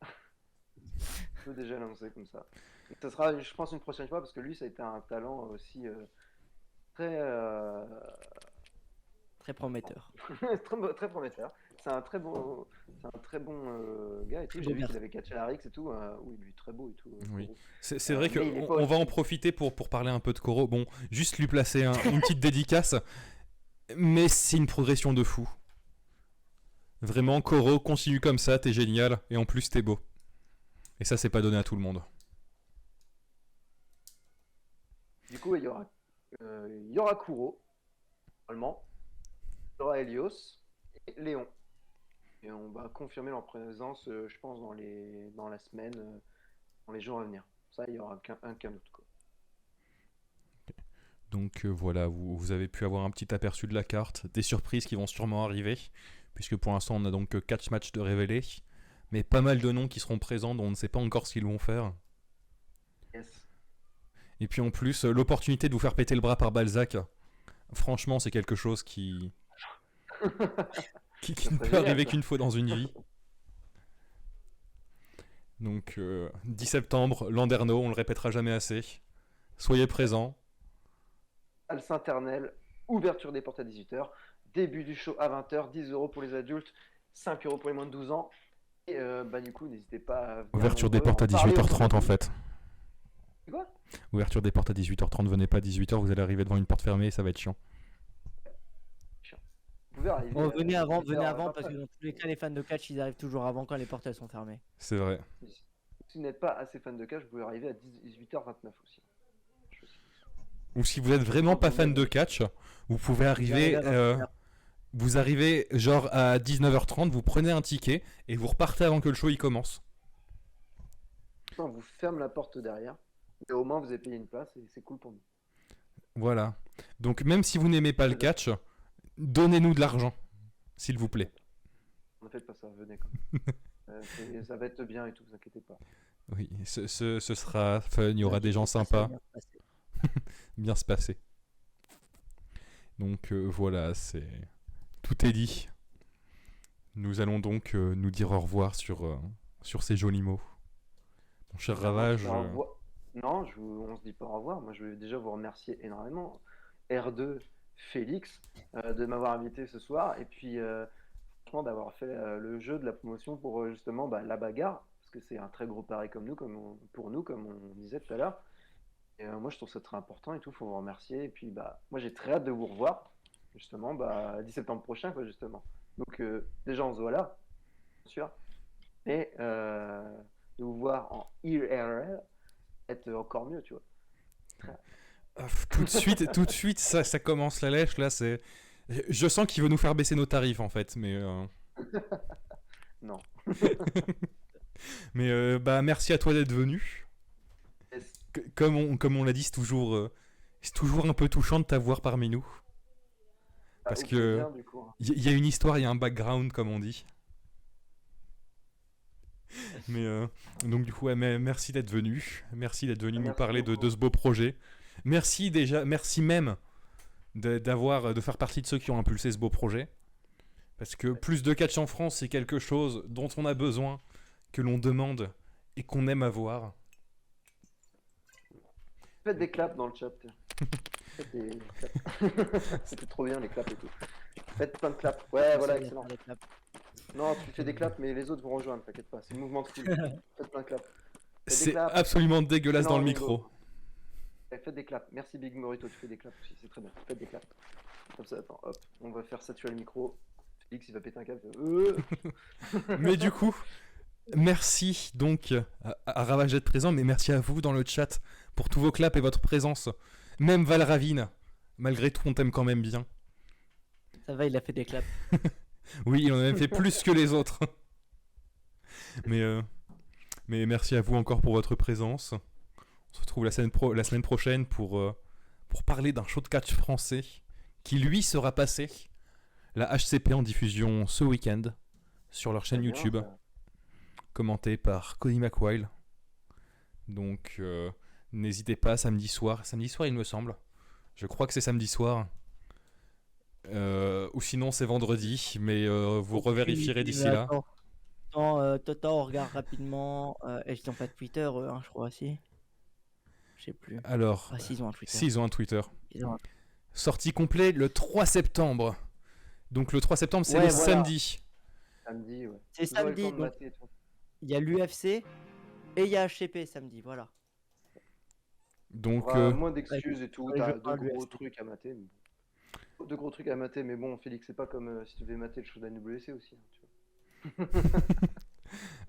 Je peux déjà l'annoncer comme ça. Donc, ça sera, je pense, une prochaine fois, parce que lui, ça a été un talent aussi très, Très prometteur. très prometteur. C'est un très bon gars et tout. Très J'ai beau vu qu'il garçon. avait catché la Rix et tout. Oui, lui, très beau et tout. Oui. Kouro. C'est vrai mais il est qu'on pas on va aussi- en profiter pour parler un peu de Koro. Bon, juste lui placer une petite dédicace. Mais c'est une progression de fou. Vraiment, Koro, continue comme ça, t'es génial. Et en plus, t'es beau. Et ça, c'est pas donné à tout le monde. Du coup, il y aura Kouro, normalement. Il y aura Helios et Léon. Et on va confirmer leur présence, je pense, dans la semaine, dans les jours à venir. Ça, il y aura qu'un autre, quoi. Donc voilà, vous avez pu avoir un petit aperçu de la carte. Des surprises qui vont sûrement arriver. Puisque pour l'instant, on a donc 4 matchs de révélés. Mais pas mal de noms qui seront présents dont on ne sait pas encore ce qu'ils vont faire. Yes. Et puis en plus, l'opportunité de vous faire péter le bras par Balzac, franchement, c'est quelque chose qui Ça ne serait peut arriver génial, ça. qu'une fois dans une vie. Donc, 10 septembre, Landerneau, on le répétera jamais assez. Soyez présents. Salle Saint-Ternel, ouverture des portes à 18h. Début du show à 20h, 10 € pour les adultes, 5 € pour les moins de 12 ans. Et du coup, n'hésitez pas à venir Ouverture des nombreux, portes à en parler 18h30 autour en de fait. vous. Quoi? Ouverture des portes à 18h30, venez pas à 18h, vous allez arriver devant une porte fermée et ça va être chiant. Vous pouvez arriver, Bon, venez avant, 18h, parce que dans tous les cas, les fans de catch, ils arrivent toujours avant quand les portes elles sont fermées. C'est vrai. Si vous n'êtes pas assez fan de catch, vous pouvez arriver à 18h29 aussi. Ou si vous êtes vraiment pas fan de catch, vous pouvez arriver... vous arrivez genre à 19h30, vous prenez un ticket et vous repartez avant que le show il commence. ça, on vous ferme la porte derrière. Mais au moins, vous avez payé une place et c'est cool pour nous. Voilà. Donc même si vous n'aimez pas le catch, donnez-nous de l'argent, s'il vous plaît. Ne faites pas ça, venez quand même. Ça va être bien et tout, vous inquiétez pas. Oui, ce sera fun, il y aura des gens sympas, bien se passer. Donc voilà, tout est dit. Nous allons donc nous dire au revoir sur ces jolis mots. Mon cher Ravage. Non, on se dit pas au revoir. Moi, je veux déjà vous remercier énormément. R2, Félix, de m'avoir invité ce soir. Et puis, franchement, d'avoir fait le jeu de la promotion pour justement la bagarre. Parce que c'est un très gros pari pour nous, comme on disait tout à l'heure. Et moi, je trouve ça très important et tout. Faut vous remercier. Et puis, moi, j'ai très hâte de vous revoir. Justement, 10 septembre prochain, quoi, justement. Donc, déjà, on se voit là, bien sûr. Et de vous voir en IRL, être encore mieux, tu vois. Tout de suite, ça commence la lèche, là, c'est... Je sens qu'il veut nous faire baisser nos tarifs, en fait, mais... Non. Mais, merci à toi d'être venu. Yes. Comme on l'a dit, c'est toujours un peu touchant de t'avoir parmi nous. Parce que il y a une histoire, il y a un background, comme on dit. Mais donc du coup, merci d'être venu. Merci d'être venu nous parler de ce beau projet. Merci même de faire partie de ceux qui ont impulsé ce beau projet. Parce que plus de catch en France, c'est quelque chose dont on a besoin, que l'on demande et qu'on aime avoir. Faites des claps dans le chat. C'était trop bien les claps et tout. Faites plein de claps. Ouais, voilà, excellent. Non, tu fais des claps, mais les autres vont rejoindre, t'inquiète pas. C'est le mouvement de foule. Faites plein de claps. C'est absolument dégueulasse dans le micro. Faites des claps. Merci Big Morito, tu fais des claps aussi, c'est très bien. Faites des claps. Comme ça, attends, hop, on va faire saturer le micro. Félix, il va péter un câble. Mais du coup, merci donc à Ravage d'être présent, mais merci à vous dans le chat pour tous vos claps et votre présence. Même Valravine, malgré tout, on t'aime quand même bien. Ça va, il a fait des claps. Oui, il en a même fait plus que les autres. Mais merci à vous encore pour votre présence. On se retrouve la semaine prochaine pour parler d'un show de catch français qui, lui, sera passé. La HCP en diffusion ce week-end sur leur chaîne YouTube. Commenté par Cody McWile. Donc, n'hésitez pas, samedi soir, il me semble. Je crois que c'est samedi soir. Ou sinon c'est vendredi, mais vous revérifierez d'ici là. Attends, on regarde rapidement. Ils n'ont pas de Twitter, je crois aussi. Je sais plus. Alors, s'ils ont un Twitter. S'ils ont un Twitter. Sortie complet le 3 septembre. Donc le 3 septembre, c'est le samedi. Samedi, ouais. C'est samedi. Donc, il y a l'UFC et il y a HCP samedi, voilà. Donc, moins d'excuses et tout. T'as deux gros trucs à mater. Mais bon, Félix, c'est pas comme si tu devais mater le show de la WC aussi. Hein, tu vois.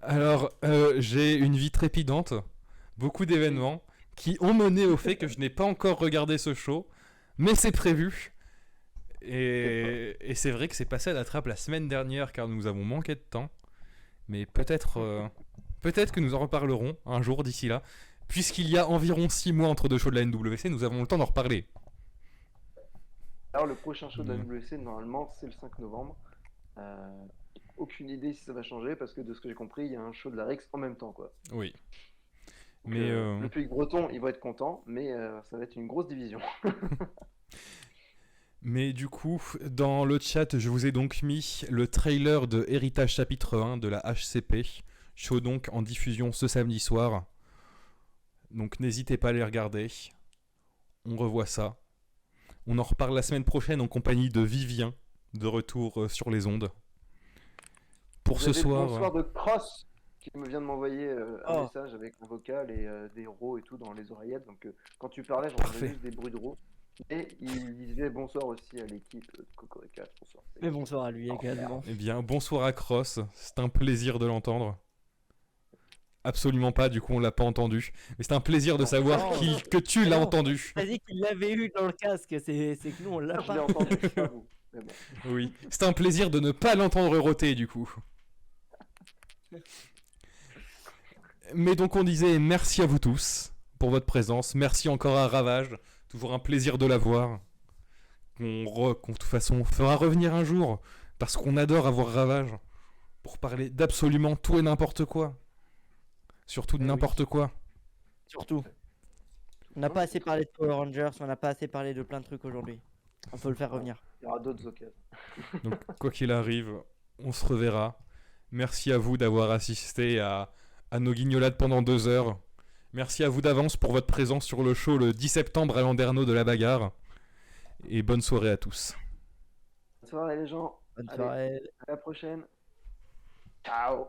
Alors, j'ai une vie trépidante, beaucoup d'événements qui ont mené au fait que je n'ai pas encore regardé ce show, mais c'est prévu. Et c'est vrai que c'est passé à la trappe la semaine dernière car nous avons manqué de temps. Mais peut-être que nous en reparlerons un jour d'ici là. Puisqu'il y a environ 6 mois entre deux shows de la NWC, nous avons le temps d'en reparler. Alors le prochain show de la WC, normalement, c'est le 5 novembre. Aucune idée si ça va changer, parce que de ce que j'ai compris, il y a un show de la Rix en même temps, quoi. Oui. Donc, le public breton, il va être content, mais ça va être une grosse division. Mais du coup, dans le chat, je vous ai donc mis le trailer de Héritage chapitre 1 de la HCP, show donc en diffusion ce samedi soir. Donc n'hésitez pas à les regarder. On revoit ça. On en reparle la semaine prochaine en compagnie de Vivien, de retour sur les ondes. Pour ce soir... Bonsoir de Cross, qui me vient de m'envoyer un message avec un vocal et des rots et tout dans les oreillettes. Donc quand tu parlais, j'entendais juste des bruits de rots. Et il disait bonsoir aussi à l'équipe de Cocorica. Bonsoir. Et bonsoir à lui également. Eh bien, bonsoir à Cross. C'est un plaisir de l'entendre. Absolument pas, du coup on l'a pas entendu. Mais c'est un plaisir de savoir que tu l'as entendu. T'as dit qu'il l'avait eu dans le casque, c'est que nous on l'a pas. Je l'ai entendu, pas vous. Mais bon. Oui, c'est un plaisir de ne pas l'entendre roter du coup. Mais donc on disait merci à vous tous pour votre présence. Merci encore à Ravage. Toujours un plaisir de la voir. Qu'on de toute façon fera revenir un jour. Parce qu'on adore avoir Ravage. Pour parler d'absolument tout et n'importe quoi. Surtout de Eh oui. n'importe quoi. Surtout. On n'a pas assez parlé de Power Rangers, on n'a pas assez parlé de plein de trucs aujourd'hui. On peut le faire revenir. Il y aura d'autres occasions. Donc quoi qu'il arrive, on se reverra. Merci à vous d'avoir assisté à nos guignolades pendant 2 heures. Merci à vous d'avance pour votre présence sur le show le 10 septembre à Landerneau de la Bagarre. Et bonne soirée à tous. Bonne soirée les gens. Bonne Allez. soirée. À la prochaine. Ciao.